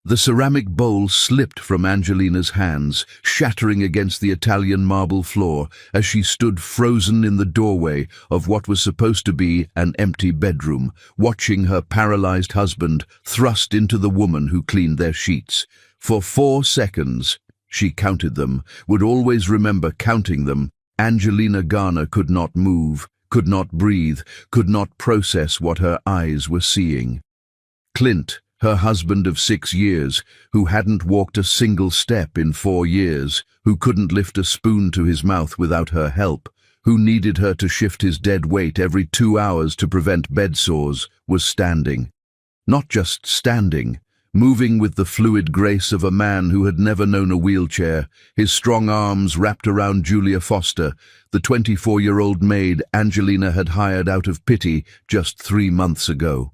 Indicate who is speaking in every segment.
Speaker 1: The ceramic bowl slipped from Angelina's hands, shattering against the Italian marble floor as she stood frozen in the doorway of what was supposed to be an empty bedroom, watching her paralyzed husband thrust into the woman who cleaned their sheets. For 4 seconds, she counted them, would always remember counting them, Angelina Garner could not move, could not breathe, could not process what her eyes were seeing. Clint, her husband of 6 years, who hadn't walked a single step in 4 years, who couldn't lift a spoon to his mouth without her help, who needed her to shift his dead weight every 2 hours to prevent bed sores, was standing. Not just standing, moving with the fluid grace of a man who had never known a wheelchair, his strong arms wrapped around Julia Foster, the 24-year-old maid Angelina had hired out of pity just 3 months ago.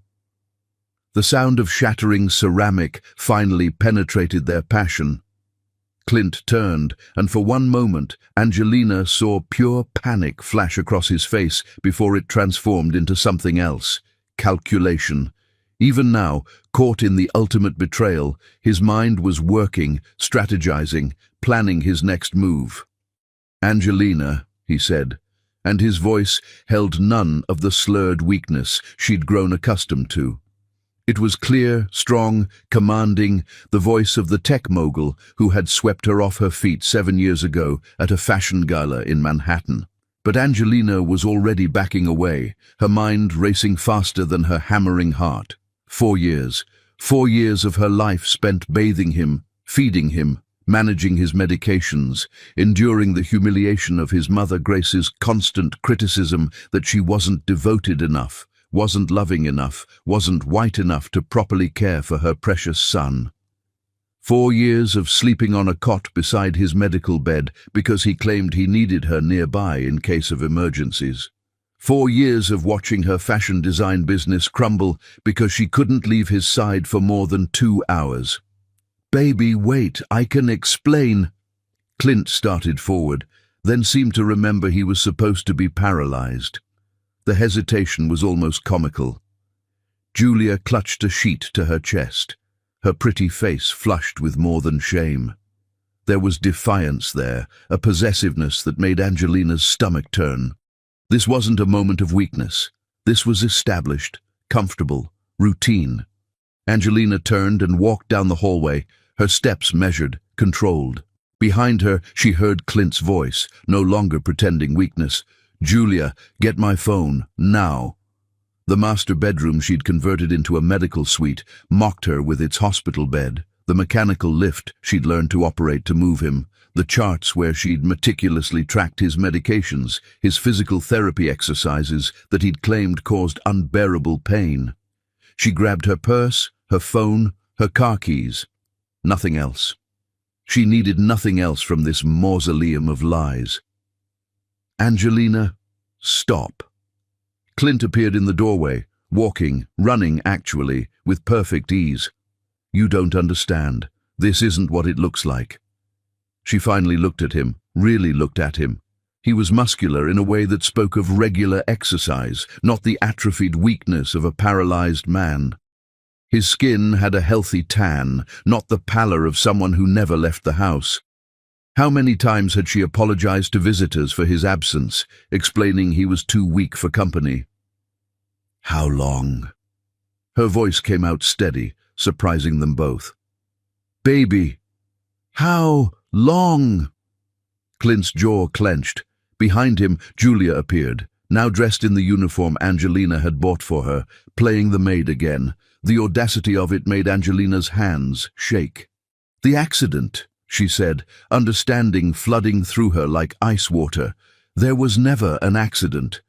Speaker 1: The sound of shattering ceramic finally penetrated their passion. Clint turned, and for one moment, Angelina saw pure panic flash across his face before it transformed into something else: calculation. Even now, caught in the ultimate betrayal, his mind was working, strategizing, planning his next move. "Angelina," he said, and his voice held none of the slurred weakness she'd grown accustomed to. It was clear, strong, commanding, the voice of the tech mogul who had swept her off her feet 7 years ago at a fashion gala in Manhattan. But Angelina was already backing away, her mind racing faster than her hammering heart. 4 years. 4 years of her life spent bathing him, feeding him, managing his medications, enduring the humiliation of his mother Grace's constant criticism that she wasn't devoted enough, wasn't loving enough, wasn't white enough to properly care for her precious son. 4 years of sleeping on a cot beside his medical bed because he claimed he needed her nearby in case of emergencies. 4 years of watching her fashion design business crumble because she couldn't leave his side for more than 2 hours. "Baby, wait, I can explain." Clint started forward, then seemed to remember he was supposed to be paralyzed. The hesitation was almost comical. Julia clutched a sheet to her chest, her pretty face flushed with more than shame. There was defiance there, a possessiveness that made Angelina's stomach turn. This wasn't a moment of weakness. This was established, comfortable, routine. Angelina turned and walked down the hallway, her steps measured, controlled. Behind her, she heard Clint's voice, no longer pretending weakness. "Julia, get my phone, now." The master bedroom she'd converted into a medical suite mocked her with its hospital bed, the mechanical lift she'd learned to operate to move him, the charts where she'd meticulously tracked his medications, his physical therapy exercises that he'd claimed caused unbearable pain. She grabbed her purse, her phone, her car keys. Nothing else. She needed nothing else from this mausoleum of lies. "Angelina, stop." Clint appeared in the doorway, walking, running actually, with perfect ease. "You don't understand. This isn't what it looks like." She finally looked at him, really looked at him. He was muscular in a way that spoke of regular exercise, not the atrophied weakness of a paralyzed man. His skin had a healthy tan, not the pallor of someone who never left the house. How many times had she apologized to visitors for his absence, explaining he was too weak for company? "How long?" Her voice came out steady, surprising them both. "Baby, how long?" Clint's jaw clenched. Behind him, Julia appeared, now dressed in the uniform Angelina had bought for her, playing the maid again. The audacity of it made Angelina's hands shake. "The accident," she said, understanding flooding through her like ice water. "There was never an accident."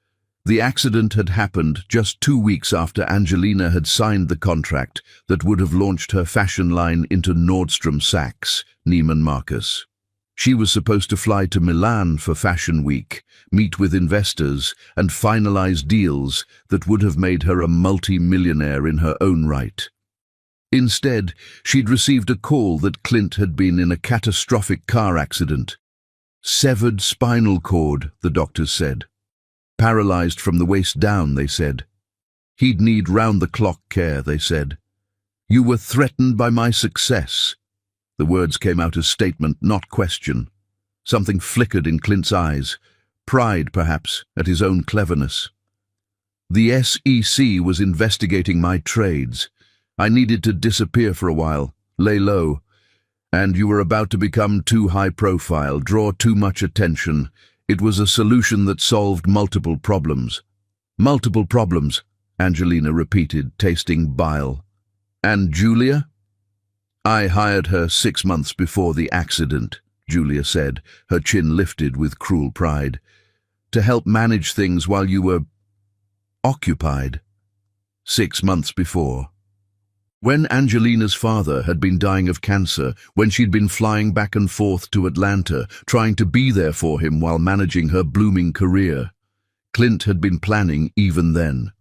Speaker 1: The accident had happened just 2 weeks after Angelina had signed the contract that would have launched her fashion line into Nordstrom Sachs, Neiman Marcus. She was supposed to fly to Milan for Fashion Week, meet with investors, and finalize deals that would have made her a multi-millionaire in her own right. Instead, she'd received a call that Clint had been in a catastrophic car accident. Severed spinal cord, the doctors said. Paralyzed from the waist down, they said. He'd need round-the-clock care, they said. You were threatened by my success." The words came out as statement, not question. Something flickered in Clint's eyes. Pride, perhaps, at his own cleverness. "The SEC was investigating my trades. I needed to disappear for a while, lay low. And you were about to become too high profile, draw too much attention. It was a solution that solved multiple problems." "Multiple problems," Angelina repeated, tasting bile. "And Julia?" "I hired her 6 months before the accident," Julia said, her chin lifted with cruel pride, "to help manage things while you were occupied. 6 months before. When Angelina's father had been dying of cancer, when she'd been flying back and forth to Atlanta, trying to be there for him while managing her blooming career. Clint had been planning even then.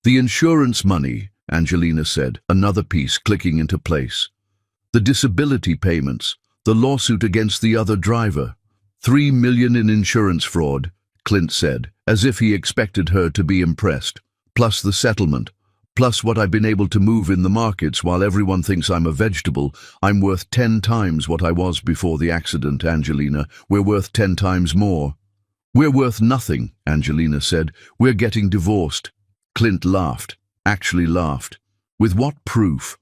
Speaker 1: "The insurance money," Angelina said, another piece clicking into place. "The disability payments, the lawsuit against the other driver. $3 million in insurance fraud," Clint said, as if he expected her to be impressed. "Plus the settlement. Plus what I've been able to move in the markets while everyone thinks I'm a vegetable. I'm worth 10 times what I was before the accident, Angelina. We're worth 10 times more." "We're worth nothing," Angelina said. "We're getting divorced." Clint laughed, actually laughed. "With what proof?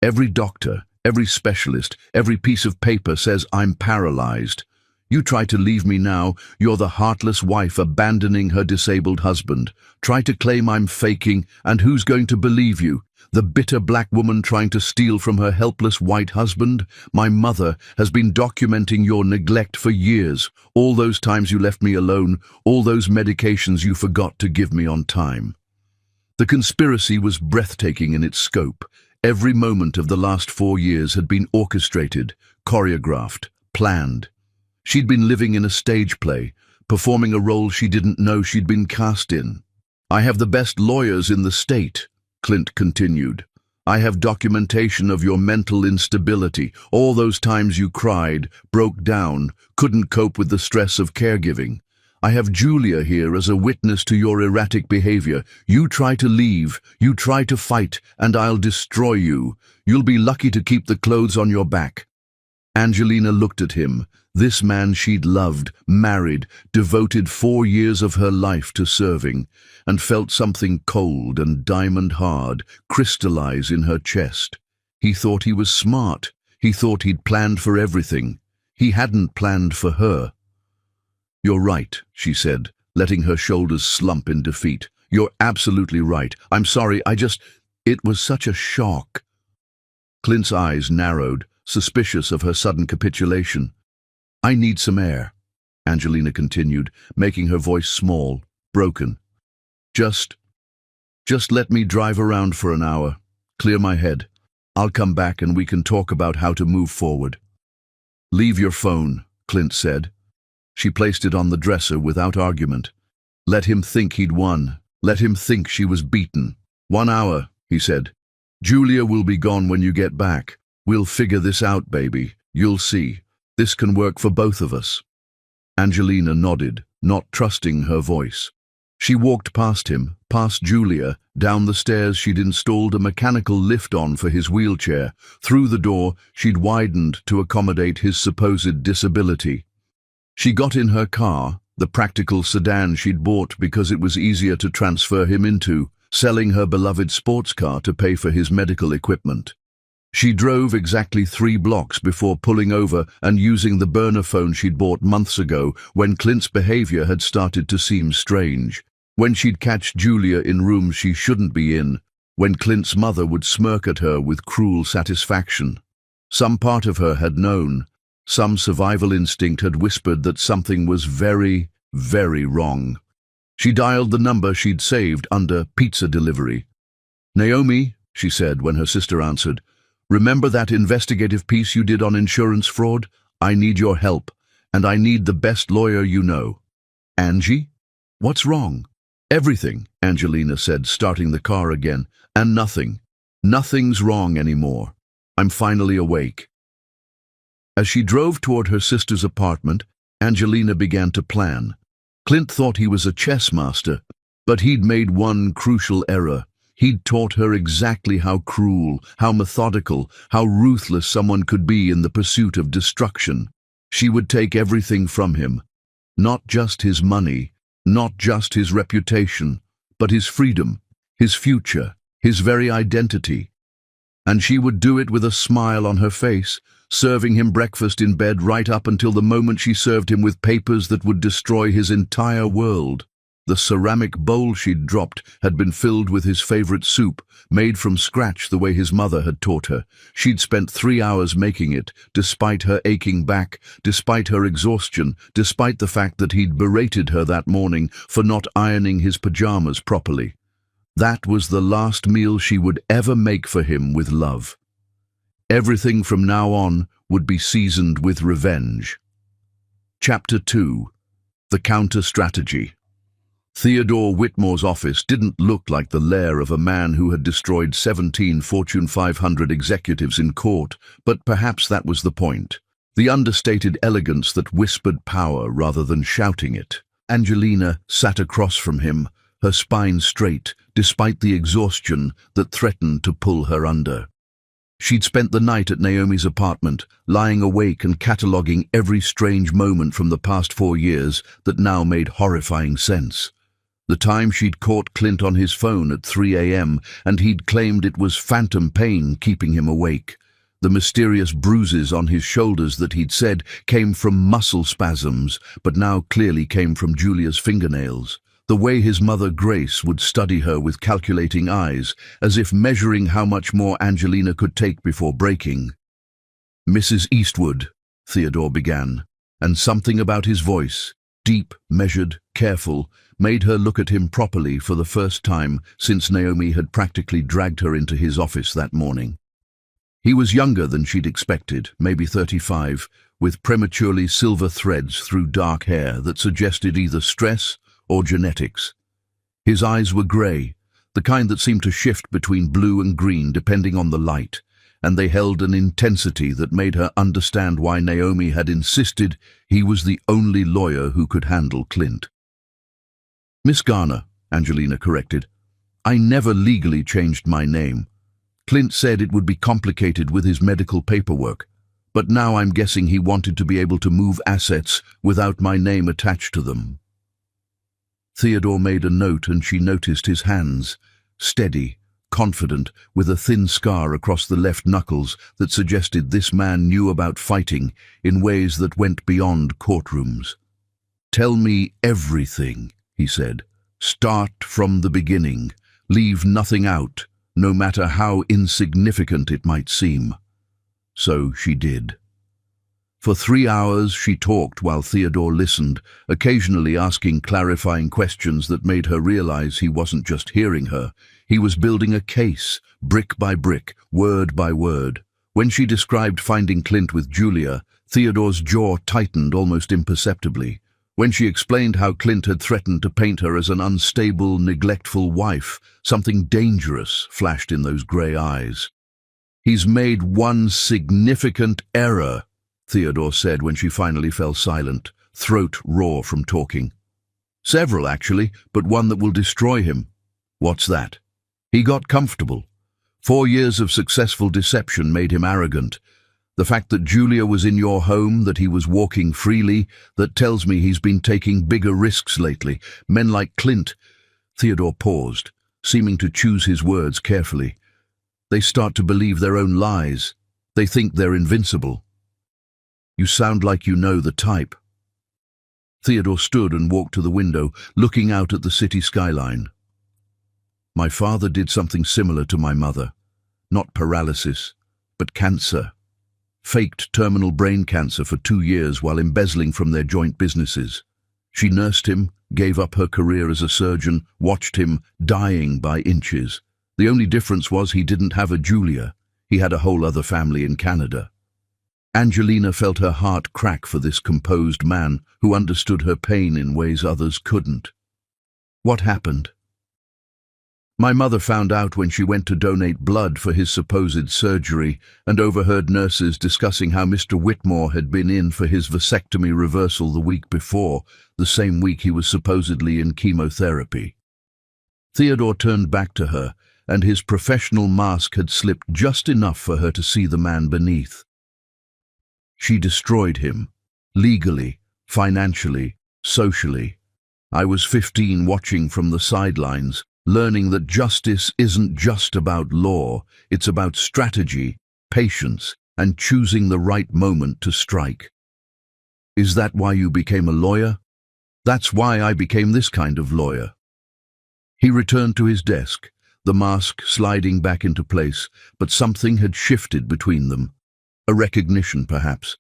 Speaker 1: Every doctor, every specialist, every piece of paper says I'm paralyzed. You try to leave me now, you're the heartless wife abandoning her disabled husband. Try to claim I'm faking, and who's going to believe you? The bitter black woman trying to steal from her helpless white husband? My mother has been documenting your neglect for years. All those times you left me alone, all those medications you forgot to give me on time." The conspiracy was breathtaking in its scope. Every moment of the last 4 years had been orchestrated, choreographed, planned. She'd been living in a stage play, performing a role she didn't know she'd been cast in. "I have the best lawyers in the state," Clint continued. "I have documentation of your mental instability, all those times you cried, broke down, couldn't cope with the stress of caregiving. I have Julia here as a witness to your erratic behavior. You try to leave, you try to fight, and I'll destroy you. You'll be lucky to keep the clothes on your back." Angelina looked at him, this man she'd loved, married, devoted 4 years of her life to serving, and felt something cold and diamond-hard crystallize in her chest. He thought he was smart. He thought he'd planned for everything. He hadn't planned for her. "You're right," she said, letting her shoulders slump in defeat. "You're absolutely right. I'm sorry, it was such a shock." Clint's eyes narrowed, suspicious of her sudden capitulation. "I need some air," Angelina continued, making her voice small, broken. Just let me drive around for an hour, clear my head. I'll come back and we can talk about how to move forward." "Leave your phone," Clint said. She placed it on the dresser without argument. Let him think he'd won. Let him think she was beaten. "1 hour," he said. "Julia will be gone when you get back. We'll figure this out, baby. You'll see. This can work for both of us." Angelina nodded, not trusting her voice. She walked past him, past Julia, down the stairs she'd installed a mechanical lift on for his wheelchair, through the door she'd widened to accommodate his supposed disability. She got in her car, the practical sedan she'd bought because it was easier to transfer him into, selling her beloved sports car to pay for his medical equipment. She drove exactly 3 blocks before pulling over and using the burner phone she'd bought months ago when Clint's behavior had started to seem strange. When she'd catch Julia in rooms she shouldn't be in, when Clint's mother would smirk at her with cruel satisfaction. Some part of her had known. Some survival instinct had whispered that something was very, very wrong. She dialed the number she'd saved under pizza delivery. "Naomi," she said when her sister answered, "remember that investigative piece you did on insurance fraud? I need your help, and I need the best lawyer you know." "Angie? What's wrong?" "Everything," Angelina said, starting the car again. "And nothing. Nothing's wrong anymore. I'm finally awake." As she drove toward her sister's apartment, Angelina began to plan. Clint thought he was a chess master, but he'd made one crucial error. He'd taught her exactly how cruel, how methodical, how ruthless someone could be in the pursuit of destruction. She would take everything from him. Not just his money, not just his reputation, but his freedom, his future, his very identity. And she would do it with a smile on her face, serving him breakfast in bed right up until the moment she served him with papers that would destroy his entire world. The ceramic bowl she'd dropped had been filled with his favorite soup, made from scratch the way his mother had taught her. She'd spent 3 hours making it, despite her aching back, despite her exhaustion, despite the fact that he'd berated her that morning for not ironing his pajamas properly. That was the last meal she would ever make for him with love. Everything from now on would be seasoned with revenge. Chapter 2. The Counter-Strategy. Theodore Whitmore's office didn't look like the lair of a man who had destroyed 17 Fortune 500 executives in court, but perhaps that was the point. The understated elegance that whispered power rather than shouting it. Angelina sat across from him, her spine straight, despite the exhaustion that threatened to pull her under. She'd spent the night at Naomi's apartment, lying awake and cataloguing every strange moment from the past 4 years that now made horrifying sense. The time she'd caught Clint on his phone at 3 a.m. and he'd claimed it was phantom pain keeping him awake. The mysterious bruises on his shoulders that he'd said came from muscle spasms, but now clearly came from Julia's fingernails. The way his mother Grace would study her with calculating eyes, as if measuring how much more Angelina could take before breaking. "Mrs. Eastwood," Theodore began, and something about his voice, deep, measured, careful, made her look at him properly for the first time since Naomi had practically dragged her into his office that morning. He was younger than she'd expected, maybe 35, with prematurely silver threads through dark hair that suggested either stress or genetics. His eyes were grey, the kind that seemed to shift between blue and green depending on the light, and they held an intensity that made her understand why Naomi had insisted he was the only lawyer who could handle Clint. "Miss Garner," Angelina corrected. "I never legally changed my name. Clint said it would be complicated with his medical paperwork, but now I'm guessing he wanted to be able to move assets without my name attached to them." Theodore made a note and she noticed his hands, steady, confident, with a thin scar across the left knuckles that suggested this man knew about fighting in ways that went beyond courtrooms. "Tell me everything," he said. "Start from the beginning. Leave nothing out, no matter how insignificant it might seem." So she did. For 3 hours she talked while Theodore listened, occasionally asking clarifying questions that made her realize he wasn't just hearing her. He was building a case, brick by brick, word by word. When she described finding Clint with Julia, Theodore's jaw tightened almost imperceptibly. When she explained how Clint had threatened to paint her as an unstable, neglectful wife, something dangerous flashed in those grey eyes. "He's made one significant error," Theodore said when she finally fell silent, throat raw from talking. "Several, actually, but one that will destroy him." "What's that?" "He got comfortable. 4 years of successful deception made him arrogant. The fact that Julia was in your home, that he was walking freely, that tells me he's been taking bigger risks lately. Men like Clint—" Theodore paused, seeming to choose his words carefully. "They start to believe their own lies. They think they're invincible." "You sound like you know the type." Theodore stood and walked to the window, looking out at the city skyline. "My father did something similar to my mother. Not paralysis, but cancer. Faked terminal brain cancer for 2 years while embezzling from their joint businesses. She nursed him, gave up her career as a surgeon, watched him dying by inches. The only difference was he didn't have a Julia. He had a whole other family in Canada." Angelina felt her heart crack for this composed man who understood her pain in ways others couldn't. "What happened?" "My mother found out when she went to donate blood for his supposed surgery and overheard nurses discussing how Mr. Whitmore had been in for his vasectomy reversal the week before, the same week he was supposedly in chemotherapy." Theodore turned back to her, and his professional mask had slipped just enough for her to see the man beneath. She destroyed him, legally, financially, socially. I was 15, watching from the sidelines, learning that justice isn't just about law, it's about strategy, patience, and choosing the right moment to strike. Is that why you became a lawyer? That's why I became this kind of lawyer. He returned to his desk, the mask sliding back into place, but something had shifted between them. A recognition, perhaps.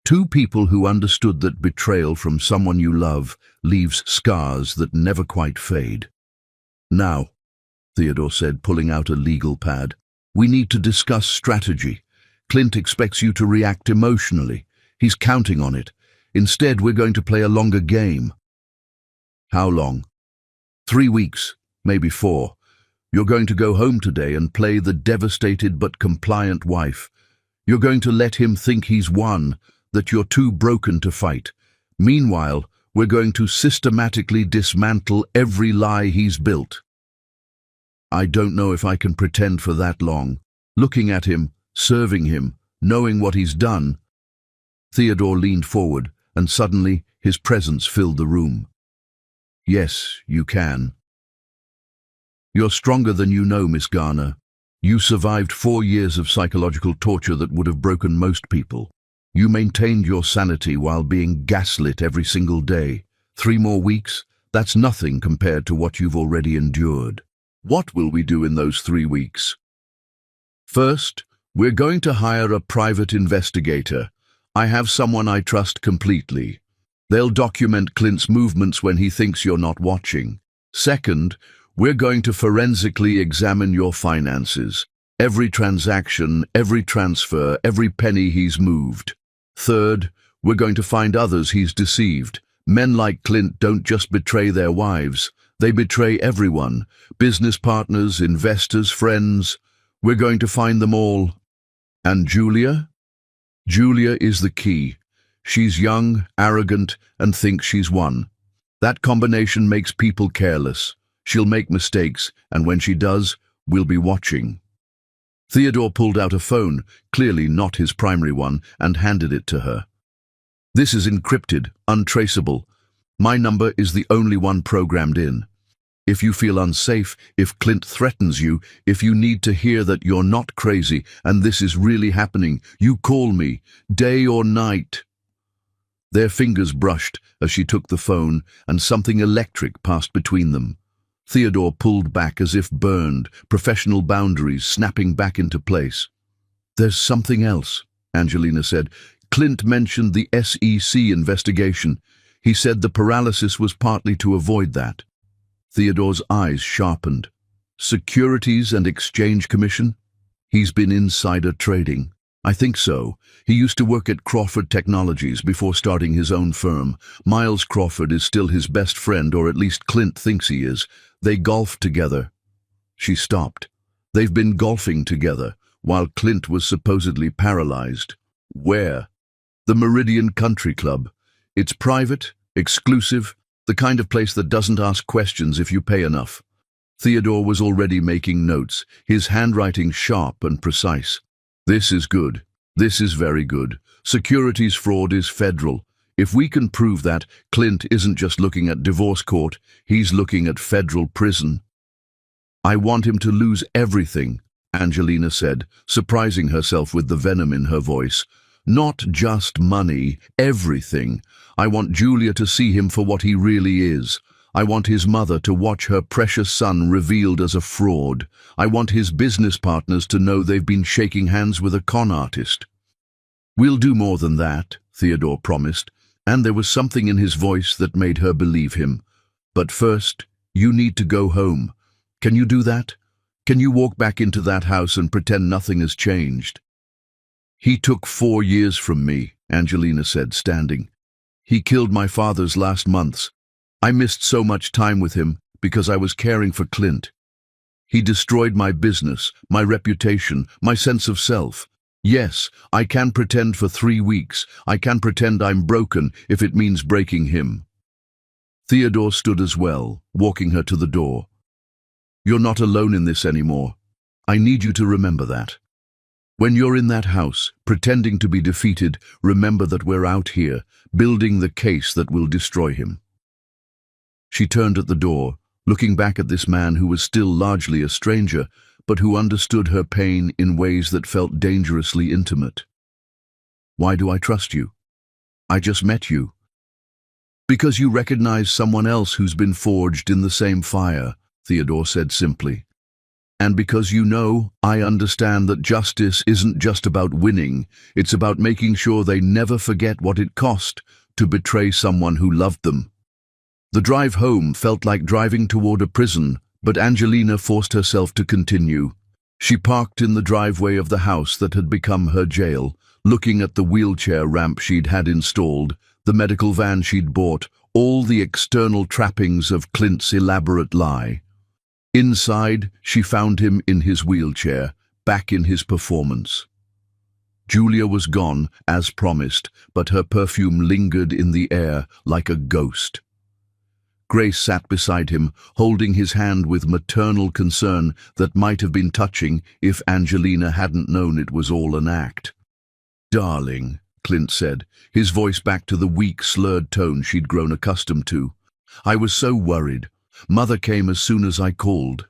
Speaker 1: Two people who understood that betrayal from someone you love leaves scars that never quite fade. Now, Theodore said, pulling out a legal pad, we need to discuss strategy. Clint expects you to react emotionally. He's counting on it. Instead, we're going to play a longer game. How long? 3 weeks, maybe 4. You're going to go home today and play the devastated but compliant wife. You're going to let him think he's won, that you're too broken to fight. Meanwhile, we're going to systematically dismantle every lie he's built. I don't know if I can pretend for that long. Looking at him, serving him, knowing what he's done. Theodore leaned forward, and suddenly his presence filled the room. Yes, you can. You're stronger than you know, Miss Garner. You survived 4 years of psychological torture that would have broken most people. You maintained your sanity while being gaslit every single day. 3 more weeks? That's nothing compared to what you've already endured. What will we do in those 3 weeks? First, we're going to hire a private investigator. I have someone I trust completely. They'll document Clint's movements when he thinks you're not watching. Second, we're going to forensically examine your finances. Every transaction, every transfer, every penny he's moved. Third, we're going to find others he's deceived. Men like Clint don't just betray their wives. They betray everyone. Business partners, investors, friends. We're going to find them all. And Julia? Julia is the key. She's young, arrogant, and thinks she's won. That combination makes people careless. She'll make mistakes, and when she does, we'll be watching. Theodore pulled out a phone, clearly not his primary one, and handed it to her. This is encrypted, untraceable. My number is the only one programmed in. If you feel unsafe, if Clint threatens you, if you need to hear that you're not crazy and this is really happening, you call me, day or night. Their fingers brushed as she took the phone, and something electric passed between them. Theodore pulled back as if burned, professional boundaries snapping back into place. There's something else, Angelina said. Clint mentioned the SEC investigation. He said the paralysis was partly to avoid that. Theodore's eyes sharpened. Securities and Exchange Commission? He's been insider trading. I think so. He used to work at Crawford Technologies before starting his own firm. Miles Crawford is still his best friend, or at least Clint thinks he is. They golfed together. She stopped. They've been golfing together, while Clint was supposedly paralyzed. Where? The Meridian Country Club. It's private, exclusive, the kind of place that doesn't ask questions if you pay enough. Theodore was already making notes, his handwriting sharp and precise. This is good. This is very good. Securities fraud is federal. If we can prove that, Clint isn't just looking at divorce court, he's looking at federal prison. I want him to lose everything, Angelina said, surprising herself with the venom in her voice. Not just money, everything. I want Julia to see him for what he really is. I want his mother to watch her precious son revealed as a fraud. I want his business partners to know they've been shaking hands with a con artist. We'll do more than that, Theodore promised, and there was something in his voice that made her believe him. But first, you need to go home. Can you do that? Can you walk back into that house and pretend nothing has changed? He took 4 years from me, Angelina said, standing. He killed my father's last months. I missed so much time with him because I was caring for Clint. He destroyed my business, my reputation, my sense of self. Yes, I can pretend for 3 weeks. I can pretend I'm broken if it means breaking him. Theodore stood as well, walking her to the door. You're not alone in this anymore. I need you to remember that. When you're in that house, pretending to be defeated, remember that we're out here, building the case that will destroy him." She turned at the door, looking back at this man who was still largely a stranger, but who understood her pain in ways that felt dangerously intimate. "Why do I trust you? I just met you." "Because you recognize someone else who's been forged in the same fire," Theodore said simply. "And because you know, I understand that justice isn't just about winning, it's about making sure they never forget what it cost to betray someone who loved them." The drive home felt like driving toward a prison, but Angelina forced herself to continue. She parked in the driveway of the house that had become her jail, looking at the wheelchair ramp she'd had installed, the medical van she'd bought, all the external trappings of Clint's elaborate lie. Inside, she found him in his wheelchair, back in his performance. Julia was gone, as promised, but her perfume lingered in the air like a ghost. Grace sat beside him, holding his hand with maternal concern that might have been touching if Angelina hadn't known it was all an act. "Darling," Clint said, his voice back to the weak, slurred tone she'd grown accustomed to. "I was so worried. Mother came as soon as I called."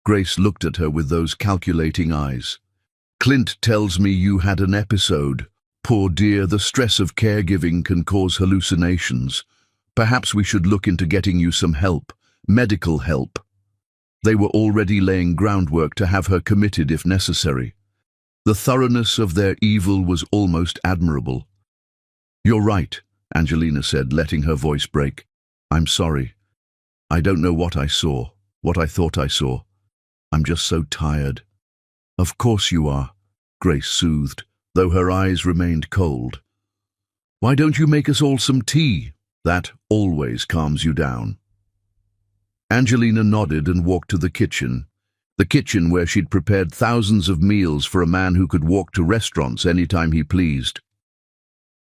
Speaker 1: Grace looked at her with those calculating eyes. "Clint tells me you had an episode. Poor dear, the stress of caregiving can cause hallucinations. Perhaps we should look into getting you some help, medical help." They were already laying groundwork to have her committed if necessary. The thoroughness of their evil was almost admirable. "You're right," Angelina said, letting her voice break. "I'm sorry. I don't know what I saw, what I thought I saw. I'm just so tired." "Of course you are," Grace soothed, though her eyes remained cold. "Why don't you make us all some tea? That always calms you down." Angelina nodded and walked to the kitchen where she'd prepared thousands of meals for a man who could walk to restaurants anytime he pleased.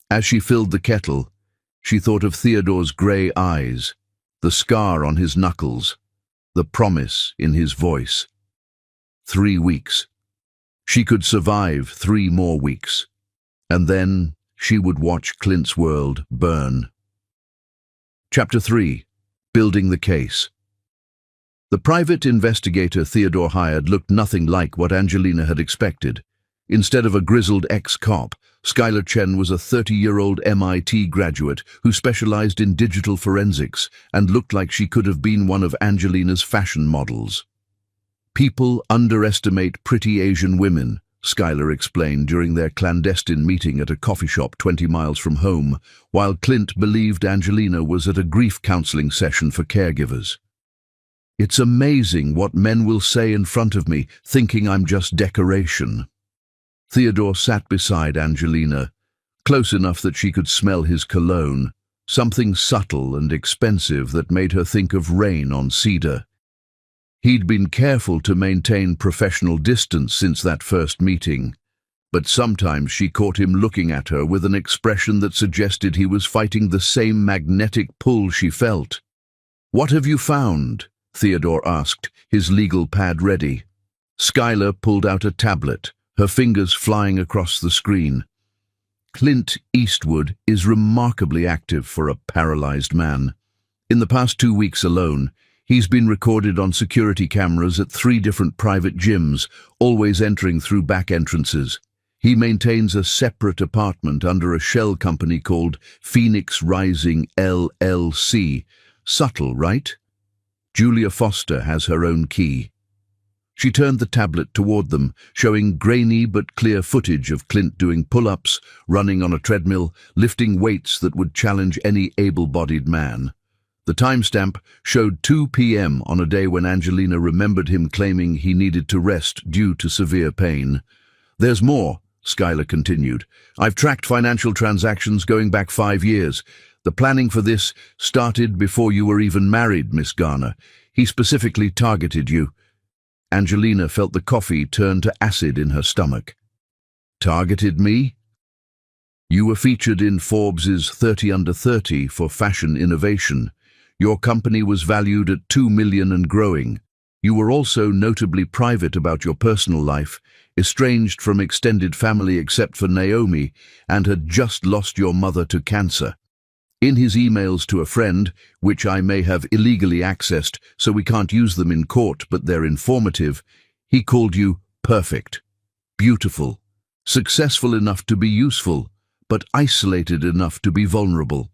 Speaker 1: As she filled the kettle, she thought of Theodore's grey eyes, the scar on his knuckles, the promise in his voice. 3 weeks. She could survive 3 more weeks. And then she would watch Clint's world burn. Chapter 3. Building the Case. The private investigator Theodore hired looked nothing like what Angelina had expected. Instead of a grizzled ex-cop, Skylar Chen was a 30-year-old MIT graduate who specialized in digital forensics and looked like she could have been one of Angelina's fashion models. "People underestimate pretty Asian women," Skylar explained during their clandestine meeting at a coffee shop 20 miles from home, while Clint believed Angelina was at a grief counseling session for caregivers. "It's amazing what men will say in front of me, thinking I'm just decoration." Theodore sat beside Angelina, close enough that she could smell his cologne, something subtle and expensive that made her think of rain on cedar. He'd been careful to maintain professional distance since that first meeting, but sometimes she caught him looking at her with an expression that suggested he was fighting the same magnetic pull she felt. "What have you found?" Theodore asked, his legal pad ready. Skylar pulled out a tablet, her fingers flying across the screen. "Clint Eastwood is remarkably active for a paralyzed man. In the past 2 weeks alone, he's been recorded on security cameras at 3 different private gyms, always entering through back entrances. He maintains a separate apartment under a shell company called Phoenix Rising LLC. Subtle, right? Julia Foster has her own key." She turned the tablet toward them, showing grainy but clear footage of Clint doing pull-ups, running on a treadmill, lifting weights that would challenge any able-bodied man. The timestamp showed 2 p.m. on a day when Angelina remembered him claiming he needed to rest due to severe pain. "There's more," Skylar continued. "I've tracked financial transactions going back 5 years. The planning for this started before you were even married, Miss Garner. He specifically targeted you." Angelina felt the coffee turn to acid in her stomach. "Targeted me?" "You were featured in Forbes's 30 Under 30 for fashion innovation. Your company was valued at $2 million and growing. You were also notably private about your personal life, estranged from extended family except for Naomi, and had just lost your mother to cancer. In his emails to a friend, which I may have illegally accessed, so we can't use them in court, but they're informative, he called you perfect, beautiful, successful enough to be useful, but isolated enough to be vulnerable.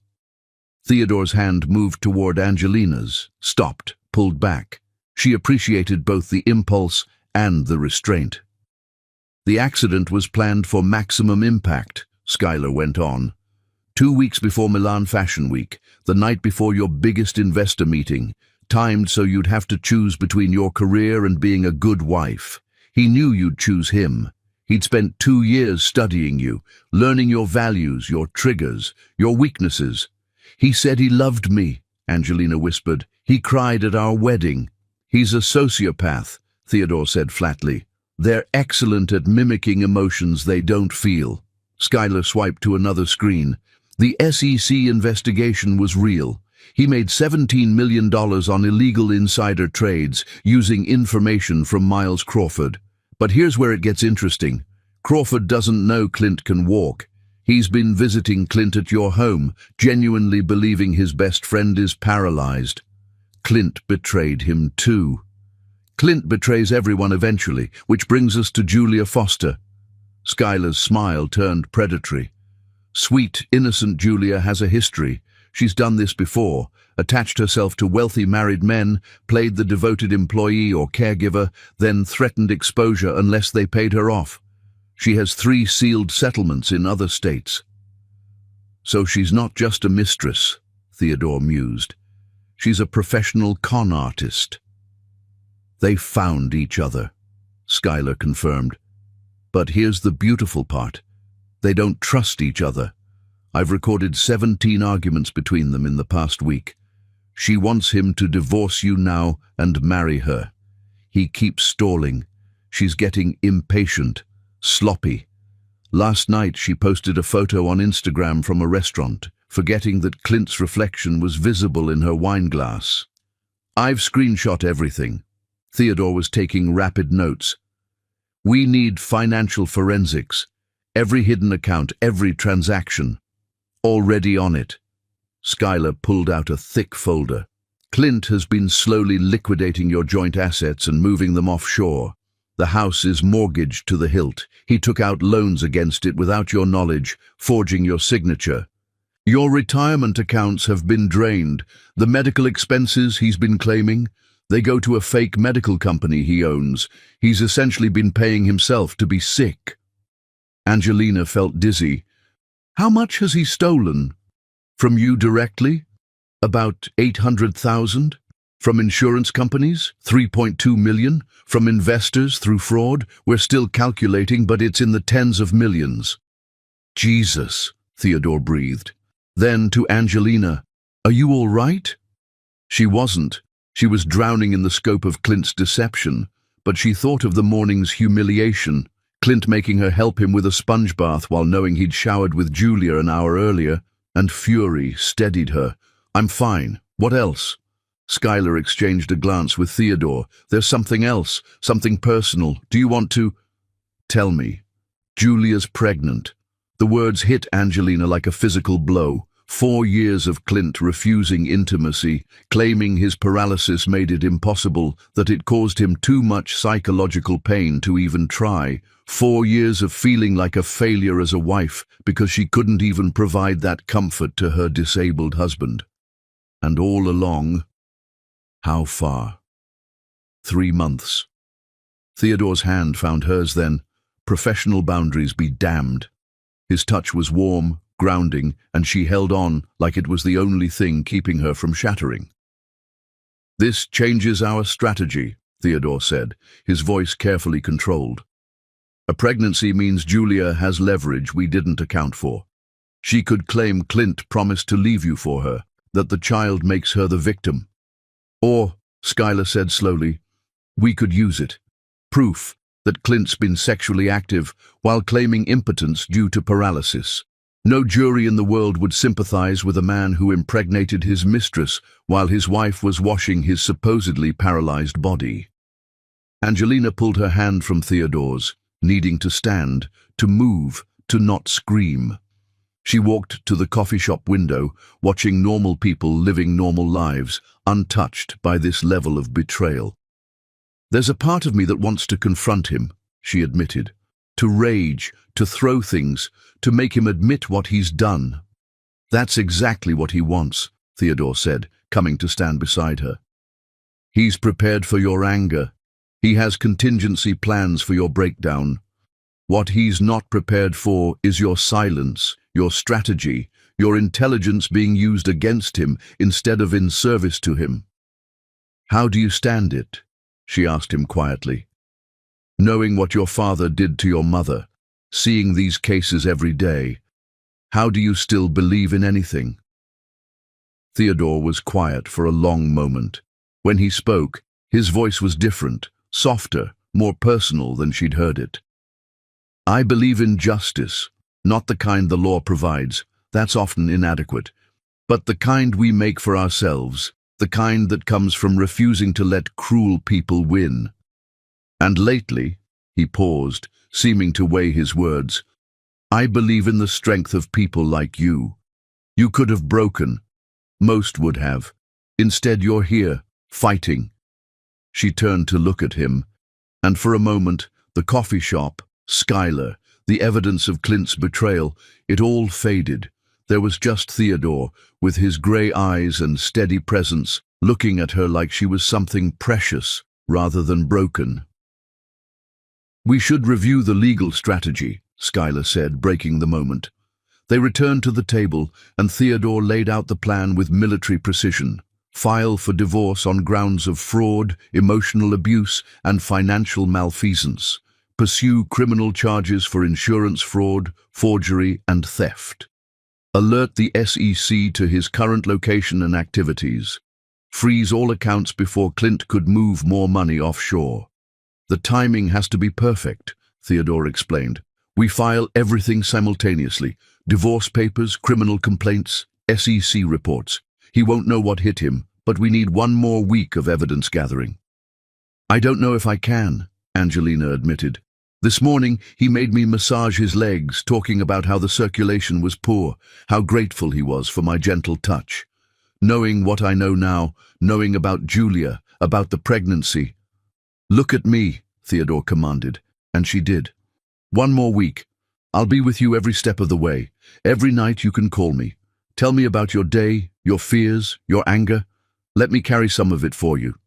Speaker 1: Theodore's hand moved toward Angelina's, stopped, pulled back. She appreciated both the impulse and the restraint. The accident was planned for maximum impact, Schuyler went on. 2 weeks before Milan Fashion Week, the night before your biggest investor meeting, timed so you'd have to choose between your career and being a good wife. He knew you'd choose him. He'd spent 2 years studying you, learning your values, your triggers, your weaknesses. He said he loved me, Angelina whispered. He cried at our wedding. He's a sociopath, Theodore said flatly. They're excellent at mimicking emotions they don't feel. Schuyler swiped to another screen. The SEC investigation was real. He made $17 million on illegal insider trades using information from Miles Crawford. But here's where it gets interesting. Crawford doesn't know Clint can walk. He's been visiting Clint at your home, genuinely believing his best friend is paralyzed. Clint betrayed him too. Clint betrays everyone eventually, which brings us to Julia Foster. Schuyler's smile turned predatory. Sweet, innocent Julia has a history. She's done this before, attached herself to wealthy married men, played the devoted employee or caregiver, then threatened exposure unless they paid her off. She has 3 sealed settlements in other states. So she's not just a mistress, Theodore mused. She's a professional con artist. They found each other, Schuyler confirmed. But here's the beautiful part. They don't trust each other. I've recorded 17 arguments between them in the past week. She wants him to divorce you now and marry her. He keeps stalling. She's getting impatient, sloppy. Last night she posted a photo on Instagram from a restaurant, forgetting that Clint's reflection was visible in her wine glass. I've screenshot everything. Theodore was taking rapid notes. We need financial forensics. Every hidden account, every transaction. Already on it. Schuyler pulled out a thick folder. Clint has been slowly liquidating your joint assets and moving them offshore. The house is mortgaged to the hilt. He took out loans against it without your knowledge, forging your signature. Your retirement accounts have been drained. The medical expenses he's been claiming, they go to a fake medical company he owns. He's essentially been paying himself to be sick. Angelina felt dizzy. How much has he stolen? From you directly? About 800,000? From insurance companies? 3.2 million? From investors through fraud? We're still calculating, but it's in the tens of millions. Jesus, Theodore breathed. Then to Angelina, are you all right? She wasn't. She was drowning in the scope of Clint's deception, but she thought of the morning's humiliation, Clint making her help him with a sponge bath while knowing he'd showered with Julia an hour earlier, and fury steadied her. I'm fine. What else? Schuyler exchanged a glance with Theodore. There's something else, something personal. Do you want to? Tell me. Julia's pregnant. The words hit Angelina like a physical blow. 4 years of Clint refusing intimacy, claiming his paralysis made it impossible, that it caused him too much psychological pain to even try. 4 years of feeling like a failure as a wife because she couldn't even provide that comfort to her disabled husband. And all along, how far? 3 months. Theodore's hand found hers then. Professional boundaries be damned. His touch was warm, grounding, and she held on like it was the only thing keeping her from shattering. This changes our strategy, Theodore said, his voice carefully controlled. A pregnancy means Julia has leverage we didn't account for. She could claim Clint promised to leave you for her, that the child makes her the victim. Or, Schuyler said slowly, we could use it. Proof that Clint's been sexually active while claiming impotence due to paralysis. No jury in the world would sympathize with a man who impregnated his mistress while his wife was washing his supposedly paralyzed body. Angelina pulled her hand from Theodore's, needing to stand, to move, to not scream. She walked to the coffee shop window, watching normal people living normal lives, untouched by this level of betrayal. "There's a part of me that wants to confront him," she admitted. "To rage, to throw things, to make him admit what he's done." "That's exactly what he wants," Theodore said, coming to stand beside her. "He's prepared for your anger. He has contingency plans for your breakdown. What he's not prepared for is your silence, your strategy, your intelligence being used against him instead of in service to him." "How do you stand it?" she asked him quietly. "Knowing what your father did to your mother, seeing these cases every day, how do you still believe in anything?" Theodore was quiet for a long moment. When he spoke, his voice was different, softer, more personal than she'd heard it. "I believe in justice, not the kind the law provides, that's often inadequate, but the kind we make for ourselves, the kind that comes from refusing to let cruel people win. And lately," he paused, seeming to weigh his words, "I believe in the strength of people like you. You could have broken. Most would have. Instead you're here, fighting." She turned to look at him, and for a moment, the coffee shop, Skylar, the evidence of Clint's betrayal, it all faded. There was just Theodore, with his grey eyes and steady presence, looking at her like she was something precious rather than broken. "We should review the legal strategy," Skylar said, breaking the moment. They returned to the table, and Theodore laid out the plan with military precision. File for divorce on grounds of fraud, emotional abuse, and financial malfeasance. Pursue criminal charges for insurance fraud, forgery, and theft. Alert the SEC to his current location and activities. Freeze all accounts before Clint could move more money offshore. "The timing has to be perfect," Theodore explained. "We file everything simultaneously. Divorce papers, criminal complaints, SEC reports. He won't know what hit him, but we need one more week of evidence gathering." "I don't know if I can," Angelina admitted. "This morning he made me massage his legs, talking about how the circulation was poor, how grateful he was for my gentle touch. Knowing what I know now, knowing about Julia, about the pregnancy." "Look at me," Theodore commanded, and she did. "One more week. I'll be with you every step of the way. Every night you can call me. Tell me about your day, your fears, your anger. Let me carry some of it for you."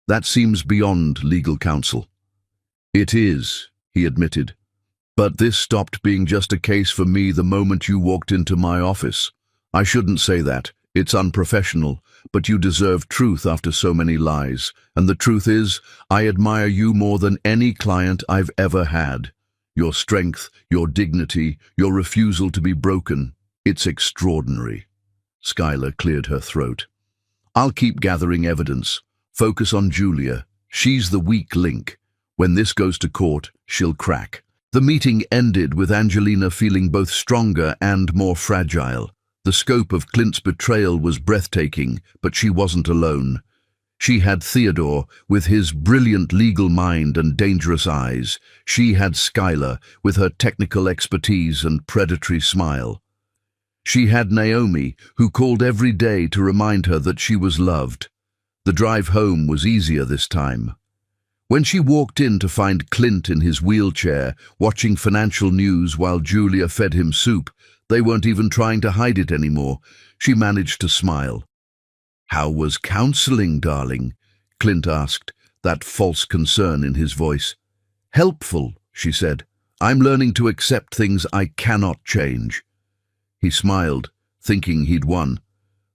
Speaker 1: "That seems beyond legal counsel." "It is," he admitted. "But this stopped being just a case for me the moment you walked into my office. I shouldn't say that. It's unprofessional, but you deserve truth after so many lies. And the truth is, I admire you more than any client I've ever had. Your strength, your dignity, your refusal to be broken. It's extraordinary." Skylar cleared her throat. "I'll keep gathering evidence. Focus on Julia. She's the weak link. When this goes to court, she'll crack." The meeting ended with Angelina feeling both stronger and more fragile. The scope of Clint's betrayal was breathtaking, but she wasn't alone. She had Theodore, with his brilliant legal mind and dangerous eyes. She had Skylar, with her technical expertise and predatory smile. She had Naomi, who called every day to remind her that she was loved. The drive home was easier this time. When she walked in to find Clint in his wheelchair, watching financial news while Julia fed him soup, they weren't even trying to hide it anymore. She managed to smile. "How was counseling, darling?" Clint asked, that false concern in his voice. "Helpful," she said. "I'm learning to accept things I cannot change." He smiled, thinking he'd won.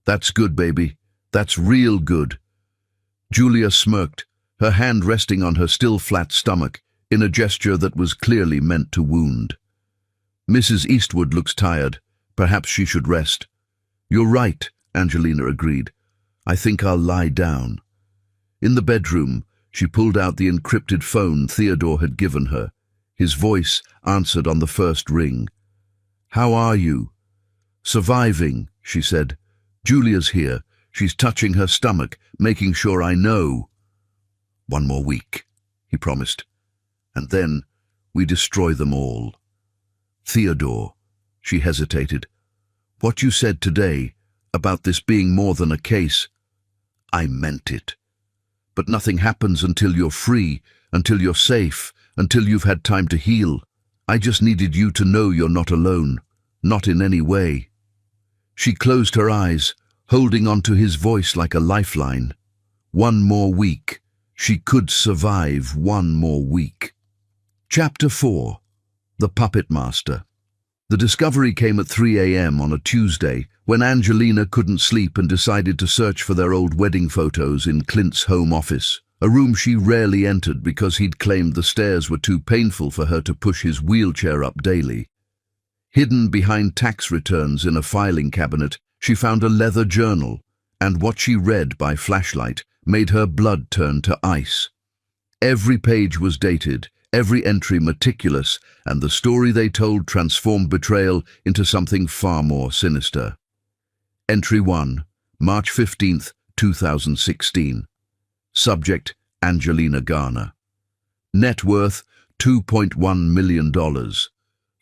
Speaker 1: "That's good, baby. That's real good." Julia smirked, her hand resting on her still flat stomach, in a gesture that was clearly meant to wound. "Mrs. Eastwood looks tired. Perhaps she should rest." "You're right," Angelina agreed. "I think I'll lie down." In the bedroom, she pulled out the encrypted phone Theodore had given her. His voice answered on the first ring. "How are you?" "Surviving," she said. "Julia's here. She's touching her stomach, making sure I know." "One more week," he promised. And then we destroy them all. Theodore, she hesitated. What you said today about this being more than a case, I meant it. But nothing happens until you're free, until you're safe, until you've had time to heal. I just needed you to know you're not alone, not in any way. She closed her eyes, holding on to his voice like a lifeline. One more week. She could survive one more week. Chapter 4. The Puppet Master. The discovery came at 3 a.m. on a Tuesday, when Angelina couldn't sleep and decided to search for their old wedding photos in Clint's home office, a room she rarely entered because he'd claimed the stairs were too painful for her to push his wheelchair up daily. Hidden behind tax returns in a filing cabinet, she found a leather journal, and what she read by flashlight made her blood turn to ice. Every page was dated, every entry meticulous, and the story they told transformed betrayal into something far more sinister. Entry 1, March 15th, 2016. Subject, Angelina Garner. Net worth, $2.1 million.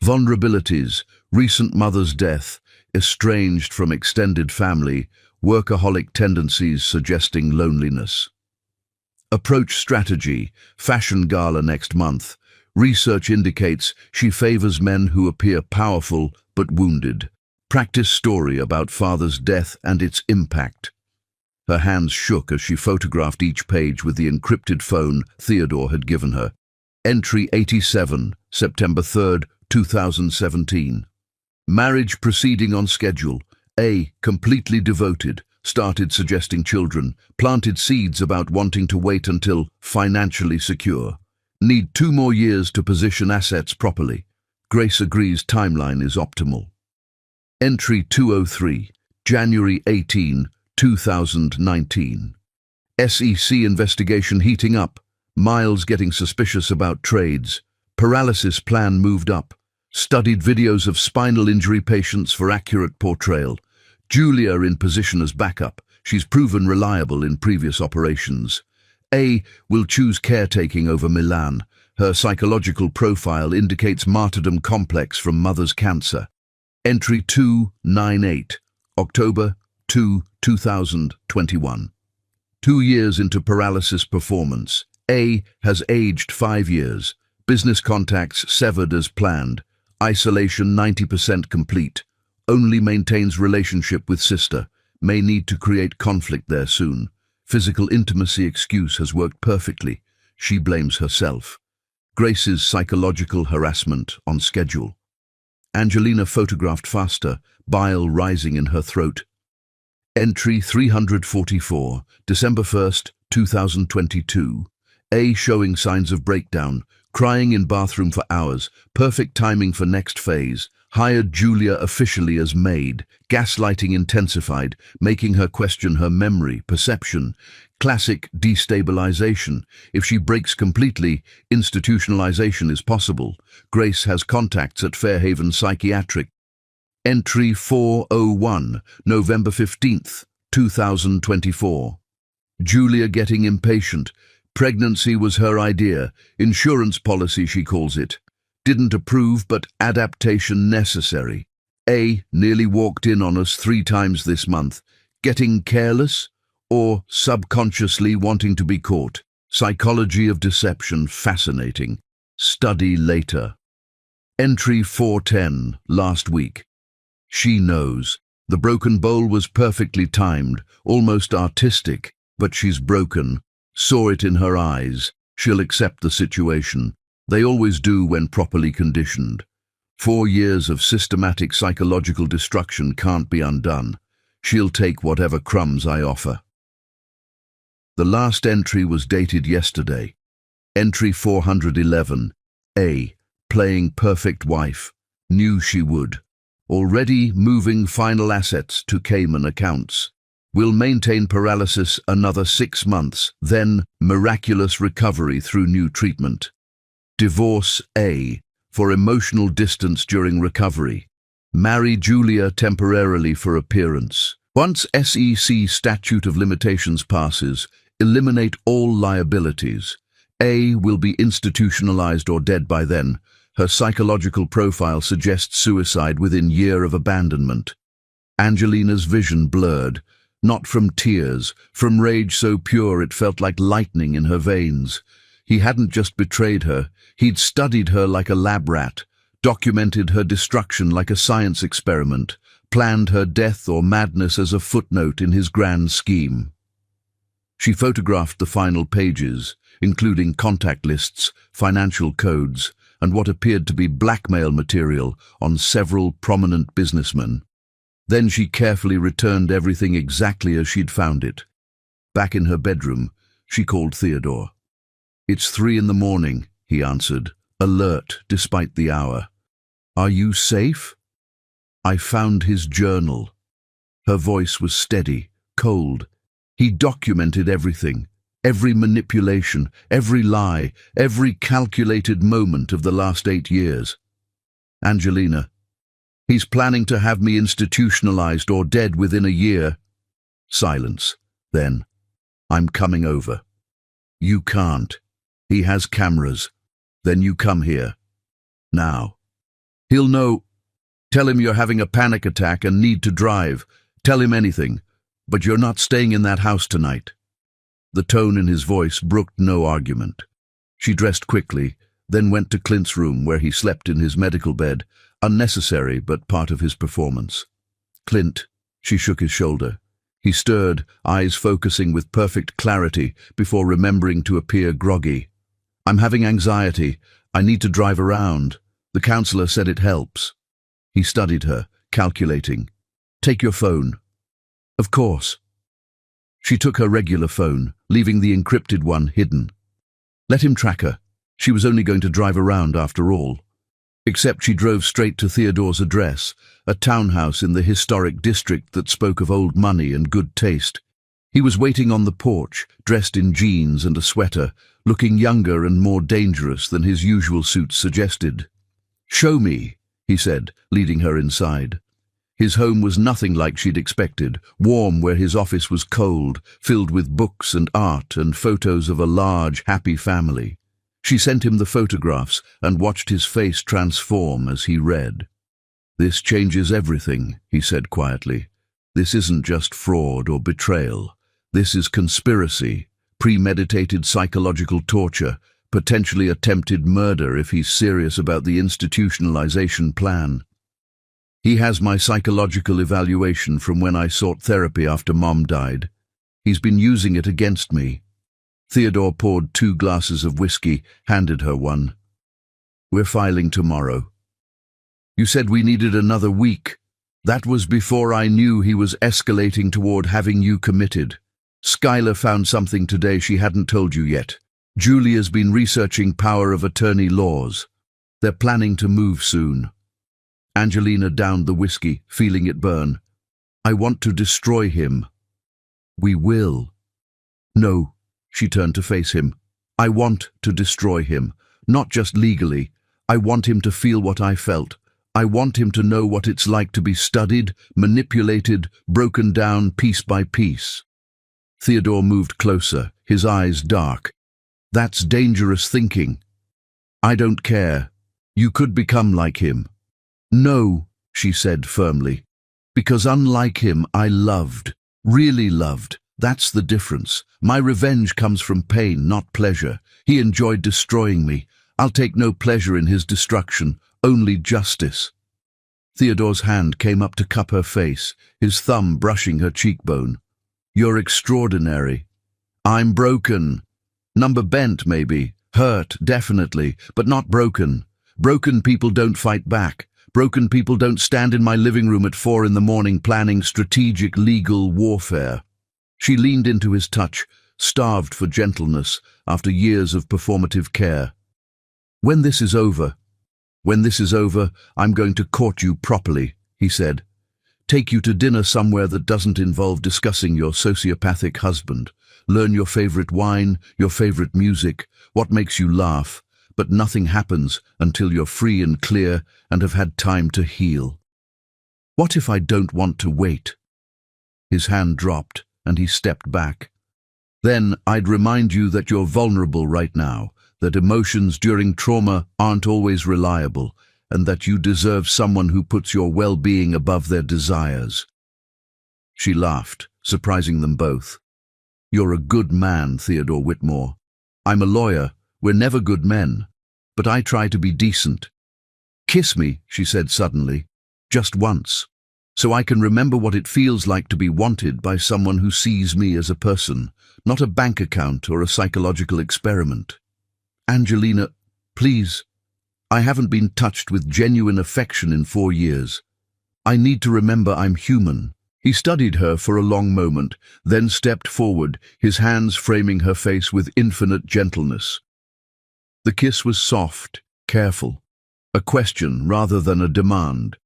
Speaker 1: Vulnerabilities, recent mother's death, estranged from extended family, workaholic tendencies suggesting loneliness. Approach strategy, fashion gala next month. Research indicates she favors men who appear powerful but wounded. Practice story about father's death and its impact. Her hands shook as she photographed each page with the encrypted phone Theodore had given her. Entry 87, September 3rd, 2017. Marriage proceeding on schedule. A, completely devoted, started suggesting children, planted seeds about wanting to wait until financially secure. Need 2 more years to position assets properly. Grace agrees timeline is optimal. Entry 203, January 18, 2019. SEC investigation heating up. Miles getting suspicious about trades. Paralysis plan moved up. Studied videos of spinal injury patients for accurate portrayal. Julia in position as backup. She's proven reliable in previous operations. A will choose caretaking over Milan. Her psychological profile indicates martyrdom complex from mother's cancer. Entry 298, October 2, 2021. 2 years into paralysis performance. A has aged 5 years. Business contacts severed as planned. Isolation 90% complete. Only maintains relationship with sister. May need to create conflict there soon. Physical intimacy excuse has worked perfectly. She blames herself. Grace's psychological harassment on schedule. Angelina photographed faster, bile rising in her throat. Entry 344, December 1st, 2022. A showing signs of breakdown, crying in bathroom for hours, perfect timing for next phase. Hired Julia officially as maid, gaslighting intensified, making her question her memory, perception. Classic destabilization. If she breaks completely, institutionalization is possible. Grace has contacts at Fairhaven Psychiatric. Entry 401, November 15th, 2024. Julia getting impatient. Pregnancy was her idea. Insurance policy, she calls it. Didn't approve, but adaptation necessary. A nearly walked in on us 3 times this month. Getting careless or subconsciously wanting to be caught. Psychology of deception fascinating. Study later. Entry 410, last week. She knows. The broken bowl was perfectly timed, almost artistic, but she's broken. Saw it in her eyes. She'll accept the situation. They always do when properly conditioned. 4 years of systematic psychological destruction can't be undone. She'll take whatever crumbs I offer. The last entry was dated yesterday. Entry 411. A. Playing perfect wife. Knew she would. Already moving final assets to Cayman accounts. Will maintain paralysis another 6 months, then miraculous recovery through new treatment. Divorce A. For emotional distance during recovery. Marry Julia temporarily for appearance. Once SEC statute of limitations passes, eliminate all liabilities. A will be institutionalized or dead by then. Her psychological profile suggests suicide within year of abandonment. Angelina's vision blurred, not from tears, from rage so pure it felt like lightning in her veins. He hadn't just betrayed her, he'd studied her like a lab rat, documented her destruction like a science experiment, planned her death or madness as a footnote in his grand scheme. She photographed the final pages, including contact lists, financial codes, and what appeared to be blackmail material on several prominent businessmen. Then she carefully returned everything exactly as she'd found it. Back in her bedroom, she called Theodore. "It's 3 in the morning," he answered, alert despite the hour. "Are you safe?" "I found his journal." Her voice was steady, cold. He documented everything, every manipulation, every lie, every calculated moment of the last 8 years. "Angelina, he's planning to have me institutionalized or dead within a year." Silence. Then, "I'm coming over." "You can't. He has cameras. Then you come here. Now." "He'll know." "Tell him you're having a panic attack and need to drive. Tell him anything. But you're not staying in that house tonight." The tone in his voice brooked no argument. She dressed quickly, then went to Clint's room where he slept in his medical bed, unnecessary but part of his performance. "Clint," she shook his shoulder. He stirred, eyes focusing with perfect clarity before remembering to appear groggy. "I'm having anxiety. I need to drive around. The counselor said it helps." He studied her, calculating. "Take your phone." "Of course." She took her regular phone, leaving the encrypted one hidden. Let him track her. She was only going to drive around after all. Except she drove straight to Theodore's address, a townhouse in the historic district that spoke of old money and good taste. He was waiting on the porch, dressed in jeans and a sweater, looking younger and more dangerous than his usual suit suggested. "Show me," he said, leading her inside. His home was nothing like she'd expected, warm where his office was cold, filled with books and art and photos of a large, happy family. She sent him the photographs and watched his face transform as he read. "This changes everything," he said quietly. "This isn't just fraud or betrayal. This is conspiracy, premeditated psychological torture, potentially attempted murder if he's serious about the institutionalization plan. He has my psychological evaluation from when I sought therapy after Mom died. He's been using it against me." Theodore poured 2 glasses of whiskey, handed her one. "We're filing tomorrow." "You said we needed another week." "That was before I knew he was escalating toward having you committed. Skylar found something today she hadn't told you yet. Julia's been researching power of attorney laws. They're planning to move soon." Angelina downed the whiskey, feeling it burn. "I want to destroy him." "We will." "No." She turned to face him. "I want to destroy him, not just legally. I want him to feel what I felt. I want him to know what it's like to be studied, manipulated, broken down piece by piece." Theodore moved closer, his eyes dark. "That's dangerous thinking." "I don't care. You could become like him." "No," she said firmly. "Because unlike him, I loved, really loved. That's the difference. My revenge comes from pain, not pleasure. He enjoyed destroying me. I'll take no pleasure in his destruction, only justice." Theodore's hand came up to cup her face, his thumb brushing her cheekbone. "You're extraordinary." "I'm broken. Number bent, maybe. Hurt, definitely, but not broken. Broken people don't fight back. Broken people don't stand in my living room at 4 in the morning planning strategic legal warfare." She leaned into his touch, starved for gentleness after years of performative care. When this is over, I'm going to court you properly," he said. "Take you to dinner somewhere that doesn't involve discussing your sociopathic husband. Learn your favorite wine, your favorite music, what makes you laugh. But nothing happens until you're free and clear and have had time to heal." "What if I don't want to wait?" His hand dropped, and he stepped back. Then I'd remind you that you're vulnerable right now, that emotions during trauma aren't always reliable, and that you deserve someone who puts your well-being above their desires." She laughed, surprising them both. "You're a good man, Theodore Whitmore. I'm a lawyer. We're never good men. But I try to be decent." "Kiss me," she said suddenly, "just once, so I can remember what it feels like to be wanted by someone who sees me as a person, not a bank account or a psychological experiment." "Angelina, please. I haven't been touched with genuine affection in 4 years. I need to remember I'm human." He studied her for a long moment, then stepped forward, his hands framing her face with infinite gentleness. The kiss was soft, careful, a question rather than a demand.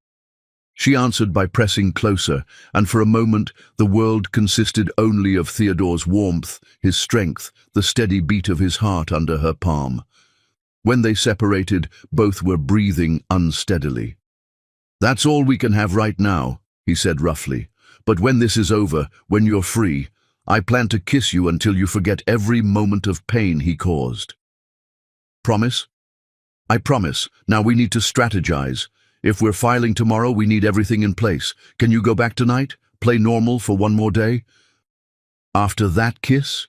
Speaker 1: She answered by pressing closer, and for a moment the world consisted only of Theodore's warmth, his strength, the steady beat of his heart under her palm. When they separated, both were breathing unsteadily. "That's all we can have right now," he said roughly. "But when this is over, when you're free, I plan to kiss you until you forget every moment of pain he caused." "Promise?" "I promise. Now we need to strategize. If we're filing tomorrow, we need everything in place. Can you go back tonight? Play normal for one more day?" "After that kiss,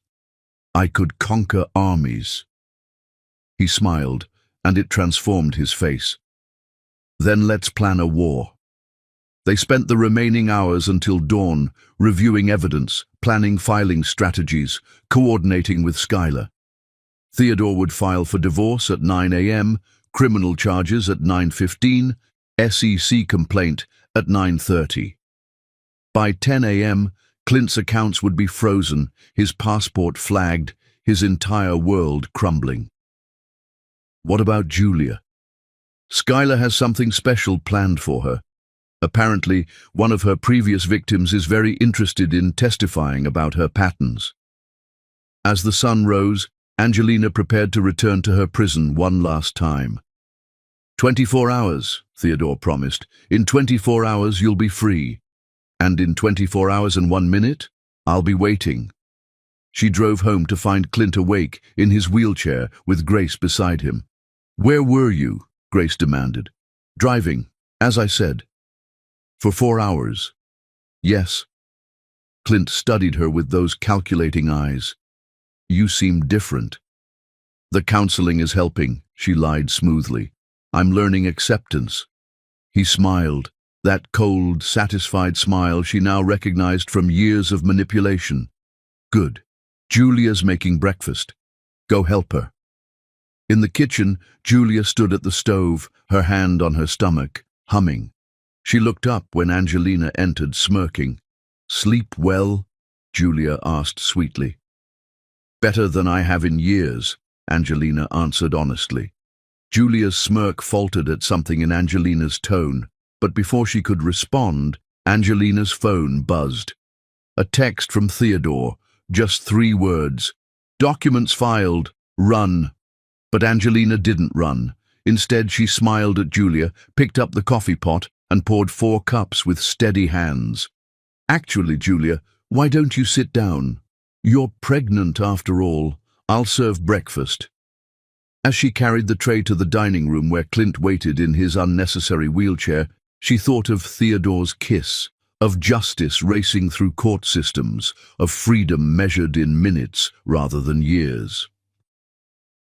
Speaker 1: I could conquer armies." He smiled, and it transformed his face. "Then let's plan a war." They spent the remaining hours until dawn, reviewing evidence, planning filing strategies, coordinating with Skylar. Theodore would file for divorce at 9 a.m., criminal charges at 9:15, SEC complaint at 9:30. By 10 a.m., Clint's accounts would be frozen, his passport flagged, his entire world crumbling. What about Julia? Skylar has something special planned for her. Apparently, one of her previous victims is very interested in testifying about her patterns. As the sun rose, Angelina prepared to return to her prison one last time. 24 hours, Theodore promised. In 24 hours you'll be free. And in 24 hours and 1 minute, I'll be waiting. She drove home to find Clint awake, in his wheelchair, with Grace beside him. "Where were you?" Grace demanded. "Driving, as I said." "For 4 hours?" "Yes." Clint studied her with those calculating eyes. "You seem different." "The counseling is helping," she lied smoothly. "I'm learning acceptance." He smiled, that cold, satisfied smile she now recognized from years of manipulation. "Good. Julia's making breakfast. Go help her." In the kitchen, Julia stood at the stove, her hand on her stomach, humming. She looked up when Angelina entered, smirking. "Sleep well?" Julia asked sweetly. "Better than I have in years," Angelina answered honestly. Julia's smirk faltered at something in Angelina's tone, but before she could respond, Angelina's phone buzzed. A text from Theodore, just 3 words. "Documents filed. Run." But Angelina didn't run. Instead, she smiled at Julia, picked up the coffee pot, and poured 4 cups with steady hands. "Actually, Julia, why don't you sit down? You're pregnant after all. I'll serve breakfast." As she carried the tray to the dining room where Clint waited in his unnecessary wheelchair, she thought of Theodore's kiss, of justice racing through court systems, of freedom measured in minutes rather than years.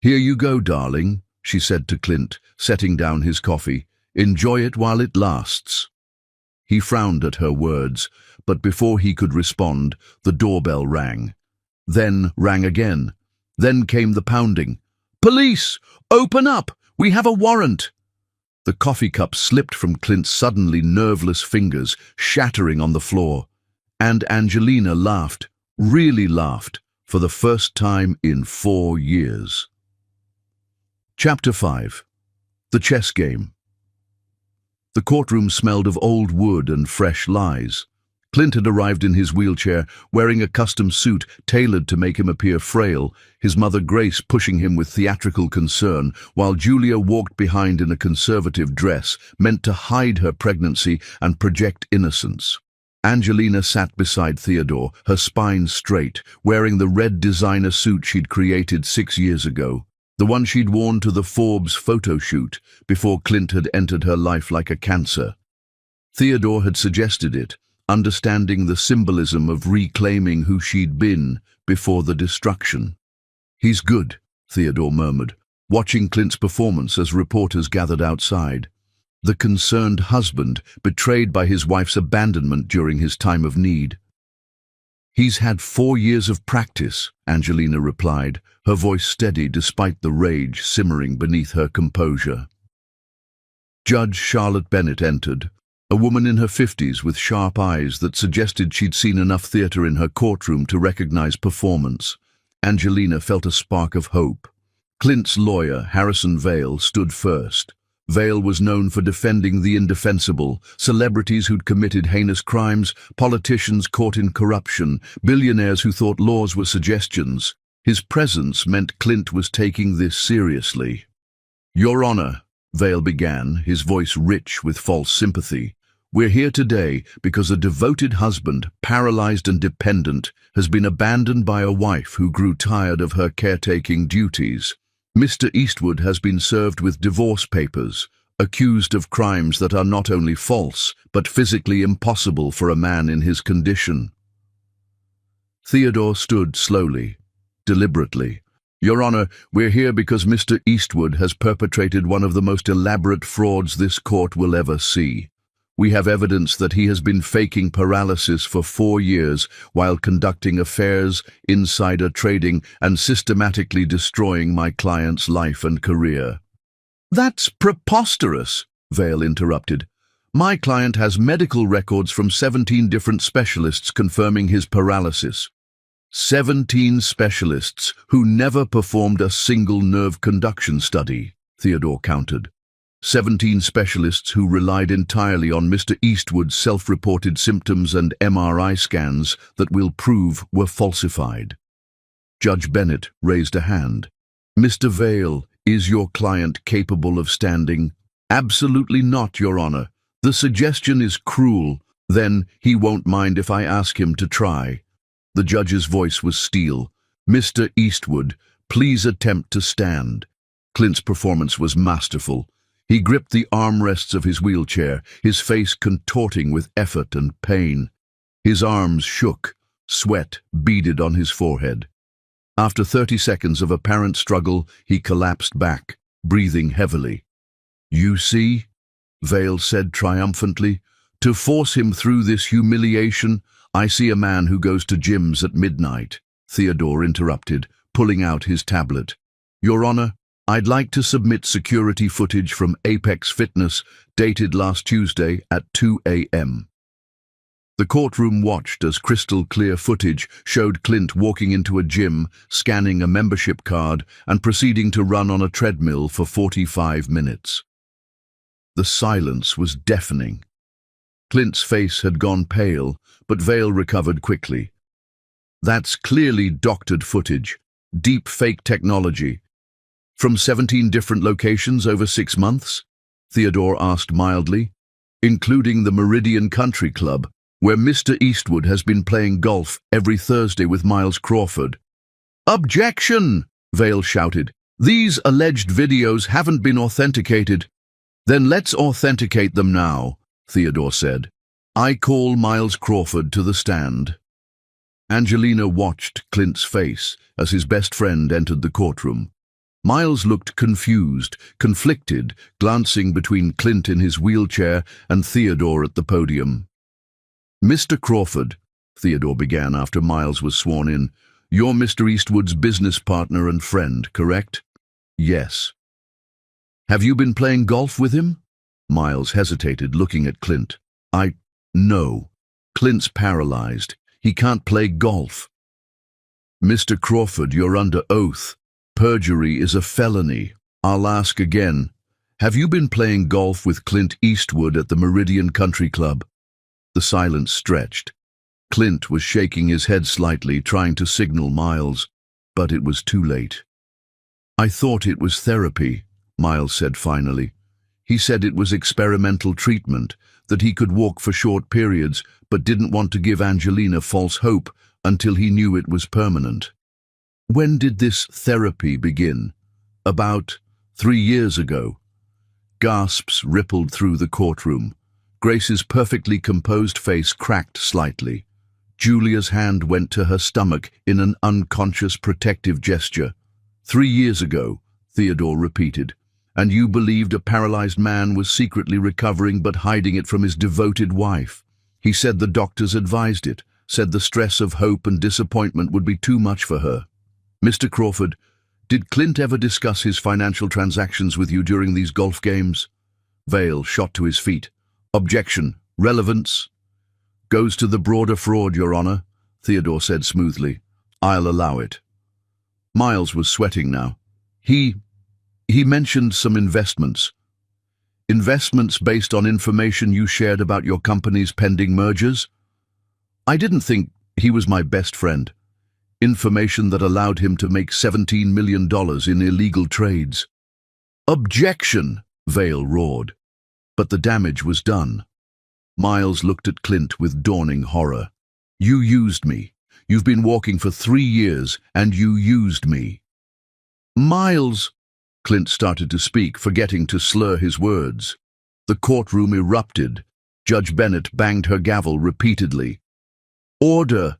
Speaker 1: "Here you go, darling," she said to Clint, setting down his coffee. "Enjoy it while it lasts." He frowned at her words, but before he could respond, the doorbell rang. Then rang again. Then came the pounding. "Police! Open up! We have a warrant!" The coffee cup slipped from Clint's suddenly nerveless fingers, shattering on the floor. And Angelina laughed, really laughed, for the first time in 4 years. Chapter 5. The Chess Game. The courtroom smelled of old wood and fresh lies. Clint had arrived in his wheelchair, wearing a custom suit tailored to make him appear frail, his mother Grace pushing him with theatrical concern, while Julia walked behind in a conservative dress, meant to hide her pregnancy and project innocence. Angelina sat beside Theodore, her spine straight, wearing the red designer suit she'd created 6 years ago, the one she'd worn to the Forbes photo shoot before Clint had entered her life like a cancer. Theodore had suggested it, understanding the symbolism of reclaiming who she'd been before the destruction. "He's good," Theodore murmured, watching Clint's performance as reporters gathered outside. The concerned husband, betrayed by his wife's abandonment during his time of need. "He's had 4 years of practice," Angelina replied, her voice steady despite the rage simmering beneath her composure. Judge Charlotte Bennett entered, a woman in her 50s with sharp eyes that suggested she'd seen enough theater in her courtroom to recognize performance. Angelina felt a spark of hope. Clint's lawyer, Harrison Vale, stood first. Vale was known for defending the indefensible, celebrities who'd committed heinous crimes, politicians caught in corruption, billionaires who thought laws were suggestions. His presence meant Clint was taking this seriously. "Your Honor," Vale began, his voice rich with false sympathy, "we're here today because a devoted husband, paralyzed and dependent, has been abandoned by a wife who grew tired of her caretaking duties. Mr. Eastwood has been served with divorce papers, accused of crimes that are not only false, but physically impossible for a man in his condition." Theodore stood slowly, deliberately. "Your Honor, we're here because Mr. Eastwood has perpetrated one of the most elaborate frauds this court will ever see. We have evidence that he has been faking paralysis for 4 years while conducting affairs, insider trading, and systematically destroying my client's life and career." "That's preposterous," Vale interrupted. "My client has medical records from 17 different specialists confirming his paralysis. 17 specialists who never performed a single nerve conduction study," Theodore countered. 17 specialists who relied entirely on Mr. Eastwood's self-reported symptoms and MRI scans that we'll prove were falsified. Judge Bennett raised a hand. "Mr. Vale, is your client capable of standing?" "Absolutely not, Your Honor. The suggestion is cruel. Then he won't mind if I ask him to try." The judge's voice was steel. "Mr. Eastwood, please attempt to stand." Clint's performance was masterful. He gripped the armrests of his wheelchair, his face contorting with effort and pain. His arms shook, sweat beaded on his forehead. After 30 seconds of apparent struggle, he collapsed back, breathing heavily. "You see," Vale said triumphantly, "to force him through this humiliation, I see a man who goes to gyms at midnight." Theodore interrupted, pulling out his tablet. "Your Honor, I'd like to submit security footage from Apex Fitness dated last Tuesday at 2 a.m. The courtroom watched as crystal-clear footage showed Clint walking into a gym, scanning a membership card, and proceeding to run on a treadmill for 45 minutes. The silence was deafening. Clint's face had gone pale, but Vale recovered quickly. "That's clearly doctored footage, deep fake technology. From 17 different locations over 6 months?" Theodore asked mildly. "Including the Meridian Country Club, where Mr. Eastwood has been playing golf every Thursday with Miles Crawford." "Objection!" Vale shouted. "These alleged videos haven't been authenticated." "Then let's authenticate them now," Theodore said. "I call Miles Crawford to the stand." Angelina watched Clint's face as his best friend entered the courtroom. Miles looked confused, conflicted, glancing between Clint in his wheelchair and Theodore at the podium. "Mr. Crawford," Theodore began after Miles was sworn in, "you're Mr. Eastwood's business partner and friend, correct?" "Yes." "Have you been playing golf with him?" Miles hesitated, looking at Clint. No. Clint's paralyzed. He can't play golf." "Mr. Crawford, you're under oath. Perjury is a felony. I'll ask again. Have you been playing golf with Clint Eastwood at the Meridian Country Club?" The silence stretched. Clint was shaking his head slightly, trying to signal Miles, but it was too late. "I thought it was therapy," Miles said finally. He said it was experimental treatment, that he could walk for short periods, but didn't want to give Angelina false hope until he knew it was permanent. When did this therapy begin? About 3 years ago. Gasps rippled through the courtroom. Grace's perfectly composed face cracked slightly. Julia's hand went to her stomach in an unconscious protective gesture. 3 years ago, Theodore repeated. And you believed a paralyzed man was secretly recovering but hiding it from his devoted wife. He said the doctors advised it, said the stress of hope and disappointment would be too much for her. Mr. Crawford, did Clint ever discuss his financial transactions with you during these golf games? Vale shot to his feet. Objection. Relevance. Goes to the broader fraud, Your Honor, Theodore said smoothly. I'll allow it. Miles was sweating now. He mentioned some investments. Investments based on information you shared about your company's pending mergers? I didn't think he was my best friend. Information that allowed him to make $17 million in illegal trades. Objection, Vale roared. But the damage was done. Miles looked at Clint with dawning horror. You used me. You've been walking for 3 years, and you used me. Miles, Clint started to speak, forgetting to slur his words. The courtroom erupted. Judge Bennett banged her gavel repeatedly. Order!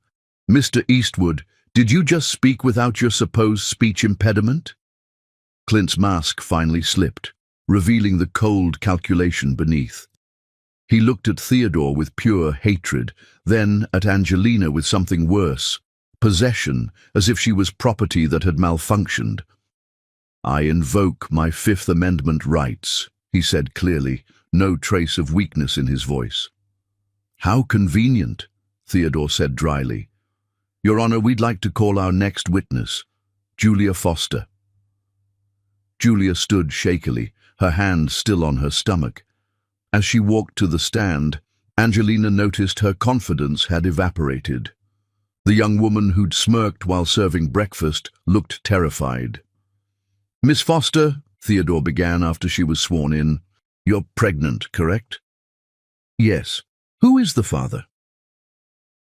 Speaker 1: Mr. Eastwood, did you just speak without your supposed speech impediment? Clint's mask finally slipped, revealing the cold calculation beneath. He looked at Theodore with pure hatred, then at Angelina with something worse, possession, as if she was property that had malfunctioned. I invoke my Fifth Amendment rights, he said clearly, no trace of weakness in his voice. How convenient, Theodore said dryly. Your Honor, we'd like to call our next witness, Julia Foster. Julia stood shakily, her hand still on her stomach. As she walked to the stand, Angelina noticed her confidence had evaporated. The young woman who'd smirked while serving breakfast looked terrified. Miss Foster, Theodore began after she was sworn in, you're pregnant, correct? Yes. Who is the father?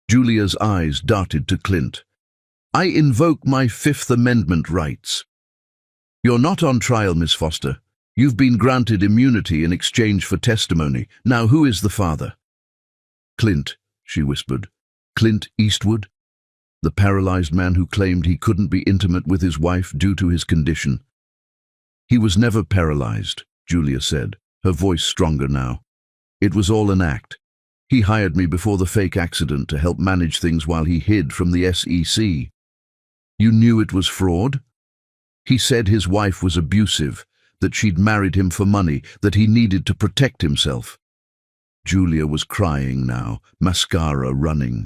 Speaker 1: Julia's eyes darted to Clint. I invoke my Fifth Amendment rights. You're not on trial, Miss Foster. You've been granted immunity in exchange for testimony. Now, who is the father? Clint, she whispered. Clint Eastwood? The paralyzed man who claimed he couldn't be intimate with his wife due to his condition. He was never paralyzed, Julia said, her voice stronger now. It was all an act. He hired me before the fake accident to help manage things while he hid from the SEC. You knew it was fraud? He said his wife was abusive, that she'd married him for money, that he needed to protect himself. Julia was crying now, mascara running.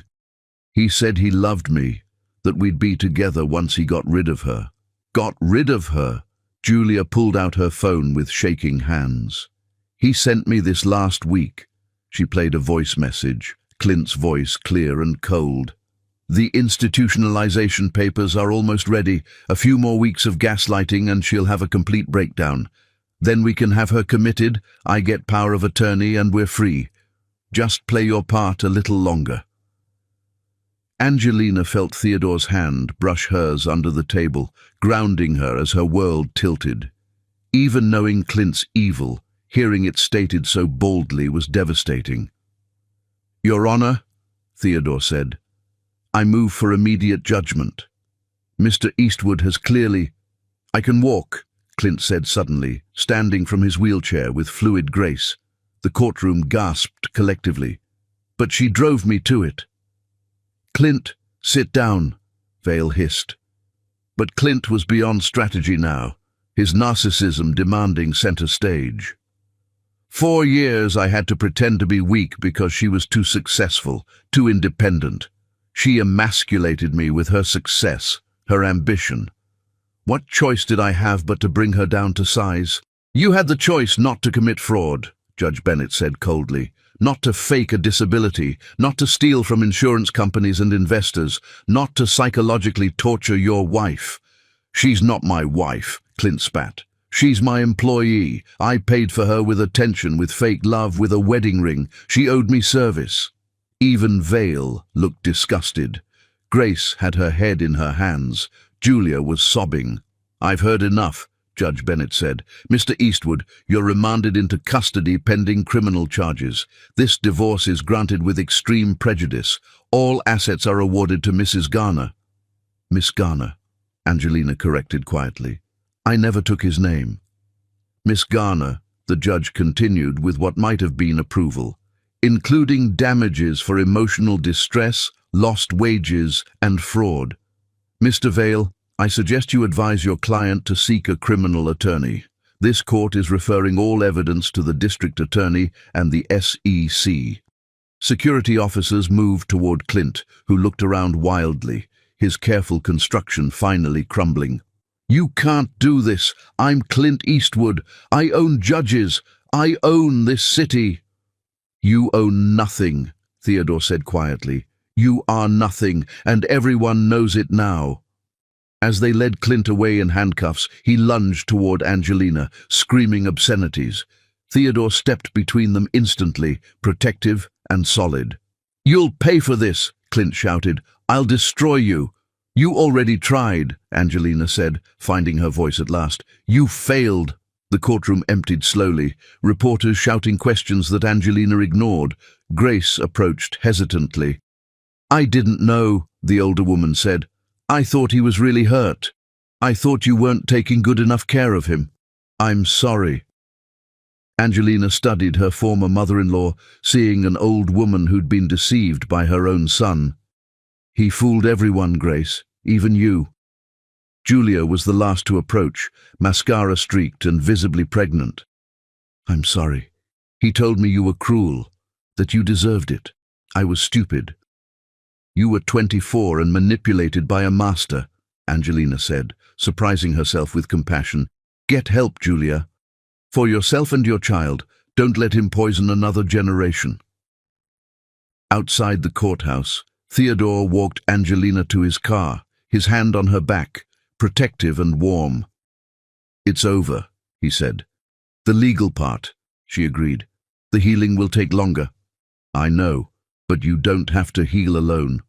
Speaker 1: He said he loved me, that we'd be together once he got rid of her. Got rid of her? Julia pulled out her phone with shaking hands. He sent me this last week. She played a voice message, Clint's voice clear and cold. The institutionalization papers are almost ready. A few more weeks of gaslighting and she'll have a complete breakdown. Then we can have her committed, I get power of attorney and we're free. Just play your part a little longer. Angelina felt Theodore's hand brush hers under the table, grounding her as her world tilted. Even knowing Clint's evil, hearing it stated so boldly was devastating. Your Honor, Theodore said, I move for immediate judgment. Mr. Eastwood has clearly... I can walk, Clint said suddenly, standing from his wheelchair with fluid grace. The courtroom gasped collectively. But she drove me to it. Clint, sit down, Vale hissed. But Clint was beyond strategy now, his narcissism demanding center stage. 4 years I had to pretend to be weak because she was too successful, too independent. She emasculated me with her success, her ambition. What choice did I have but to bring her down to size? You had the choice not to commit fraud, Judge Bennett said coldly, not to fake a disability, not to steal from insurance companies and investors, not to psychologically torture your wife. She's not my wife, Clint spat. She's my employee. I paid for her with attention, with fake love, with a wedding ring. She owed me service. Even Vale looked disgusted. Grace had her head in her hands. Julia was sobbing. "I've heard enough," Judge Bennett said. "Mr. Eastwood, you're remanded into custody pending criminal charges. This divorce is granted with extreme prejudice. All assets are awarded to Mrs. Garner." "Miss Garner," Angelina corrected quietly. "I never took his name." "Miss Garner," the judge continued with what might have been approval, "including damages for emotional distress, lost wages, and fraud. Mr. Vale, I suggest you advise your client to seek a criminal attorney. This court is referring all evidence to the district attorney and the SEC." Security officers moved toward Clint, who looked around wildly, his careful construction finally crumbling. "You can't do this. I'm Clint Eastwood. I own judges. I own this city." "You own nothing," Theodore said quietly. "You are nothing, and everyone knows it now." As they led Clint away in handcuffs, he lunged toward Angelina, screaming obscenities. Theodore stepped between them instantly, protective and solid. "You'll pay for this," Clint shouted. "I'll destroy you." "You already tried," Angelina said, finding her voice at last. "You failed." The courtroom emptied slowly, reporters shouting questions that Angelina ignored. Grace approached hesitantly. "I didn't know," the older woman said. "I thought he was really hurt. I thought you weren't taking good enough care of him." "I'm sorry." Angelina studied her former mother-in-law, seeing an old woman who'd been deceived by her own son. "He fooled everyone, Grace, even you." Julia was the last to approach, mascara streaked and visibly pregnant. "I'm sorry. He told me you were cruel, that you deserved it. I was stupid." "You were 24 and manipulated by a master," Angelina said, surprising herself with compassion. "Get help, Julia. For yourself and your child, don't let him poison another generation." Outside the courthouse, Theodore walked Angelina to his car, his hand on her back, protective and warm. "It's over," he said. "The legal part," she agreed. "The healing will take longer." "I know, but you don't have to heal alone."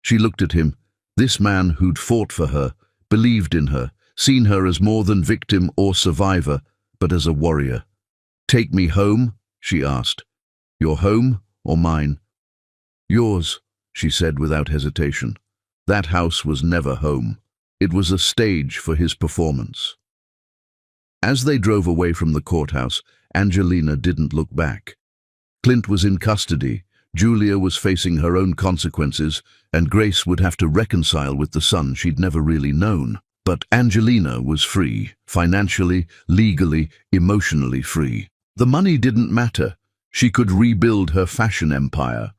Speaker 1: She looked at him. This man who'd fought for her, believed in her, seen her as more than victim or survivor, but as a warrior. "Take me home?" she asked. "Your home or mine?" "Yours," she said without hesitation. That house was never home. It was a stage for his performance. As they drove away from the courthouse, Angelina didn't look back. Clint was in custody, Julia was facing her own consequences, and Grace would have to reconcile with the son she'd never really known. But Angelina was free, financially, legally, emotionally free. The money didn't matter. She could rebuild her fashion empire.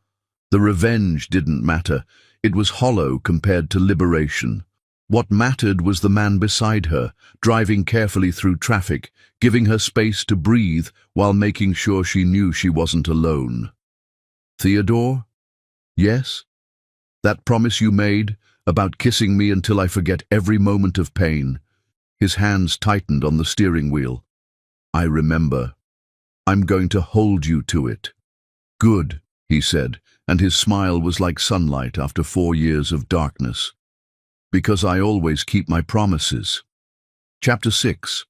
Speaker 1: The revenge didn't matter. It was hollow compared to liberation. What mattered was the man beside her, driving carefully through traffic, giving her space to breathe while making sure she knew she wasn't alone. "Theodore? Yes? That promise you made, about kissing me until I forget every moment of pain." His hands tightened on the steering wheel. "I remember. I'm going to hold you to it." "Good," he said, and his smile was like sunlight after 4 years of darkness. "Because I always keep my promises." Chapter 6.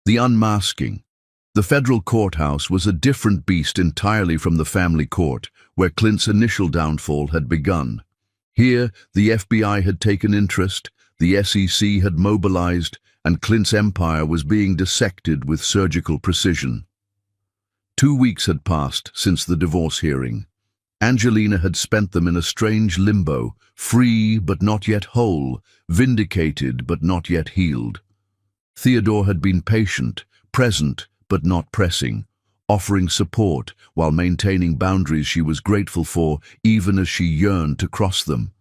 Speaker 1: The Unmasking. The federal courthouse was a different beast entirely from the family court, where Clint's initial downfall had begun. Here, the FBI had taken interest, the SEC had mobilized, and Clint's empire was being dissected with surgical precision. 2 weeks had passed since the divorce hearing. Angelina had spent them in a strange limbo, free but not yet whole, vindicated but not yet healed. Theodore had been patient, present but not pressing, offering support while maintaining boundaries she was grateful for even as she yearned to cross them.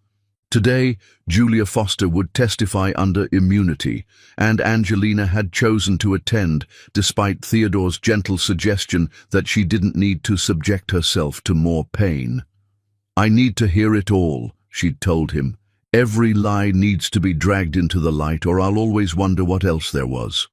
Speaker 1: Today, Julia Foster would testify under immunity, and Angelina had chosen to attend despite Theodore's gentle suggestion that she didn't need to subject herself to more pain. "I need to hear it all," she'd told him. "Every lie needs to be dragged into the light, or I'll always wonder what else there was."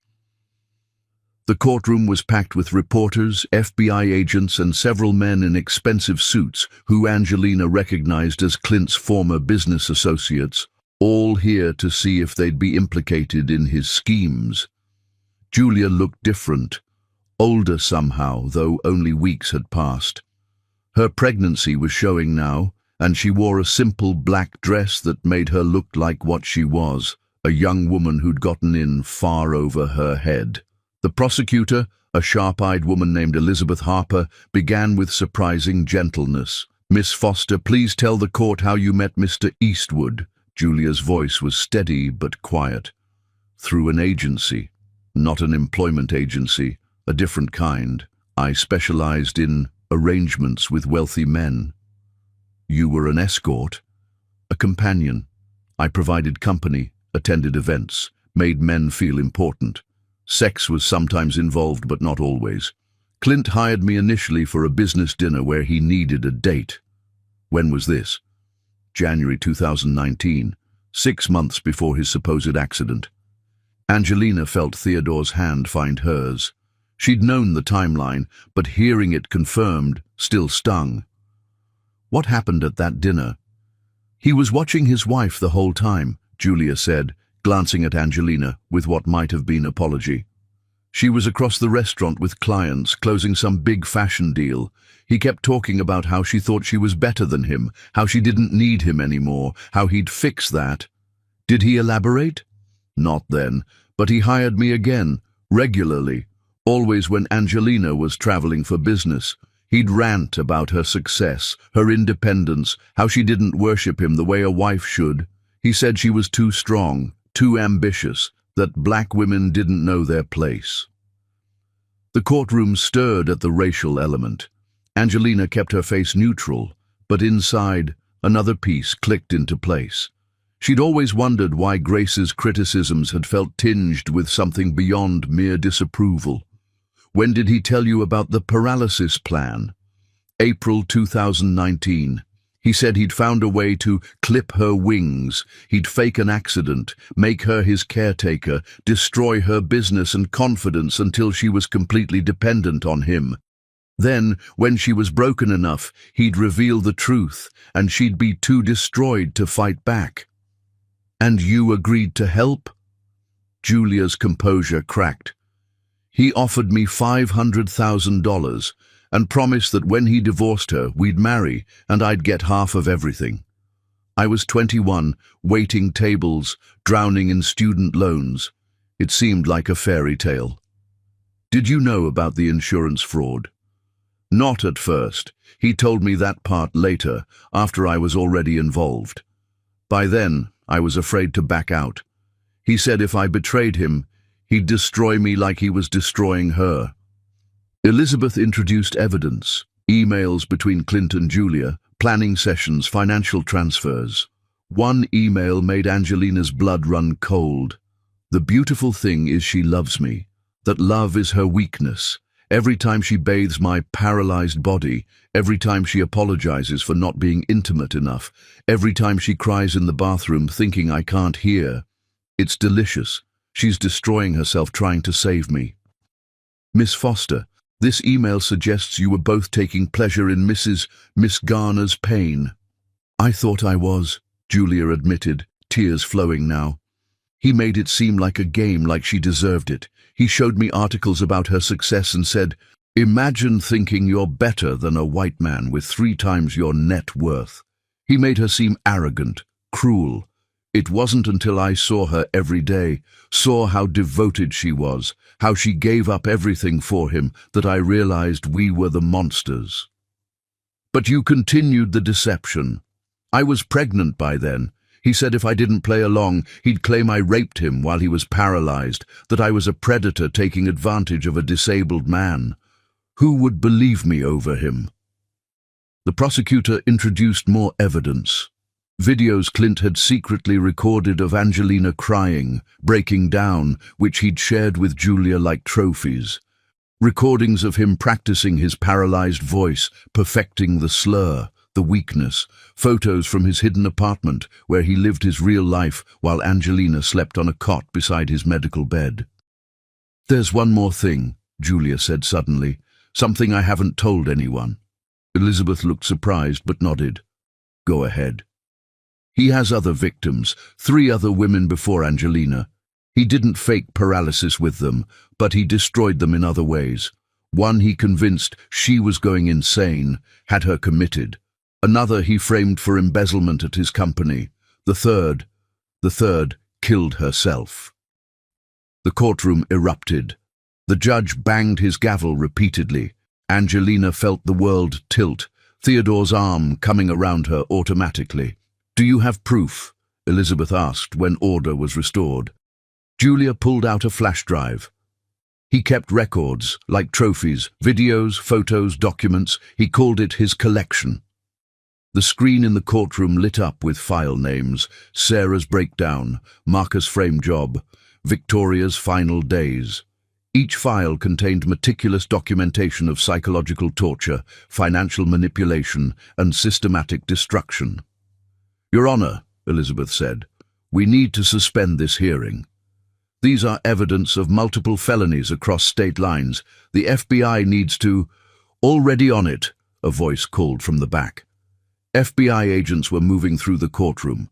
Speaker 1: The courtroom was packed with reporters, FBI agents, and several men in expensive suits who Angelina recognized as Clint's former business associates, all here to see if they'd be implicated in his schemes. Julia looked different, older somehow, though only weeks had passed. Her pregnancy was showing now, and she wore a simple black dress that made her look like what she was, a young woman who'd gotten in far over her head. The prosecutor, a sharp-eyed woman named Elizabeth Harper, began with surprising gentleness. "Miss Foster, please tell the court how you met Mr. Eastwood." Julia's voice was steady but quiet. "Through an agency. Not an employment agency, a different kind. I specialized in arrangements with wealthy men." "You were an escort?" "A companion. I provided company, attended events, made men feel important. Sex was sometimes involved, but not always. Clint hired me initially for a business dinner where he needed a date." "When was this?" "January 2019, 6 months before his supposed accident." Angelina felt Theodore's hand find hers. She'd known the timeline, but hearing it confirmed still stung. "What happened at that dinner?" "He was watching his wife the whole time," Julia said, glancing at Angelina with what might have been apology. "She was across the restaurant with clients, closing some big fashion deal. He kept talking about how she thought she was better than him, how she didn't need him anymore, how he'd fix that." "Did he elaborate?" "Not then, but he hired me again, regularly, always when Angelina was traveling for business. He'd rant about her success, her independence, how she didn't worship him the way a wife should. He said she was too strong, too ambitious, that black women didn't know their place." The courtroom stirred at the racial element. Angelina kept her face neutral, but inside, another piece clicked into place. She'd always wondered why Grace's criticisms had felt tinged with something beyond mere disapproval. "When did he tell you about the paralysis plan?" "April 2019. He said he'd found a way to clip her wings. He'd fake an accident, make her his caretaker, destroy her business and confidence until she was completely dependent on him. Then, when she was broken enough, he'd reveal the truth, and she'd be too destroyed to fight back." "And you agreed to help?" Julia's composure cracked. "He offered me $500,000 and promised that when he divorced her, we'd marry and I'd get half of everything. I was 21, waiting tables, drowning in student loans. It seemed like a fairy tale." "Did you know about the insurance fraud?" "Not at first. He told me that part later, after I was already involved. By then, I was afraid to back out. He said if I betrayed him, he'd destroy me like he was destroying her." Elizabeth introduced evidence, emails between Clint and Julia, planning sessions, financial transfers. One email made Angelina's blood run cold. "The beautiful thing is she loves me, that love is her weakness. Every time she bathes my paralyzed body, every time she apologizes for not being intimate enough, every time she cries in the bathroom thinking I can't hear. It's delicious. She's destroying herself trying to save me." "Miss Foster, this email suggests you were both taking pleasure in Miss Garner's pain." "I thought I was," Julia admitted, tears flowing now. "He made it seem like a game, like she deserved it. He showed me articles about her success and said, 'Imagine thinking you're better than a white man with 3 times your net worth.' He made her seem arrogant, cruel. It wasn't until I saw her every day, saw how devoted she was, how she gave up everything for him, that I realized we were the monsters." "But you continued the deception." "I was pregnant by then. He said if I didn't play along, he'd claim I raped him while he was paralyzed, that I was a predator taking advantage of a disabled man. Who would believe me over him?" The prosecutor introduced more evidence. Videos Clint had secretly recorded of Angelina crying, breaking down, which he'd shared with Julia like trophies. Recordings of him practicing his paralyzed voice, perfecting the slur, the weakness. Photos from his hidden apartment, where he lived his real life while Angelina slept on a cot beside his medical bed. There's one more thing, Julia said suddenly. Something I haven't told anyone. Elizabeth looked surprised but nodded. Go ahead. He has other victims, 3 other women before Angelina. He didn't fake paralysis with them, but he destroyed them in other ways. One he convinced she was going insane, had her committed. Another he framed for embezzlement at his company. The third killed herself. The courtroom erupted. The judge banged his gavel repeatedly. Angelina felt the world tilt, Theodore's arm coming around her automatically. Do you have proof? Elizabeth asked when order was restored. Julia pulled out a flash drive. He kept records, like trophies, videos, photos, documents. He called it his collection. The screen in the courtroom lit up with file names: Sarah's breakdown, Marcus' frame job, Victoria's final days. Each file contained meticulous documentation of psychological torture, financial manipulation, and systematic destruction. Your Honor, Elizabeth said, we need to suspend this hearing. These are evidence of multiple felonies across state lines. The FBI needs to... Already on it, a voice called from the back. FBI agents were moving through the courtroom.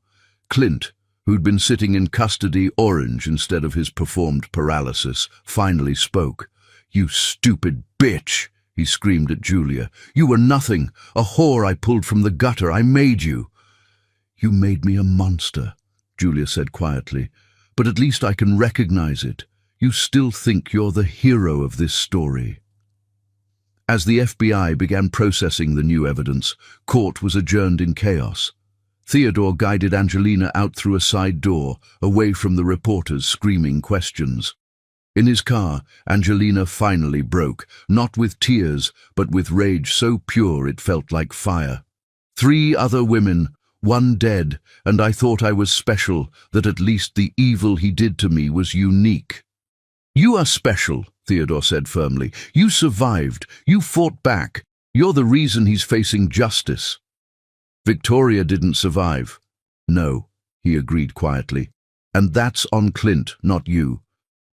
Speaker 1: Clint, who'd been sitting in custody orange instead of his performed paralysis, finally spoke. You stupid bitch, he screamed at Julia. You were nothing, a whore I pulled from the gutter. I made you. You made me a monster, Julia said quietly, but at least I can recognize it. You still think you're the hero of this story. As the FBI began processing the new evidence, court was adjourned in chaos. Theodore guided Angelina out through a side door, away from the reporters screaming questions. In his car, Angelina finally broke, not with tears, but with rage so pure it felt like fire. 3 other women, 1 dead, and I thought I was special, that at least the evil he did to me was unique. You are special, Theodore said firmly. You survived. You fought back. You're the reason he's facing justice. Victoria didn't survive. No, he agreed quietly. And that's on Clint, not you.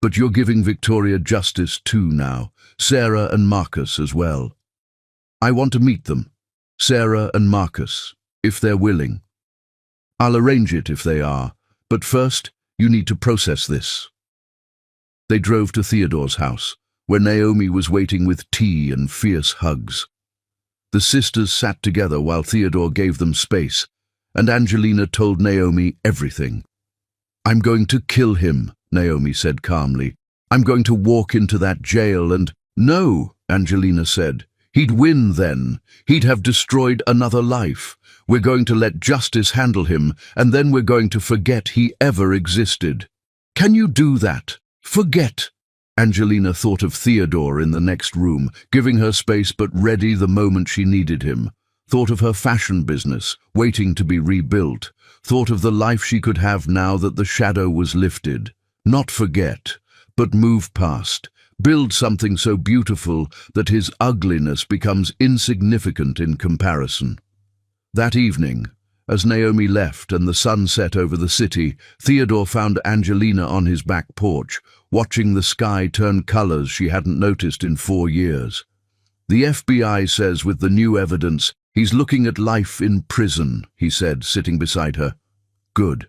Speaker 1: But you're giving Victoria justice too now. Sarah and Marcus as well. I want to meet them. Sarah and Marcus, if they're willing. I'll arrange it if they are. But first, you need to process this. They drove to Theodore's house, where Naomi was waiting with tea and fierce hugs. The sisters sat together while Theodore gave them space, and Angelina told Naomi everything. I'm going to kill him, Naomi said calmly. I'm going to walk into that jail and... No, Angelina said. He'd win then. He'd have destroyed another life. We're going to let justice handle him, and then we're going to forget he ever existed. Can you do that? Forget. Angelina thought of Theodore in the next room, giving her space but ready the moment she needed him. Thought of her fashion business, waiting to be rebuilt. Thought of the life she could have now that the shadow was lifted. Not forget, but move past. Build something so beautiful that his ugliness becomes insignificant in comparison. That evening, as Naomi left and the sun set over the city, Theodore found Angelina on his back porch, watching the sky turn colors she hadn't noticed in 4 years. The FBI says with the new evidence, he's looking at life in prison, he said, sitting beside her. Good.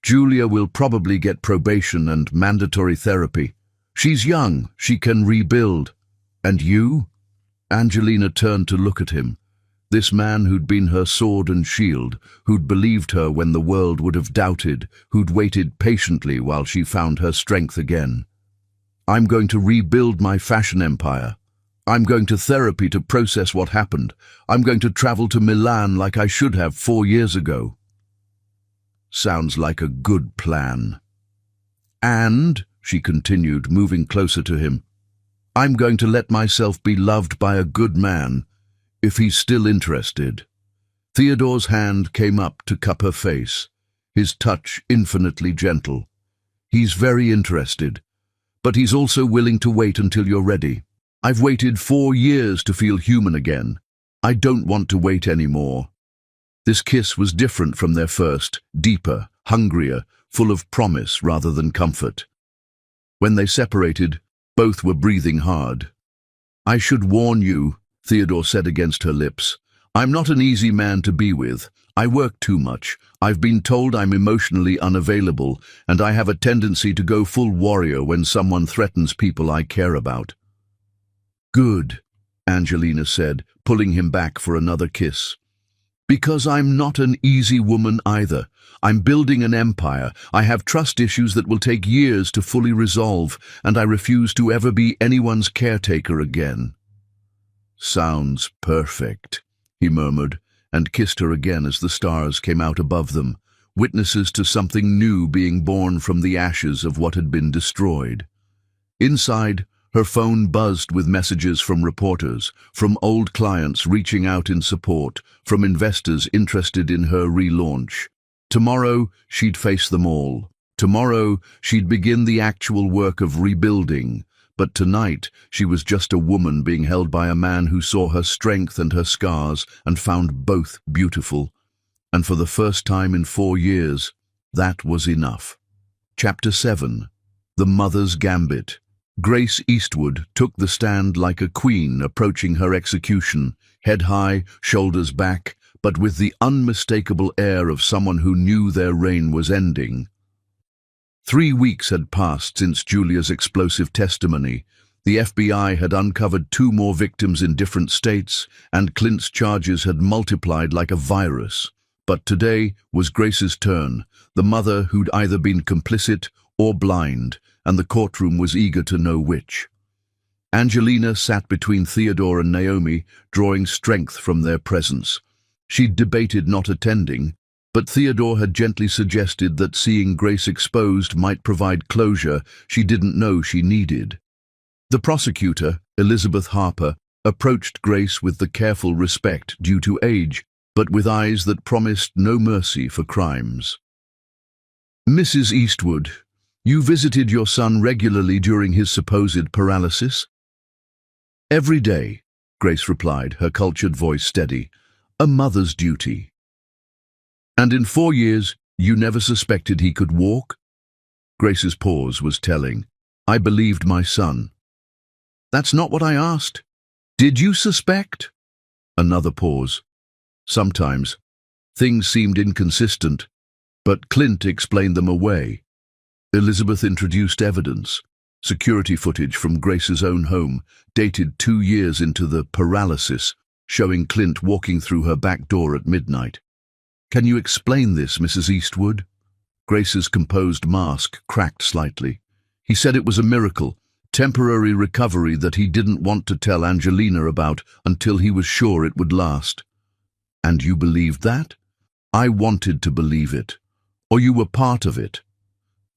Speaker 1: Julia will probably get probation and mandatory therapy. She's young, she can rebuild. And you? Angelina turned to look at him. This man who'd been her sword and shield, who'd believed her when the world would have doubted, who'd waited patiently while she found her strength again. I'm going to rebuild my fashion empire. I'm going to therapy to process what happened. I'm going to travel to Milan like I should have 4 years ago. Sounds like a good plan. And, she continued, moving closer to him, I'm going to let myself be loved by a good man, if he's still interested. Theodore's hand came up to cup her face, his touch infinitely gentle. He's very interested, but he's also willing to wait until you're ready. I've waited 4 years to feel human again. I don't want to wait anymore. This kiss was different from their first, deeper, hungrier, full of promise rather than comfort. When they separated, Both were breathing hard. "I should warn you," Theodore said against her lips. "I'm not an easy man to be with. I work too much. I've been told I'm emotionally unavailable, and I have a tendency to go full warrior when someone threatens people I care about." "Good," Angelina said, pulling him back for another kiss. "Because I'm not an easy woman either. I'm building an empire. I have trust issues that will take years to fully resolve, and I refuse to ever be anyone's caretaker again." "Sounds perfect," he murmured, and kissed her again as the stars came out above them, witnesses to something new being born from the ashes of what had been destroyed. Inside, her phone buzzed with messages from reporters, from old clients reaching out in support, from investors interested in her relaunch. Tomorrow, she'd face them all. Tomorrow, she'd begin the actual work of rebuilding. But tonight, she was just a woman being held by a man who saw her strength and her scars and found both beautiful. And for the first time in 4 years, that was enough. Chapter 7. The Mother's Gambit. Grace Eastwood took the stand like a queen approaching her execution, head high, shoulders back, but with the unmistakable air of someone who knew their reign was ending. 3 weeks had passed since Julia's explosive testimony. The FBI had uncovered 2 more victims in different states, and Clint's charges had multiplied like a virus. But today was Grace's turn, the mother who'd either been complicit or blind, and the courtroom was eager to know which. Angelina sat between Theodore and Naomi, drawing strength from their presence. She'd debated not attending, but Theodore had gently suggested that seeing Grace exposed might provide closure she didn't know she needed. The prosecutor, Elizabeth Harper, approached Grace with the careful respect due to age, but with eyes that promised no mercy for crimes. "Mrs. Eastwood, you visited your son regularly during his supposed paralysis?" "Every day," Grace replied, her cultured voice steady. "A mother's duty." "And in 4 years, you never suspected he could walk?" Grace's pause was telling. "I believed my son." "That's not what I asked. Did you suspect?" Another pause. Sometimes. Things seemed inconsistent, but Clint explained them away. Elizabeth introduced evidence, security footage from Grace's own home, dated 2 years into the paralysis, showing Clint walking through her back door at midnight. "Can you explain this, Mrs. Eastwood?" Grace's composed mask cracked slightly. He said it was a miracle, temporary recovery that he didn't want to tell Angelina about until he was sure it would last. "And you believed that?" "I wanted to believe it. Or you were part of it."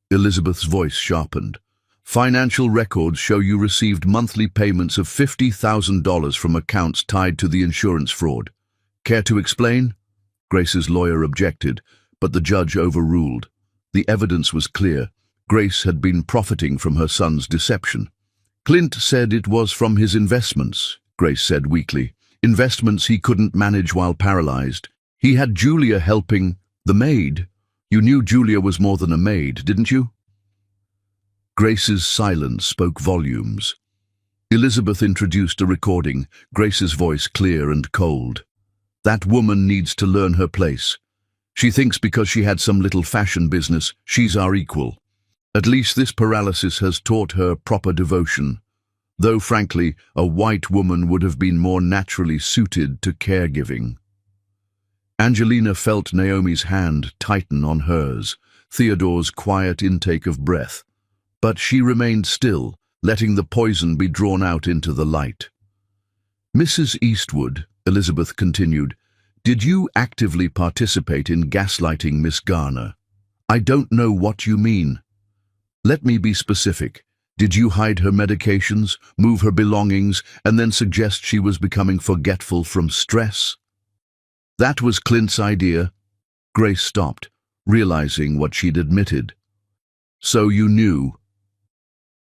Speaker 1: Elizabeth's voice sharpened. "Financial records show you received monthly payments of $50,000 from accounts tied to the insurance fraud. Care to explain?" Grace's lawyer objected, but the judge overruled. The evidence was clear. Grace had been profiting from her son's deception. "Clint said it was from his investments," Grace said weakly. "Investments he couldn't manage while paralyzed. He had Julia helping, the maid. You knew Julia was more than a maid, didn't you?" Grace's silence spoke volumes. Elizabeth introduced a recording, Grace's voice clear and cold. "That woman needs to learn her place. She thinks because she had some little fashion business, she's our equal. At least this paralysis has taught her proper devotion. Though, frankly, a white woman would have been more naturally suited to caregiving." Angelina felt Naomi's hand tighten on hers, Theodore's quiet intake of breath. But she remained still, letting the poison be drawn out into the light. "Mrs. Eastwood," Elizabeth continued, "did you actively participate in gaslighting Miss Garner?" "I don't know what you mean." "Let me be specific. Did you hide her medications, move her belongings, and then suggest she was becoming forgetful from stress?" "That was Clint's idea." Grace stopped, realizing what she'd admitted. "So you knew?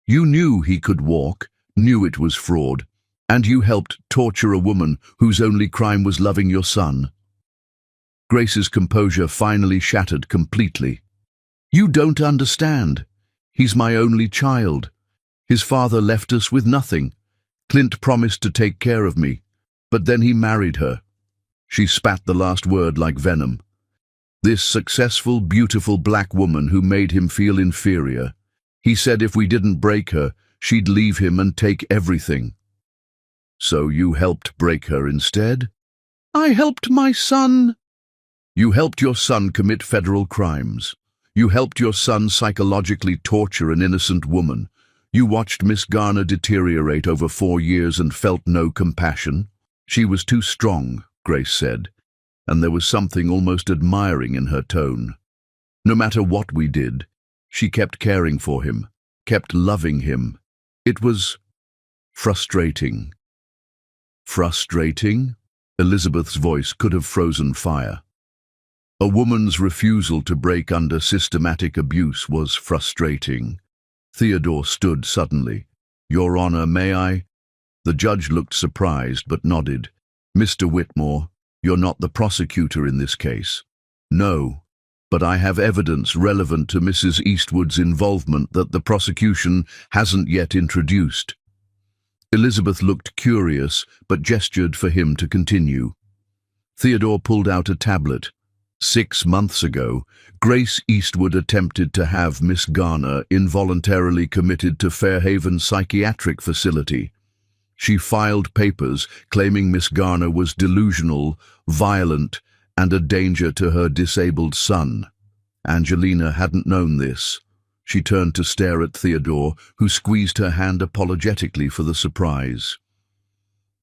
Speaker 1: You knew he could walk, knew it was fraud, and you helped torture a woman whose only crime was loving your son?" Grace's composure finally shattered completely. "You don't understand. He's my only child. His father left us with nothing. Clint promised to take care of me, but then he married her." She spat the last word like venom. "This successful, beautiful black woman who made him feel inferior. He said if we didn't break her, she'd leave him and take everything." "So you helped break her instead?" "I helped my son." "You helped your son commit federal crimes. You helped your son psychologically torture an innocent woman. You watched Miss Garner deteriorate over 4 years and felt no compassion." "She was too strong," Grace said, and there was something almost admiring in her tone. "No matter what we did, she kept caring for him, kept loving him. It was frustrating." "Frustrating?" Elizabeth's voice could have frozen fire. A woman's refusal to break under systematic abuse was frustrating. Theodore stood suddenly. "Your Honor, may I?" The judge looked surprised but nodded. "Mr. Whitmore, you're not the prosecutor in this case." "No, but I have evidence relevant to Mrs. Eastwood's involvement that the prosecution hasn't yet introduced." Elizabeth looked curious but gestured for him to continue. Theodore pulled out a tablet. 6 months ago, Grace Eastwood attempted to have Miss Garner involuntarily committed to Fairhaven Psychiatric Facility. She filed papers claiming Miss Garner was delusional, violent, and a danger to her disabled son. Angelina hadn't known this. She turned to stare at Theodore, who squeezed her hand apologetically for the surprise.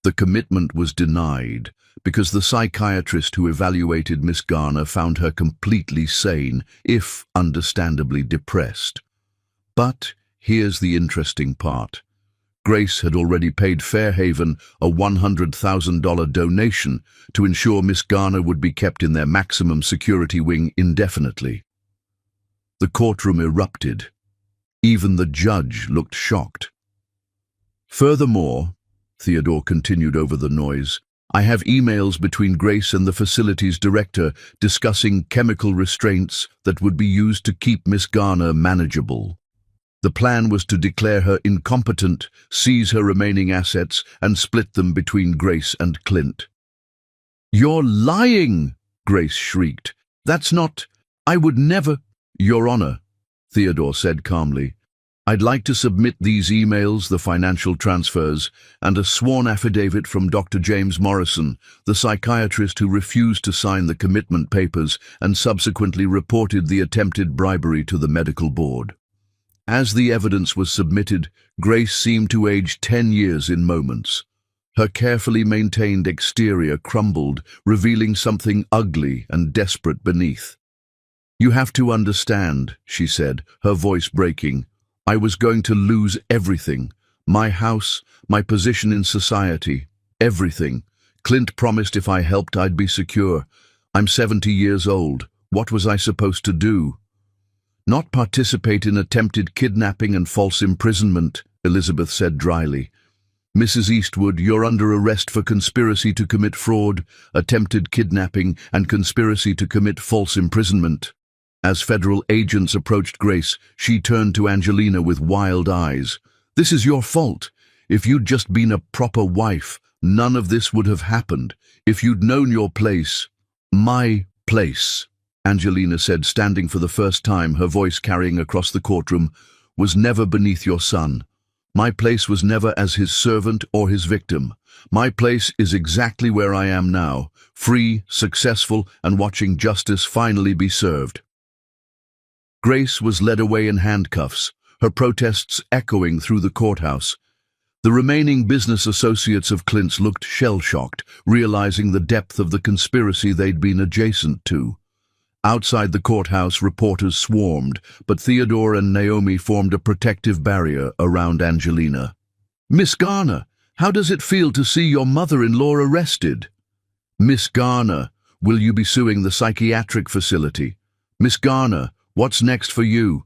Speaker 1: The commitment was denied because the psychiatrist who evaluated Miss Garner found her completely sane, if understandably depressed. But here's the interesting part. Grace had already paid Fairhaven a $100,000 donation to ensure Miss Garner would be kept in their maximum security wing indefinitely. The courtroom erupted. Even the judge looked shocked. "Furthermore," Theodore continued over the noise, "I have emails between Grace and the facility's director discussing chemical restraints that would be used to keep Miss Garner manageable. The plan was to declare her incompetent, seize her remaining assets, and split them between Grace and Clint." "You're lying!" Grace shrieked. "That's not... I would never..." "Your Honor," Theodore said calmly, "I'd like to submit these emails, the financial transfers, and a sworn affidavit from Dr. James Morrison, the psychiatrist who refused to sign the commitment papers and subsequently reported the attempted bribery to the medical board." As the evidence was submitted, Grace seemed to age 10 years in moments. Her carefully maintained exterior crumbled, revealing something ugly and desperate beneath. "You have to understand," she said, her voice breaking. "I was going to lose everything. My house, my position in society, everything. Clint promised if I helped I'd be secure. I'm 70 years old. What was I supposed to do?" "Not participate in attempted kidnapping and false imprisonment," Elizabeth said dryly. "Mrs. Eastwood, you're under arrest for conspiracy to commit fraud, attempted kidnapping, and conspiracy to commit false imprisonment." As federal agents approached Grace, she turned to Angelina with wild eyes. "This is your fault. If you'd just been a proper wife, none of this would have happened. If you'd known your place..." "My place," Angelina said, standing for the first time, her voice carrying across the courtroom, "was never beneath your son. My place was never as his servant or his victim. My place is exactly where I am now, free, successful, and watching justice finally be served." Grace was led away in handcuffs, her protests echoing through the courthouse. The remaining business associates of Clint's looked shell-shocked, realizing the depth of the conspiracy they'd been adjacent to. Outside the courthouse, reporters swarmed, but Theodore and Naomi formed a protective barrier around Angelina. "Miss Garner, how does it feel to see your mother-in-law arrested?" "Miss Garner, will you be suing the psychiatric facility? Miss Garner, what's next for you?"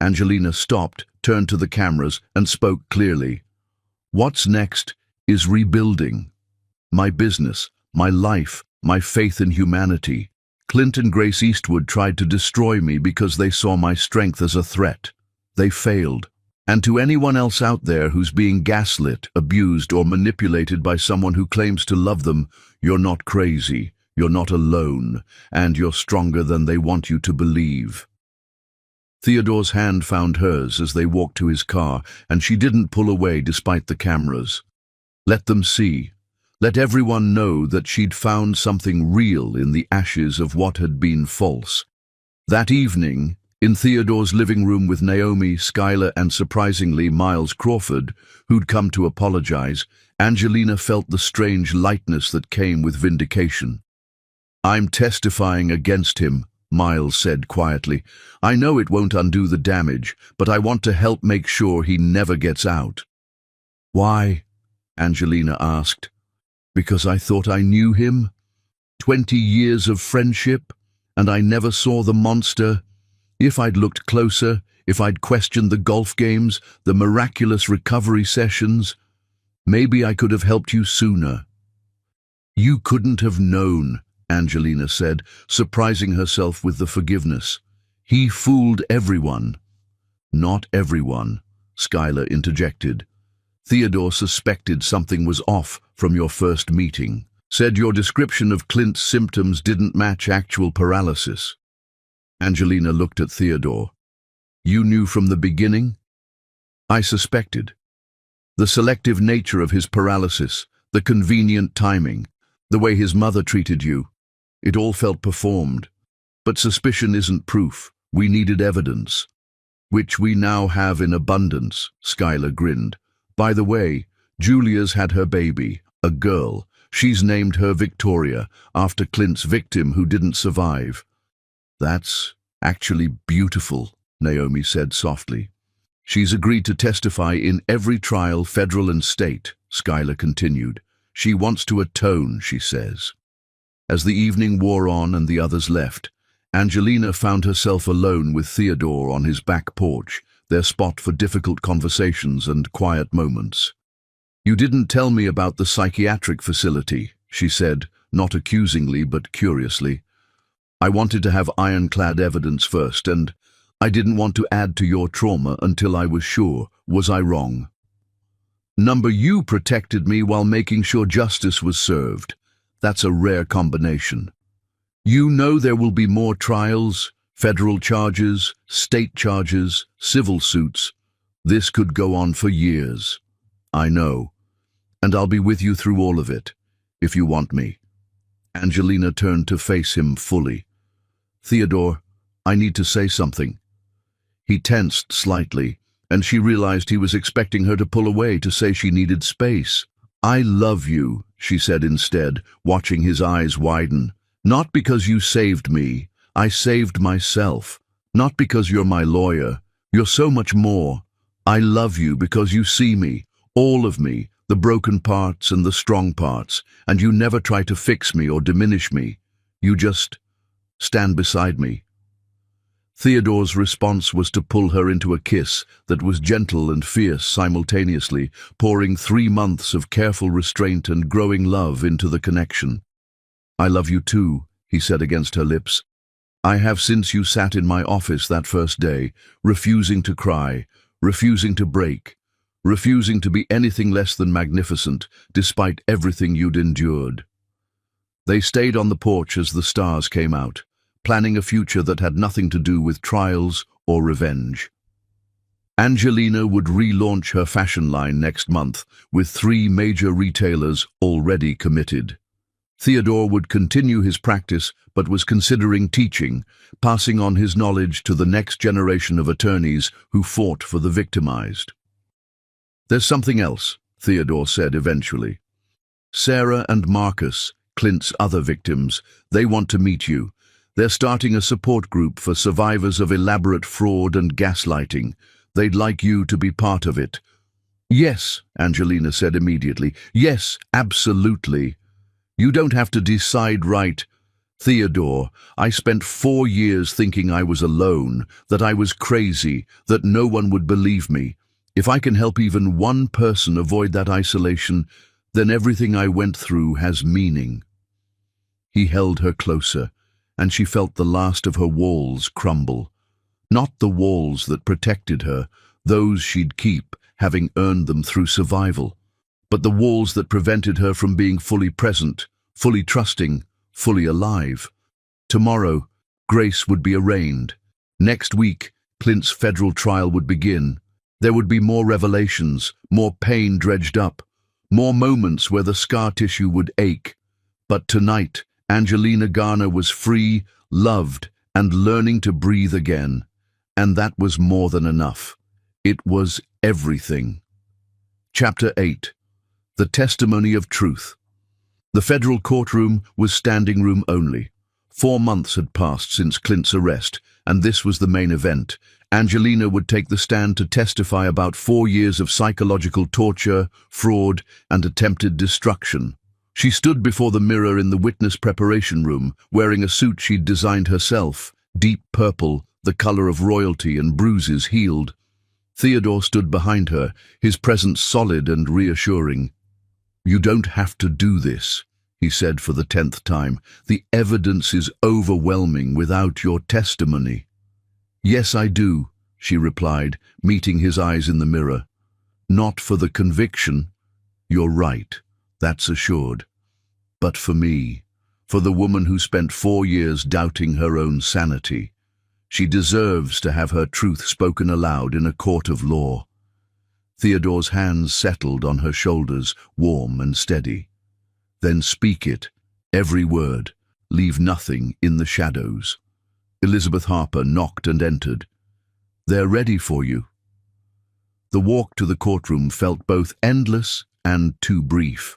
Speaker 1: Angelina stopped, turned to the cameras, and spoke clearly. "What's next is rebuilding. My business, my life, my faith in humanity. Clint and Grace Eastwood tried to destroy me because they saw my strength as a threat. They failed. And to anyone else out there who's being gaslit, abused, or manipulated by someone who claims to love them, you're not crazy, you're not alone, and you're stronger than they want you to believe. Theodore's hand found hers as they walked to his car, and she didn't pull away despite the cameras. Let them see. Let everyone know that she'd found something real in the ashes of what had been false. That evening, in Theodore's living room with Naomi, Skylar, and surprisingly Miles Crawford, who'd come to apologize, Angelina felt the strange lightness that came with vindication. "I'm testifying against him," Miles said quietly. "I know it won't undo the damage, but I want to help make sure he never gets out." "Why?" Angelina asked. "Because I thought I knew him. 20 years of friendship, and I never saw the monster. If I'd looked closer, if I'd questioned the golf games, the miraculous recovery sessions, maybe I could have helped you sooner." "You couldn't have known," Angelina said, surprising herself with the forgiveness. "He fooled everyone." "Not everyone," Skylar interjected. "Theodore suspected something was off from your first meeting. Said your description of Clint's symptoms didn't match actual paralysis." Angelina looked at Theodore. "You knew from the beginning?" "I suspected. The selective nature of his paralysis, the convenient timing, the way his mother treated you. It all felt performed. But suspicion isn't proof. We needed evidence." "Which we now have in abundance," Skylar grinned. "By the way, Julia's had her baby, a girl. She's named her Victoria, after Clint's victim who didn't survive." "That's actually beautiful," Naomi said softly. "She's agreed to testify in every trial, federal and state," Skylar continued. "She wants to atone, she says." As the evening wore on and the others left, Angelina found herself alone with Theodore on his back porch, their spot for difficult conversations and quiet moments. "You didn't tell me about the psychiatric facility," she said, not accusingly but curiously. "I wanted to have ironclad evidence first, and I didn't want to add to your trauma until I was sure. Was I wrong?" "You protected me while making sure justice was served. That's a rare combination. You know there will be more trials, federal charges, state charges, civil suits. This could go on for years." "I know. And I'll be with you through all of it, if you want me." Angelina turned to face him fully. "Theodore, I need to say something." He tensed slightly, and she realized he was expecting her to pull away to say she needed space. "I love you," she said instead, watching his eyes widen. "Not because you saved me. I saved myself. Not because you're my lawyer. You're so much more. I love you because you see me, all of me, the broken parts and the strong parts, and you never try to fix me or diminish me. You just stand beside me." Theodore's response was to pull her into a kiss that was gentle and fierce simultaneously, pouring 3 months of careful restraint and growing love into the connection. "I love you too," he said against her lips. "I have since you sat in my office that first day, refusing to cry, refusing to break, refusing to be anything less than magnificent, despite everything you'd endured." They stayed on the porch as the stars came out, planning a future that had nothing to do with trials or revenge. Angelina would relaunch her fashion line next month, with 3 major retailers already committed. Theodore would continue his practice, but was considering teaching, passing on his knowledge to the next generation of attorneys who fought for the victimized. "There's something else," Theodore said eventually. "Sarah and Marcus, Clint's other victims, they want to meet you. They're starting a support group for survivors of elaborate fraud and gaslighting. They'd like you to be part of it." "Yes," Angelina said immediately. "Yes, absolutely. You don't have to decide right." "Theodore, I spent 4 years thinking I was alone, that I was crazy, that no one would believe me. If I can help even one person avoid that isolation, then everything I went through has meaning." He held her closer, and she felt the last of her walls crumble. Not the walls that protected her, those she'd keep, having earned them through survival. But the walls that prevented her from being fully present, fully trusting, fully alive. Tomorrow, Grace would be arraigned. Next week, Clint's federal trial would begin. There would be more revelations, more pain dredged up, more moments where the scar tissue would ache. But tonight, Angelina Garner was free, loved, and learning to breathe again. And that was more than enough. It was everything. Chapter 8. The Testimony of Truth. The federal courtroom was standing room only. 4 months had passed since Clint's arrest, and this was the main event. Angelina would take the stand to testify about 4 years of psychological torture, fraud, and attempted destruction. She stood before the mirror in the witness preparation room, wearing a suit she'd designed herself, deep purple, the color of royalty, and bruises healed. Theodore stood behind her, his presence solid and reassuring. "You don't have to do this," he said for the 10th time. "The evidence is overwhelming without your testimony." "Yes, I do," she replied, meeting his eyes in the mirror. "Not for the conviction. You're right, that's assured. But for me, for the woman who spent 4 years doubting her own sanity. She deserves to have her truth spoken aloud in a court of law." Theodore's hands settled on her shoulders, warm and steady. "Then speak it, every word. Leave nothing in the shadows." Elizabeth Harper knocked and entered. "They're ready for you." The walk to the courtroom felt both endless and too brief.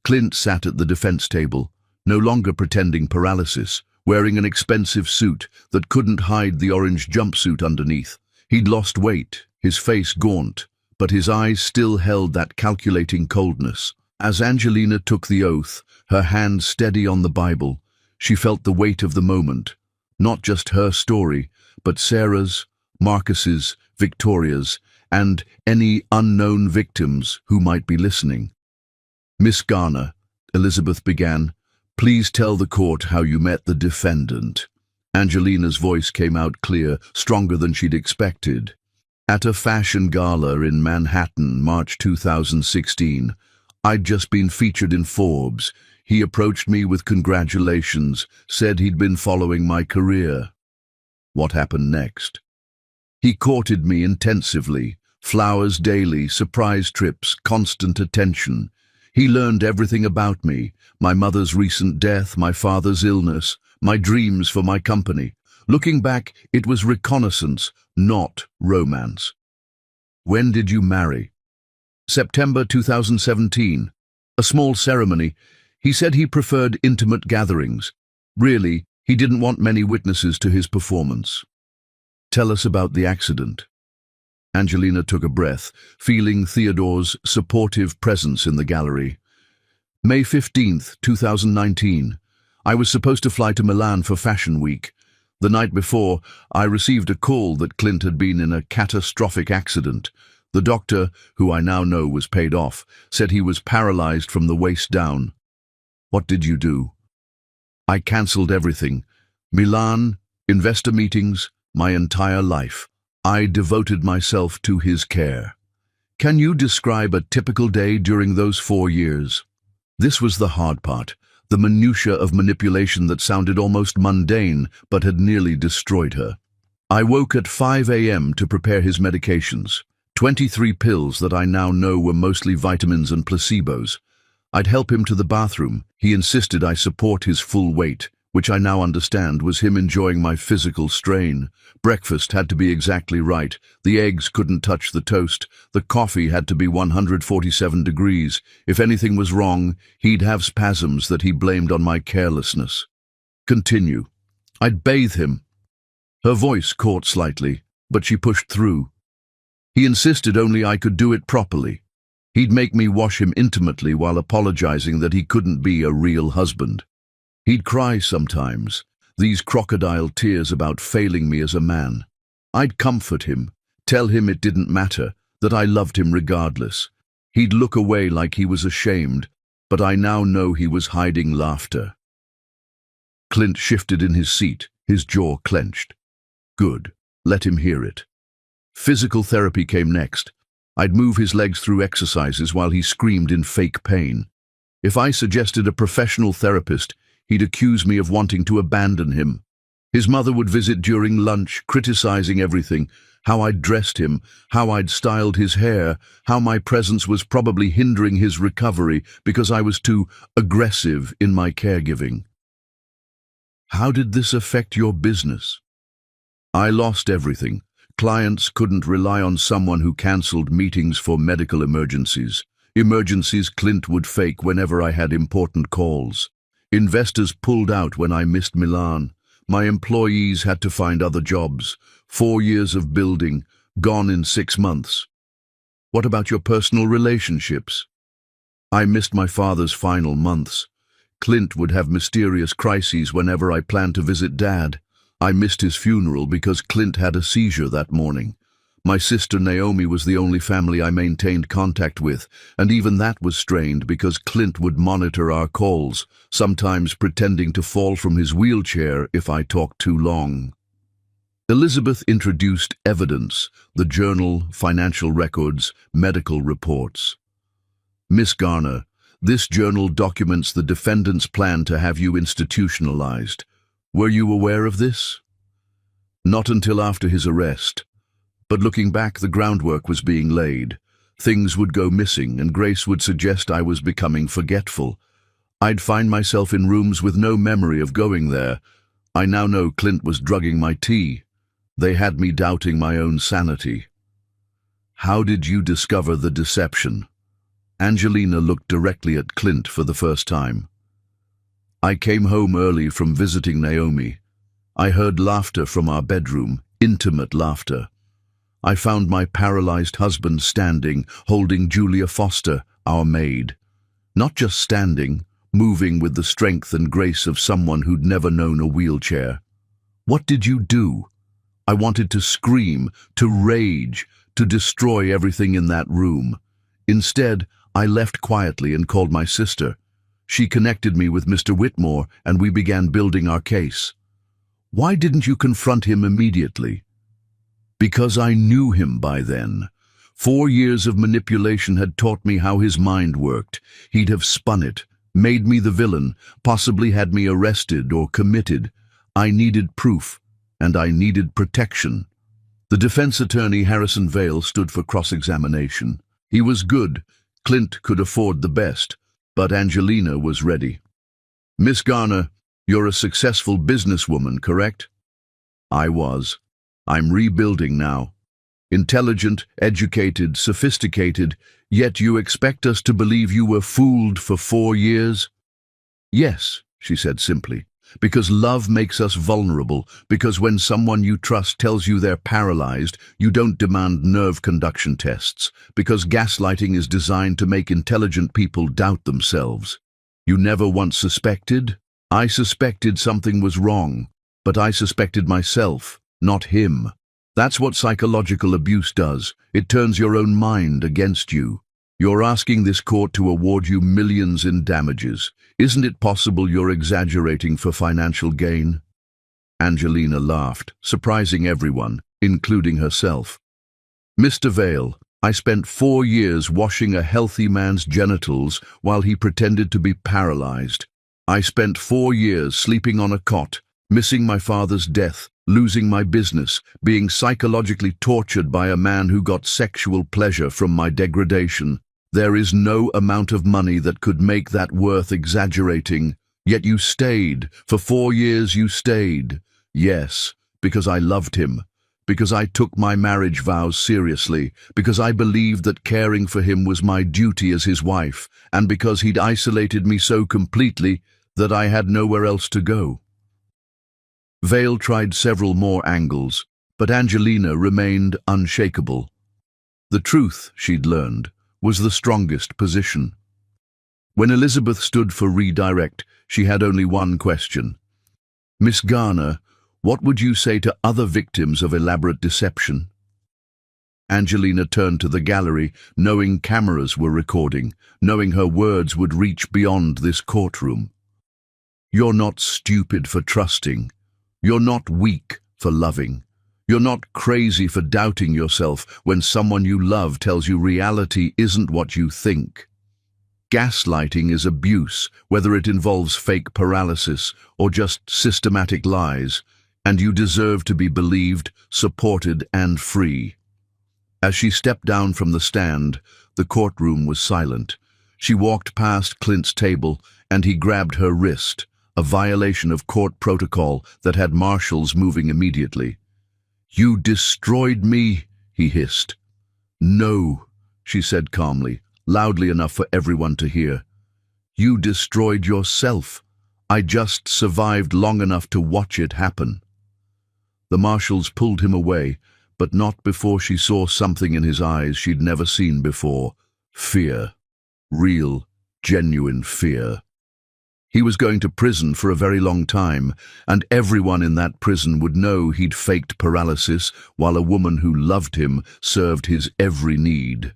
Speaker 1: Clint sat at the defense table, no longer pretending paralysis, wearing an expensive suit that couldn't hide the orange jumpsuit underneath. He'd lost weight, his face gaunt, but his eyes still held that calculating coldness. As Angelina took the oath, her hand steady on the Bible, she felt the weight of the moment. Not just her story, but Sarah's, Marcus's, Victoria's, and any unknown victims who might be listening. "Miss Garner," Elizabeth began, "please tell the court how you met the defendant." Angelina's voice came out clear, stronger than she'd expected. "At a fashion gala in Manhattan, March 2016. I'd just been featured in Forbes. He approached me with congratulations, said he'd been following my career." What happened next? "He courted me intensively, flowers daily, surprise trips, constant attention. He learned everything about me, my mother's recent death, my father's illness, my dreams for my company. Looking back, it was reconnaissance, not romance." "When did you marry?" "September 2017. A small ceremony. He said he preferred intimate gatherings. Really, he didn't want many witnesses to his performance." "Tell us about the accident." Angelina took a breath, feeling Theodore's supportive presence in the gallery. "May 15th, 2019. I was supposed to fly to Milan for Fashion Week. The night before, I received a call that Clint had been in a catastrophic accident. The doctor, who I now know was paid off, said he was paralyzed from the waist down." "What did you do?" "I cancelled everything. Milan, investor meetings, my entire life. I devoted myself to his care." "Can you describe a typical day during those 4 years?" This was the hard part, the minutiae of manipulation that sounded almost mundane but had nearly destroyed her. "I woke at 5 a.m. to prepare his medications. 23 pills that I now know were mostly vitamins and placebos. I'd help him to the bathroom. He insisted I support his full weight, which I now understand was him enjoying my physical strain. Breakfast had to be exactly right. The eggs couldn't touch the toast. The coffee had to be 147 degrees. If anything was wrong, he'd have spasms that he blamed on my carelessness." "Continue." "I'd bathe him." Her voice caught slightly, but she pushed through. "He insisted only I could do it properly. He'd make me wash him intimately while apologizing that he couldn't be a real husband. He'd cry sometimes, these crocodile tears about failing me as a man. I'd comfort him, tell him it didn't matter, that I loved him regardless. He'd look away like he was ashamed, but I now know he was hiding laughter." Clint shifted in his seat, his jaw clenched. "Good, let him hear it." Physical therapy came next. I'd move his legs through exercises while he screamed in fake pain. If I suggested a professional therapist, he'd accuse me of wanting to abandon him. His mother would visit during lunch, criticizing everything: how I'd dressed him, how I'd styled his hair, how my presence was probably hindering his recovery because I was too aggressive in my caregiving. How did this affect your business? I lost everything. Clients couldn't rely on someone who cancelled meetings for medical emergencies. Emergencies Clint would fake whenever I had important calls. Investors pulled out when I missed Milan. My employees had to find other jobs. 4 years of building, gone in 6 months. What about your personal relationships? I missed my father's final months. Clint would have mysterious crises whenever I planned to visit Dad. I missed his funeral because Clint had a seizure that morning. My sister Naomi was the only family I maintained contact with, and even that was strained because Clint would monitor our calls, sometimes pretending to fall from his wheelchair if I talked too long. Elizabeth introduced evidence: the journal, financial records, medical reports. Miss Garner, this journal documents the defendant's plan to have you institutionalized. Were you aware of this? Not until after his arrest. But looking back, the groundwork was being laid. Things would go missing, and Grace would suggest I was becoming forgetful. I'd find myself in rooms with no memory of going there. I now know Clint was drugging my tea. They had me doubting my own sanity. How did you discover the deception? Angelina looked directly at Clint for the first time. I came home early from visiting Naomi. I heard laughter from our bedroom, intimate laughter. I found my paralyzed husband standing, holding Julia Foster, our maid. Not just standing, moving with the strength and grace of someone who'd never known a wheelchair. What did you do? I wanted to scream, to rage, to destroy everything in that room. Instead, I left quietly and called my sister. She connected me with Mr. Whitmore, and we began building our case. Why didn't you confront him immediately? Because I knew him by then. 4 years of manipulation had taught me how his mind worked. He'd have spun it, made me the villain, possibly had me arrested or committed. I needed proof, and I needed protection. The defense attorney, Harrison Vale, stood for cross-examination. He was good. Clint could afford the best, but Angelina was ready. Miss Garner, you're a successful businesswoman, correct? I was. I'm rebuilding now. Intelligent, educated, sophisticated, yet you expect us to believe you were fooled for 4 years? Yes, she said simply, because love makes us vulnerable, because when someone you trust tells you they're paralyzed, you don't demand nerve conduction tests, because gaslighting is designed to make intelligent people doubt themselves. You never once suspected? I suspected something was wrong, but I suspected myself, not him. That's what psychological abuse does. It turns your own mind against you. You're asking this court to award you millions in damages. Isn't it possible you're exaggerating for financial gain? Angelina laughed, surprising everyone, including herself. Mr. Vale, I spent 4 years washing a healthy man's genitals while he pretended to be paralyzed. I spent 4 years sleeping on a cot, missing my father's death, losing my business, being psychologically tortured by a man who got sexual pleasure from my degradation. There is no amount of money that could make that worth exaggerating. Yet you stayed. For 4 years you stayed. Yes, because I loved him. Because I took my marriage vows seriously. Because I believed that caring for him was my duty as his wife. And because he'd isolated me so completely that I had nowhere else to go. Vale tried several more angles, but Angelina remained unshakable. The truth, she'd learned, was the strongest position. When Elizabeth stood for redirect, she had only one question. Miss Garner, what would you say to other victims of elaborate deception? Angelina turned to the gallery, knowing cameras were recording, knowing her words would reach beyond this courtroom. You're not stupid for trusting. You're not weak for loving. You're not crazy for doubting yourself when someone you love tells you reality isn't what you think. Gaslighting is abuse, whether it involves fake paralysis or just systematic lies, and you deserve to be believed, supported, and free. As she stepped down from the stand, the courtroom was silent. She walked past Clint's table, and he grabbed her wrist, a violation of court protocol that had marshals moving immediately. "You destroyed me," he hissed. "No," she said calmly, loudly enough for everyone to hear. "You destroyed yourself. I just survived long enough to watch it happen." The marshals pulled him away, but not before she saw something in his eyes she'd never seen before. Fear. Real, genuine fear. He was going to prison for a very long time, and everyone in that prison would know he'd faked paralysis while a woman who loved him served his every need.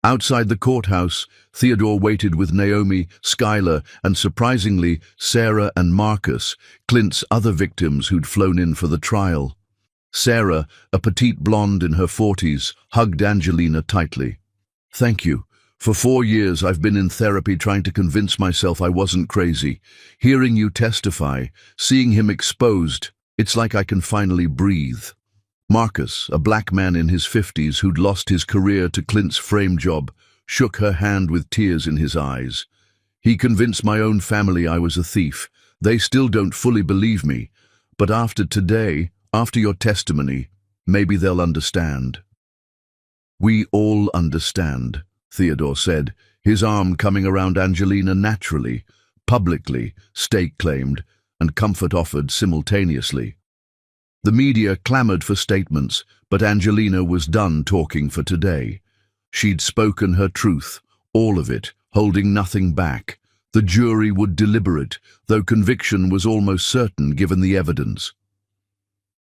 Speaker 1: Outside the courthouse, Theodore waited with Naomi, Skylar, and surprisingly, Sarah and Marcus, Clint's other victims who'd flown in for the trial. Sarah, a petite blonde in her 40s, hugged Angelina tightly. "Thank you. For 4 years I've been in therapy trying to convince myself I wasn't crazy. Hearing you testify, seeing him exposed, it's like I can finally breathe." Marcus, a black man in his 50s who'd lost his career to Clint's frame job, shook her hand with tears in his eyes. "He convinced my own family I was a thief. They still don't fully believe me. But after today, after your testimony, maybe they'll understand." "We all understand," Theodore said, his arm coming around Angelina naturally, publicly, stake claimed, and comfort offered simultaneously. The media clamored for statements, but Angelina was done talking for today. She'd spoken her truth, all of it, holding nothing back. The jury would deliberate, though conviction was almost certain given the evidence.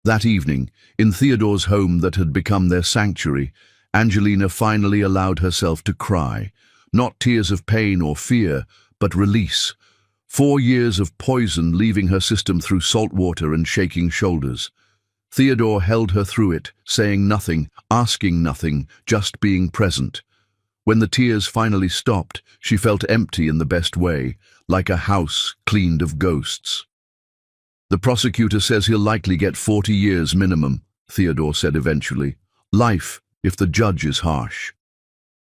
Speaker 1: That evening, in Theodore's home that had become their sanctuary, Angelina finally allowed herself to cry, not tears of pain or fear, but release. 4 years of poison leaving her system through salt water and shaking shoulders. Theodore held her through it, saying nothing, asking nothing, just being present. When the tears finally stopped, she felt empty in the best way, like a house cleaned of ghosts. "The prosecutor says he'll likely get 40 years minimum," Theodore said eventually. "Life, if the judge is harsh."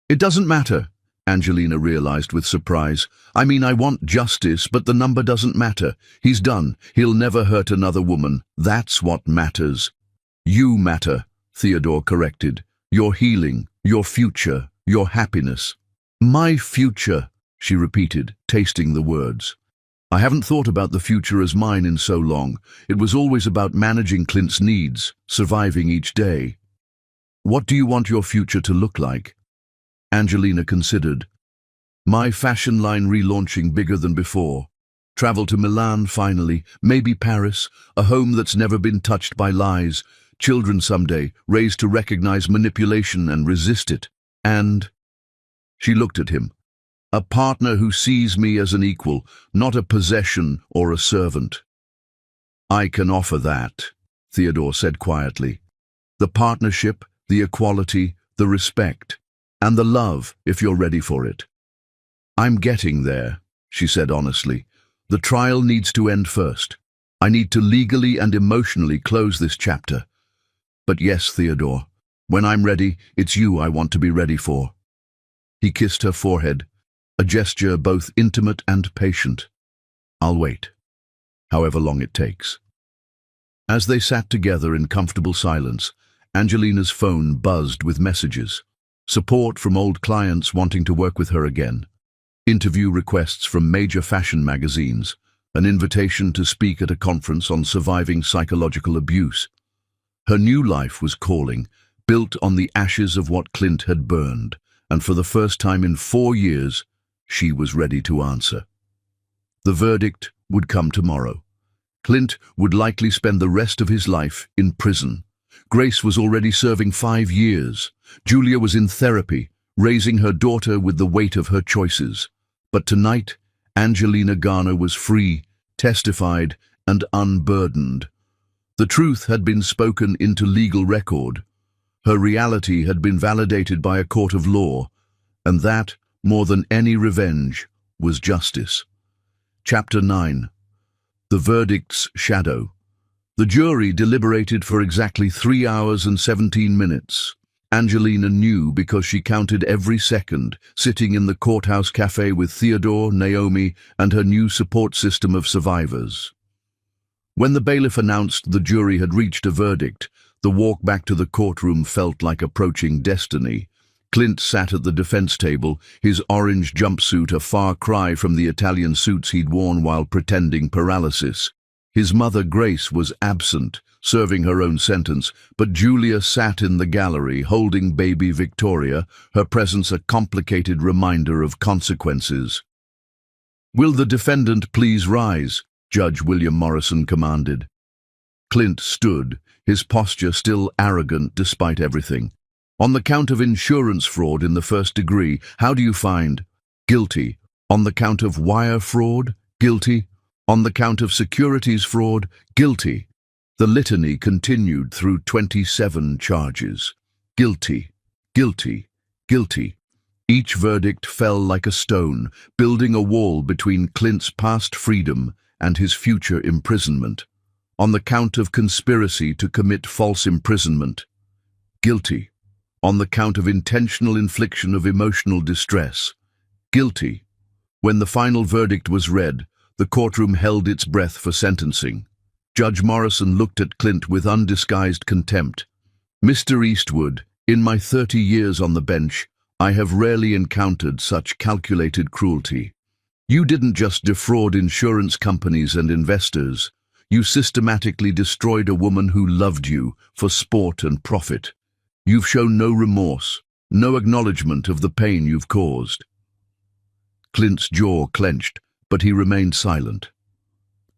Speaker 1: "It doesn't matter," Angelina realized with surprise. "I mean, I want justice, but the number doesn't matter. He's done. He'll never hurt another woman. That's what matters." "You matter," Theodore corrected. "Your healing, your future, your happiness." "My future," she repeated, tasting the words. "I haven't thought about the future as mine in so long. It was always about managing Clint's needs, surviving each day." "What do you want your future to look like?" Angelina considered. "My fashion line relaunching bigger than before. Travel to Milan finally, maybe Paris, a home that's never been touched by lies, children someday, raised to recognize manipulation and resist it. And," she looked at him, "a partner who sees me as an equal, not a possession or a servant." "I can offer that," Theodore said quietly. "The partnership, the equality, the respect, and the love, if you're ready for it." "I'm getting there," she said honestly. "The trial needs to end first. I need to legally and emotionally close this chapter. But yes, Theodore, when I'm ready, it's you I want to be ready for." He kissed her forehead, a gesture both intimate and patient. "I'll wait, however long it takes." As they sat together in comfortable silence, Angelina's phone buzzed with messages. Support from old clients wanting to work with her again. Interview requests from major fashion magazines. An invitation to speak at a conference on surviving psychological abuse. Her new life was calling, built on the ashes of what Clint had burned, and for the first time in 4 years, she was ready to answer. The verdict would come tomorrow. Clint would likely spend the rest of his life in prison. Grace was already serving 5 years. Julia was in therapy, raising her daughter with the weight of her choices. But tonight, Angelina Garner was free, testified, and unburdened. The truth had been spoken into legal record. Her reality had been validated by a court of law, and that, more than any revenge, was justice. Chapter 9. The verdict's shadow. The jury deliberated for exactly 3 hours and 17 minutes. Angelina knew because she counted every second, sitting in the courthouse cafe with Theodore, Naomi, and her new support system of survivors. When the bailiff announced the jury had reached a verdict, the walk back to the courtroom felt like approaching destiny. Clint sat at the defense table, his orange jumpsuit a far cry from the Italian suits he'd worn while pretending paralysis. His mother Grace was absent, serving her own sentence, but Julia sat in the gallery holding baby Victoria, her presence a complicated reminder of consequences. "Will the defendant please rise?" Judge William Morrison commanded. Clint stood, his posture still arrogant despite everything. "On the count of insurance fraud in the first degree, how do you find?" "Guilty." "On the count of wire fraud?" "Guilty." "On the count of securities fraud?" "Guilty." The litany continued through 27 charges. Guilty, guilty, guilty. Each verdict fell like a stone, building a wall between Clint's past freedom and his future imprisonment. On the count of conspiracy to commit false imprisonment, guilty. On the count of intentional infliction of emotional distress, guilty. When the final verdict was read, the courtroom held its breath for sentencing. Judge Morrison looked at Clint with undisguised contempt. "Mr. Eastwood, in my 30 years on the bench, I have rarely encountered such calculated cruelty. You didn't just defraud insurance companies and investors. You systematically destroyed a woman who loved you for sport and profit. You've shown no remorse, no acknowledgement of the pain you've caused." Clint's jaw clenched, but he remained silent.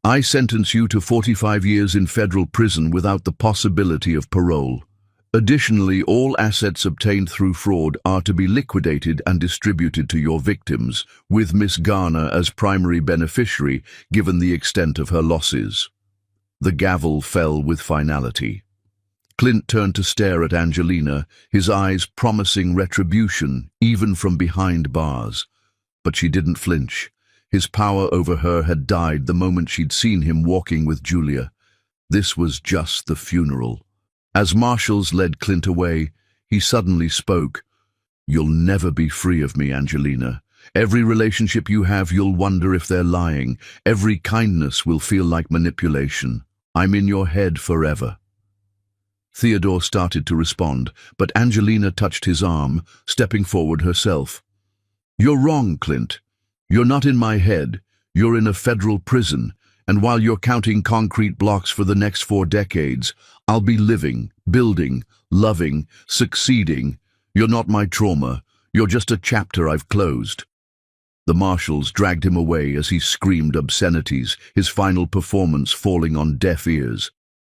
Speaker 1: "I sentence you to 45 years in federal prison without the possibility of parole. Additionally, all assets obtained through fraud are to be liquidated and distributed to your victims, with Miss Garner as primary beneficiary, given the extent of her losses." The gavel fell with finality. Clint turned to stare at Angelina, his eyes promising retribution, even from behind bars. But she didn't flinch. His power over her had died the moment she'd seen him walking with Julia. This was just the funeral. As marshals led Clint away, he suddenly spoke. "You'll never be free of me, Angelina. Every relationship you have, you'll wonder if they're lying. Every kindness will feel like manipulation. I'm in your head forever." Theodore started to respond, but Angelina touched his arm, stepping forward herself. "You're wrong, Clint. You're not in my head. You're in a federal prison, and while you're counting concrete blocks for the next 4 decades, I'll be living, building, loving, succeeding. You're not my trauma. You're just a chapter I've closed." The marshals dragged him away as he screamed obscenities, his final performance falling on deaf ears.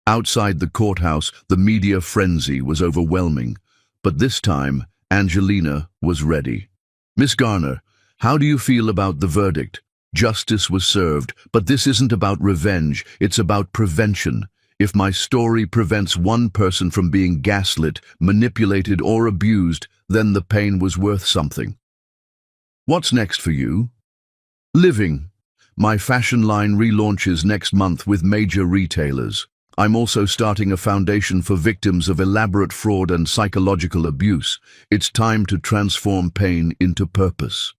Speaker 1: Outside the courthouse, the media frenzy was overwhelming, but this time, Angelina was ready. "Miss Garner, how do you feel about the verdict? Justice was served, but this isn't about revenge, it's about prevention. If my story prevents one person from being gaslit, manipulated, or abused, then the pain was worth something." "What's next for you?" "Living. My fashion line relaunches next month with major retailers. I'm also starting a foundation for victims of elaborate fraud and psychological abuse. It's time to transform pain into purpose."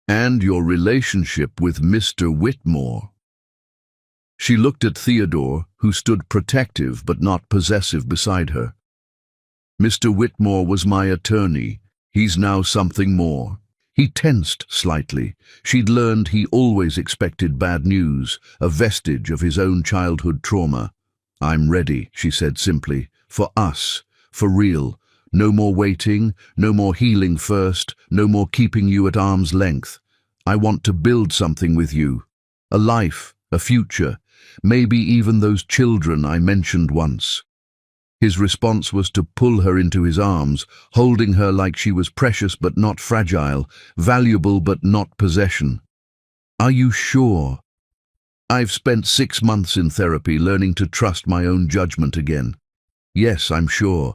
Speaker 1: "And your relationship with Mr. Whitmore." She looked at Theodore, who stood protective but not possessive beside her. "Mr. Whitmore was my attorney. He's now something more." He tensed slightly. She'd learned he always expected bad news, a vestige of his own childhood trauma. "I'm ready," she said simply. "For us. For real. No more waiting, no more healing first, no more keeping you at arm's length. I want to build something with you. A life, a future, maybe even those children I mentioned once." His response was to pull her into his arms, holding her like she was precious but not fragile, valuable but not possession. "Are you sure?" I've spent 6 months in therapy learning to trust my own judgment again. Yes, I'm sure.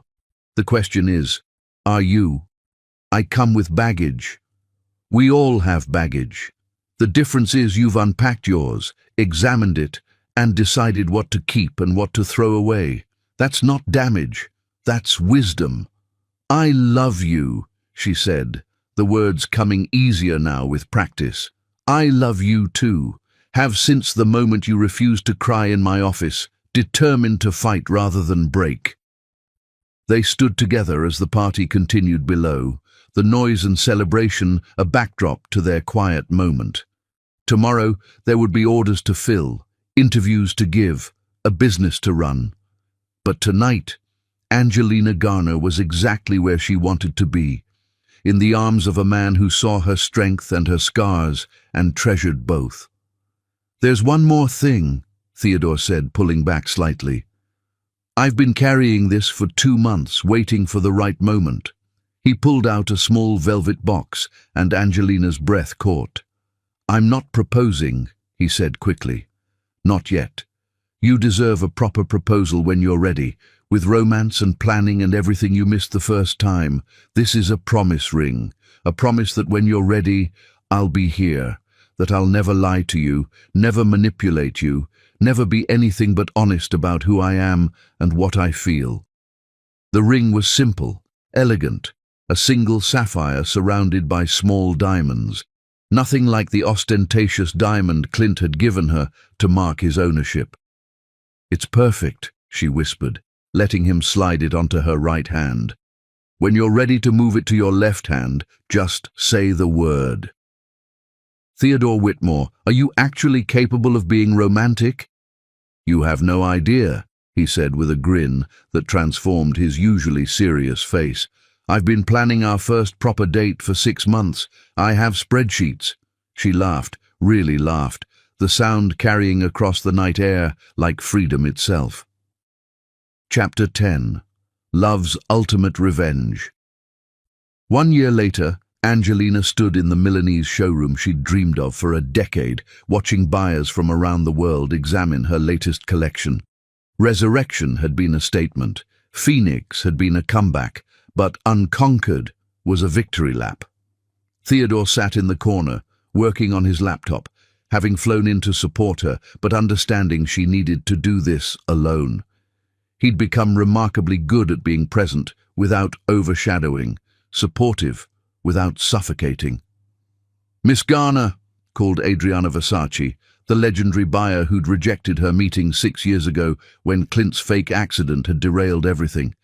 Speaker 1: The question is, are you? I come with baggage. We all have baggage. The difference is you've unpacked yours, examined it, and decided what to keep and what to throw away. That's not damage. That's wisdom. I love you, she said, the words coming easier now with practice. I love you too. Have since the moment you refused to cry in my office, determined to fight rather than break. They stood together as the party continued below, the noise and celebration a backdrop to their quiet moment. Tomorrow there would be orders to fill, interviews to give, a business to run. But tonight, Angelina Garner was exactly where she wanted to be, in the arms of a man who saw her strength and her scars and treasured both. There's one more thing, Theodore said, pulling back slightly. I've been carrying this for 2 months, waiting for the right moment. He pulled out a small velvet box, and Angelina's breath caught. I'm not proposing, he said quickly. Not yet. You deserve a proper proposal when you're ready, with romance and planning and everything you missed the first time. This is a promise ring, a promise that when you're ready, I'll be here, that I'll never lie to you, never manipulate you, never be anything but honest about who I am and what I feel. The ring was simple, elegant, a single sapphire surrounded by small diamonds, nothing like the ostentatious diamond Clint had given her to mark his ownership. It's perfect, she whispered, letting him slide it onto her right hand. When you're ready to move it to your left hand, just say the word. Theodore Whitmore, are you actually capable of being romantic? You have no idea, he said with a grin that transformed his usually serious face. I've been planning our first proper date for 6 months. I have spreadsheets. She laughed, really laughed, the sound carrying across the night air like freedom itself. Chapter 10. Love's Ultimate Revenge. 1 year later, Angelina stood in the Milanese showroom she'd dreamed of for a decade, watching buyers from around the world examine her latest collection. Resurrection had been a statement, Phoenix had been a comeback, but Unconquered was a victory lap. Theodore sat in the corner, working on his laptop, having flown in to support her, but understanding she needed to do this alone. He'd become remarkably good at being present without overshadowing, supportive without suffocating. Miss Garner, called Adriana Versace, the legendary buyer who'd rejected her meeting 6 years ago when Clint's fake accident had derailed everything.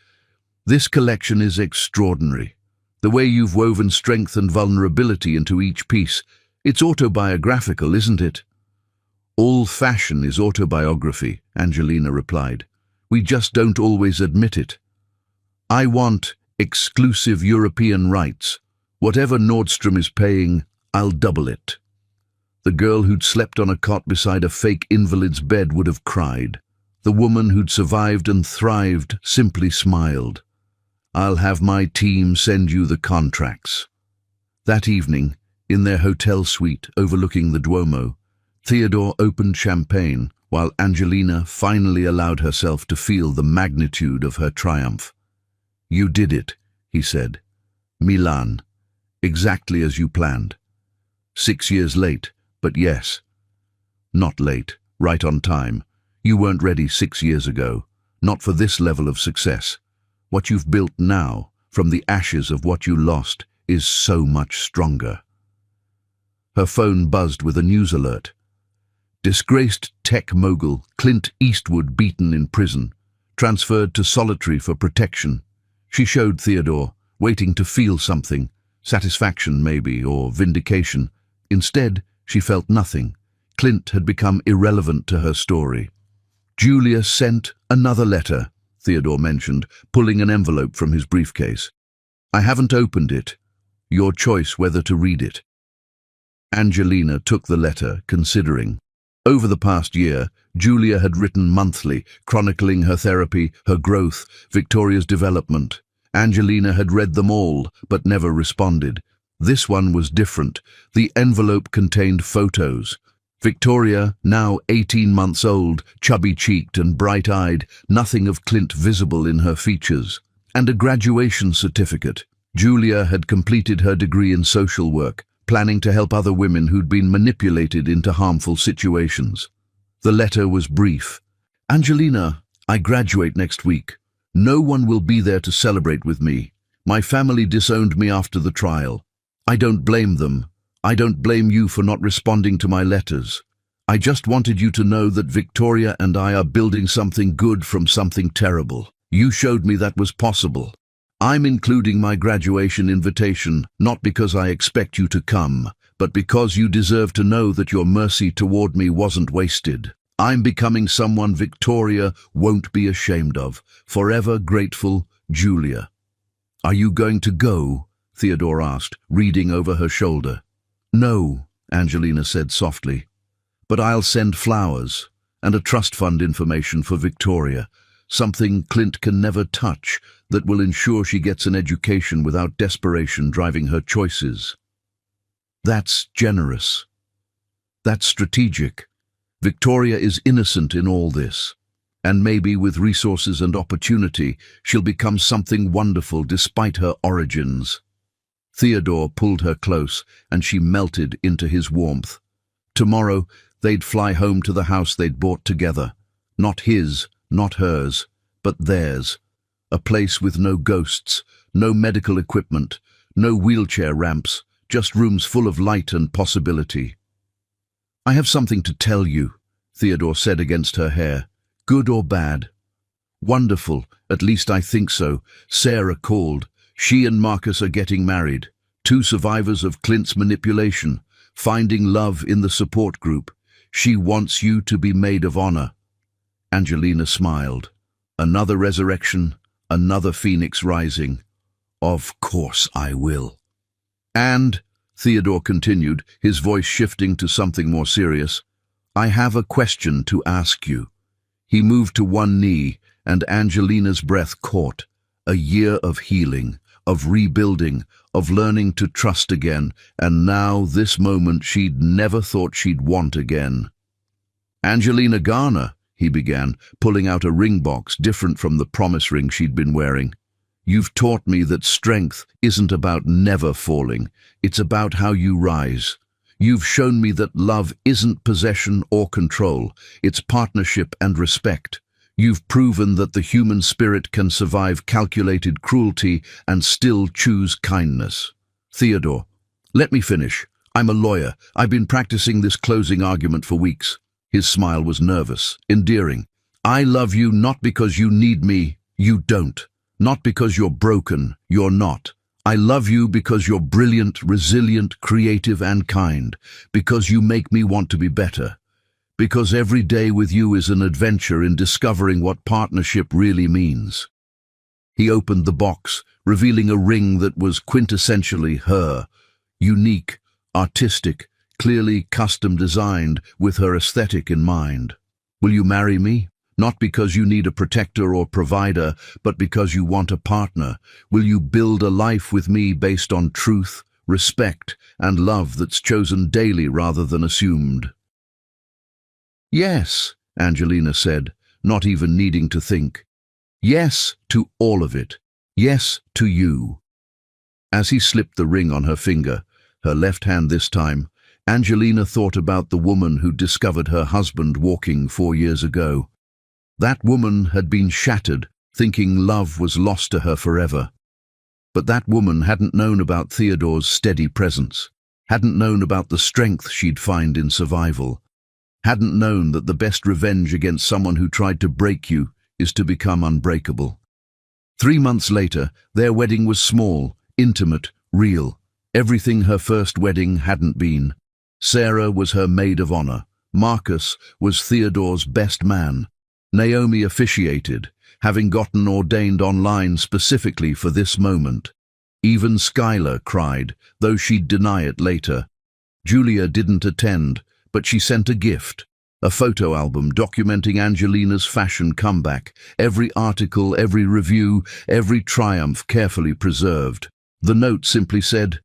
Speaker 1: This collection is extraordinary. The way you've woven strength and vulnerability into each piece, it's autobiographical, isn't it? All fashion is autobiography, Angelina replied. We just don't always admit it. I want exclusive European rights. Whatever Nordstrom is paying, I'll double it. The girl who'd slept on a cot beside a fake invalid's bed would have cried. The woman who'd survived and thrived simply smiled. I'll have my team send you the contracts. That evening, in their hotel suite overlooking the Duomo, Theodore opened champagne while Angelina finally allowed herself to feel the magnitude of her triumph. You did it, he said. Milan. Exactly as you planned. 6 years late, but yes. Not late, right on time. You weren't ready 6 years ago, not for this level of success. What you've built now, from the ashes of what you lost, is so much stronger. Her phone buzzed with a news alert. Disgraced tech mogul Clint Eastwood beaten in prison, transferred to solitary for protection. She showed Theodore, waiting to feel something, satisfaction maybe, or vindication. Instead, she felt nothing. Clint had become irrelevant to her story. Julia sent another letter, Theodore mentioned, pulling an envelope from his briefcase. I haven't opened it. Your choice whether to read it. Angelina took the letter, considering. Over the past year, Julia had written monthly, chronicling her therapy, her growth, Victoria's development. Angelina had read them all, but never responded. This one was different. The envelope contained photos. Victoria, now 18 months old, chubby-cheeked and bright-eyed, nothing of Clint visible in her features. And a graduation certificate. Julia had completed her degree in social work, planning to help other women who'd been manipulated into harmful situations. The letter was brief. Angelina, I graduate next week. No one will be there to celebrate with me. My family disowned me after the trial. I don't blame them. I don't blame you for not responding to my letters. I just wanted you to know that Victoria and I are building something good from something terrible. You showed me that was possible. I'm including my graduation invitation, not because I expect you to come, but because you deserve to know that your mercy toward me wasn't wasted. I'm becoming someone Victoria won't be ashamed of. Forever grateful, Julia. Are you going to go? Theodore asked, reading over her shoulder. No, Angelina said softly, but I'll send flowers and a trust fund information for Victoria, something Clint can never touch that will ensure she gets an education without desperation driving her choices. That's generous. That's strategic. Victoria is innocent in all this, and maybe with resources and opportunity, she'll become something wonderful despite her origins. Theodore pulled her close, and she melted into his warmth. Tomorrow, they'd fly home to the house they'd bought together. Not his, not hers, but theirs. A place with no ghosts, no medical equipment, no wheelchair ramps, just rooms full of light and possibility. I have something to tell you, Theodore said against her hair. Good or bad? Wonderful, at least I think so. Sarah called. She and Marcus are getting married. 2 survivors of Clint's manipulation, finding love in the support group. She wants you to be maid of honor. Angelina smiled. Another resurrection, another phoenix rising. Of course I will. And, Theodore continued, his voice shifting to something more serious, I have a question to ask you. He moved to one knee, and Angelina's breath caught. A year of healing, of rebuilding, of learning to trust again, and now this moment she'd never thought she'd want again. Angelina Garner, he began, pulling out a ring box different from the promise ring she'd been wearing. You've taught me that strength isn't about never falling, it's about how you rise. You've shown me that love isn't possession or control, it's partnership and respect. You've proven that the human spirit can survive calculated cruelty and still choose kindness. Theodore, let me finish. I'm a lawyer. I've been practicing this closing argument for weeks. His smile was nervous, endearing. I love you not because you need me, you don't. Not because you're broken, you're not. I love you because you're brilliant, resilient, creative and kind. Because you make me want to be better. Because every day with you is an adventure in discovering what partnership really means. He opened the box, revealing a ring that was quintessentially her, unique, artistic, clearly custom designed with her aesthetic in mind. Will you marry me? Not because you need a protector or provider, but because you want a partner. Will you build a life with me based on truth, respect, and love that's chosen daily rather than assumed? Yes, Angelina said, not even needing to think. Yes to all of it. Yes to you. As he slipped the ring on her finger, her left hand this time, Angelina thought about the woman who discovered her husband walking 4 years ago. That woman had been shattered, thinking love was lost to her forever. But that woman hadn't known about Theodore's steady presence, hadn't known about the strength she'd find in survival, hadn't known that the best revenge against someone who tried to break you is to become unbreakable. 3 months later, their wedding was small, intimate, real, everything her first wedding hadn't been. Sarah was her maid of honor. Marcus was Theodore's best man. Naomi officiated, having gotten ordained online specifically for this moment. Even Skylar cried, though she'd deny it later. Julia didn't attend, but she sent a gift, a photo album documenting Angelina's fashion comeback, every article, every review, every triumph carefully preserved. The note simply said,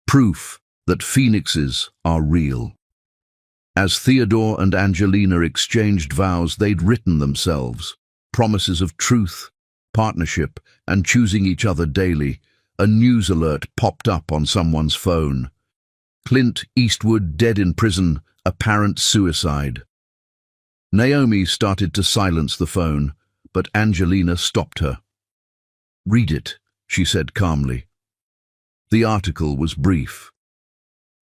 Speaker 1: "Proof that phoenixes are real." As Theodore and Angelina exchanged vows they'd written themselves, promises of truth, partnership, and choosing each other daily, a news alert popped up on someone's phone. Clint Eastwood dead in prison, apparent suicide. Naomi started to silence the phone, but Angelina stopped her. "Read it," she said calmly. The article was brief.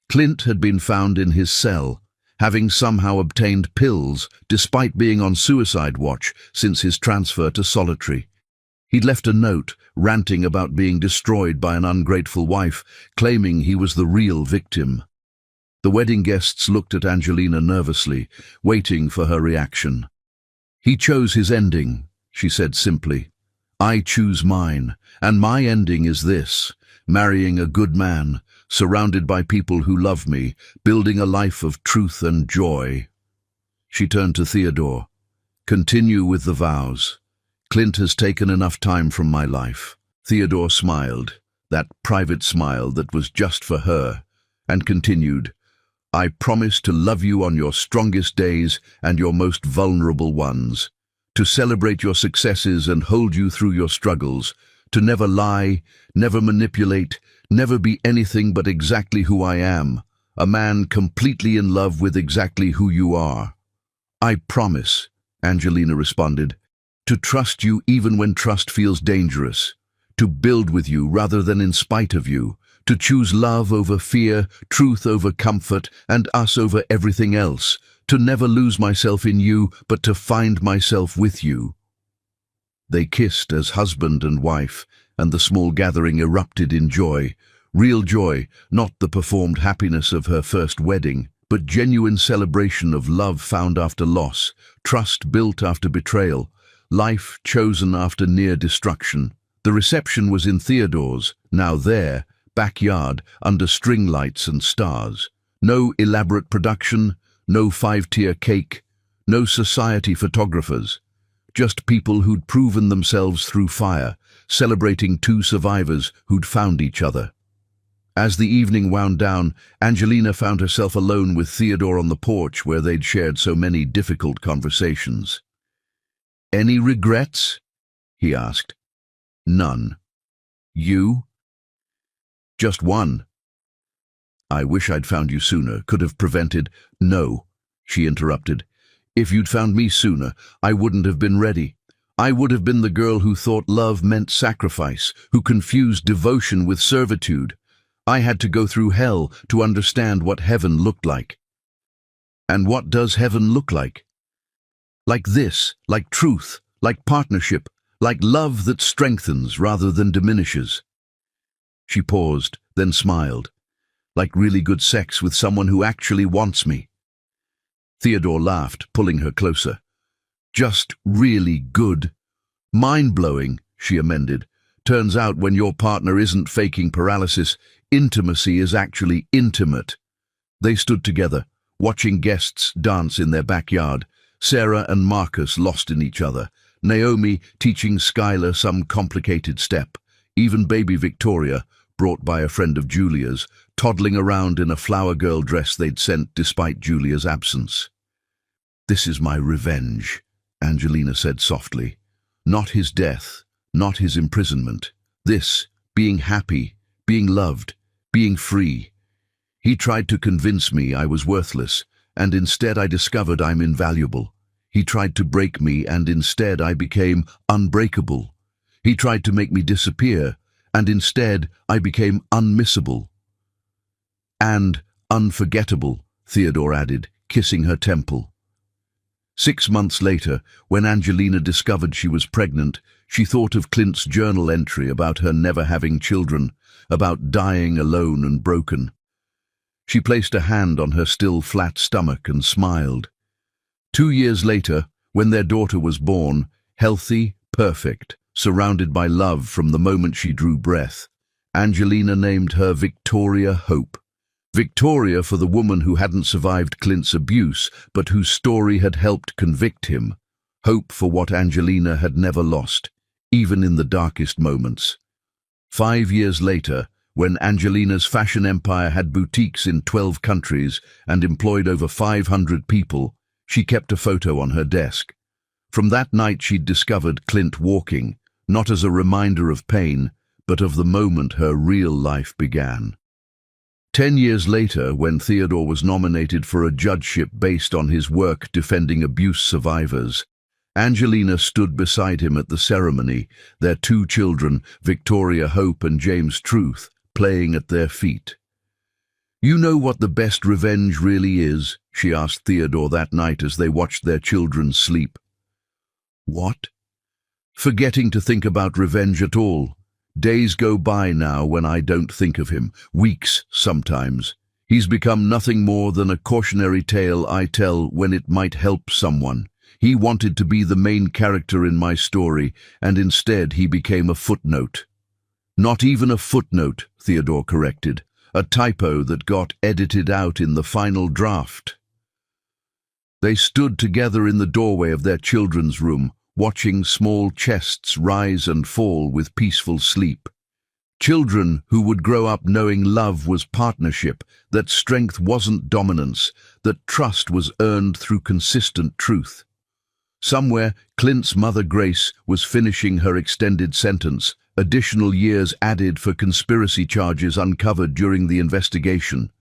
Speaker 1: Clint had been found in his cell, having somehow obtained pills despite being on suicide watch since his transfer to solitary. He'd left a note, ranting about being destroyed by an ungrateful wife, claiming he was the real victim. The wedding guests looked at Angelina nervously, waiting for her reaction. "He chose his ending," she said simply. "I choose mine, and my ending is this: marrying a good man, surrounded by people who love me, building a life of truth and joy." She turned to Theodore. "Continue with the vows. Clint has taken enough time from my life." Theodore smiled, that private smile that was just for her, and continued, "I promise to love you on your strongest days and your most vulnerable ones, to celebrate your successes and hold you through your struggles, to never lie, never manipulate, never be anything but exactly who I am, a man completely in love with exactly who you are." "I promise," Angelina responded, "to trust you even when trust feels dangerous, to build with you rather than in spite of you, to choose love over fear, truth over comfort, and us over everything else, to never lose myself in you, but to find myself with you." They kissed as husband and wife, and the small gathering erupted in joy. Real joy, not the performed happiness of her first wedding, but genuine celebration of love found after loss, trust built after betrayal, life chosen after near destruction. The reception was in Theodore's, now their, backyard under string lights and stars. No elaborate production, no five-tier cake, no society photographers. Just people who'd proven themselves through fire, celebrating two survivors who'd found each other. As the evening wound down, Angelina found herself alone with Theodore on the porch where they'd shared so many difficult conversations. "Any regrets?" he asked. "None. You?" "Just one. I wish I'd found you sooner, could have prevented—" "No," she interrupted. "If you'd found me sooner, I wouldn't have been ready. I would have been the girl who thought love meant sacrifice, who confused devotion with servitude. I had to go through hell to understand what heaven looked like." "And what does heaven look like?" "Like this, like truth, like partnership, like love that strengthens rather than diminishes." She paused, then smiled. "Like really good sex with someone who actually wants me." Theodore laughed, pulling her closer. "Just really good." "Mind-blowing," she amended. "Turns out when your partner isn't faking paralysis, intimacy is actually intimate." They stood together, watching guests dance in their backyard, Sarah and Marcus lost in each other, Naomi teaching Skylar some complicated step, even baby Victoria, brought by a friend of Julia's, toddling around in a flower girl dress they'd sent despite Julia's absence. "This is my revenge," Angelina said softly. "Not his death, not his imprisonment. This, being happy, being loved, being free. He tried to convince me I was worthless, and instead I discovered I'm invaluable. He tried to break me, and instead I became unbreakable. He tried to make me disappear, and instead I became unmissable." "And unforgettable," Theodore added, kissing her temple. 6 months later, when Angelina discovered she was pregnant, she thought of Clint's journal entry about her never having children, about dying alone and broken. She placed a hand on her still flat stomach and smiled. 2 years later, when their daughter was born, healthy, perfect, surrounded by love from the moment she drew breath, Angelina named her Victoria Hope. Victoria for the woman who hadn't survived Clint's abuse, but whose story had helped convict him. Hope for what Angelina had never lost, even in the darkest moments. 5 years later, when Angelina's fashion empire had boutiques in 12 countries and employed over 500 people, she kept a photo on her desk. From that night she'd discovered Clint walking, not as a reminder of pain, but of the moment her real life began. 10 years later, when Theodore was nominated for a judgeship based on his work defending abuse survivors, Angelina stood beside him at the ceremony, their 2 children, Victoria Hope and James Truth, playing at their feet. "You know what the best revenge really is?" she asked Theodore that night as they watched their children sleep. "What?" "Forgetting to think about revenge at all. Days go by now when I don't think of him, weeks sometimes. He's become nothing more than a cautionary tale I tell when it might help someone. He wanted to be the main character in my story, and instead he became a footnote." "Not even a footnote," Theodore corrected. "A typo that got edited out in the final draft." They stood together in the doorway of their children's room, watching small chests rise and fall with peaceful sleep. Children who would grow up knowing love was partnership, that strength wasn't dominance, that trust was earned through consistent truth. Somewhere, Clint's mother Grace was finishing her extended sentence, additional years added for conspiracy charges uncovered during the investigation.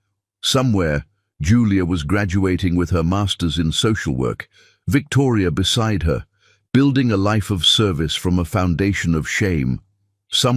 Speaker 1: Somewhere, Julia was graduating with her master's in social work, Victoria beside her, building a life of service from a foundation of shame. Somewhere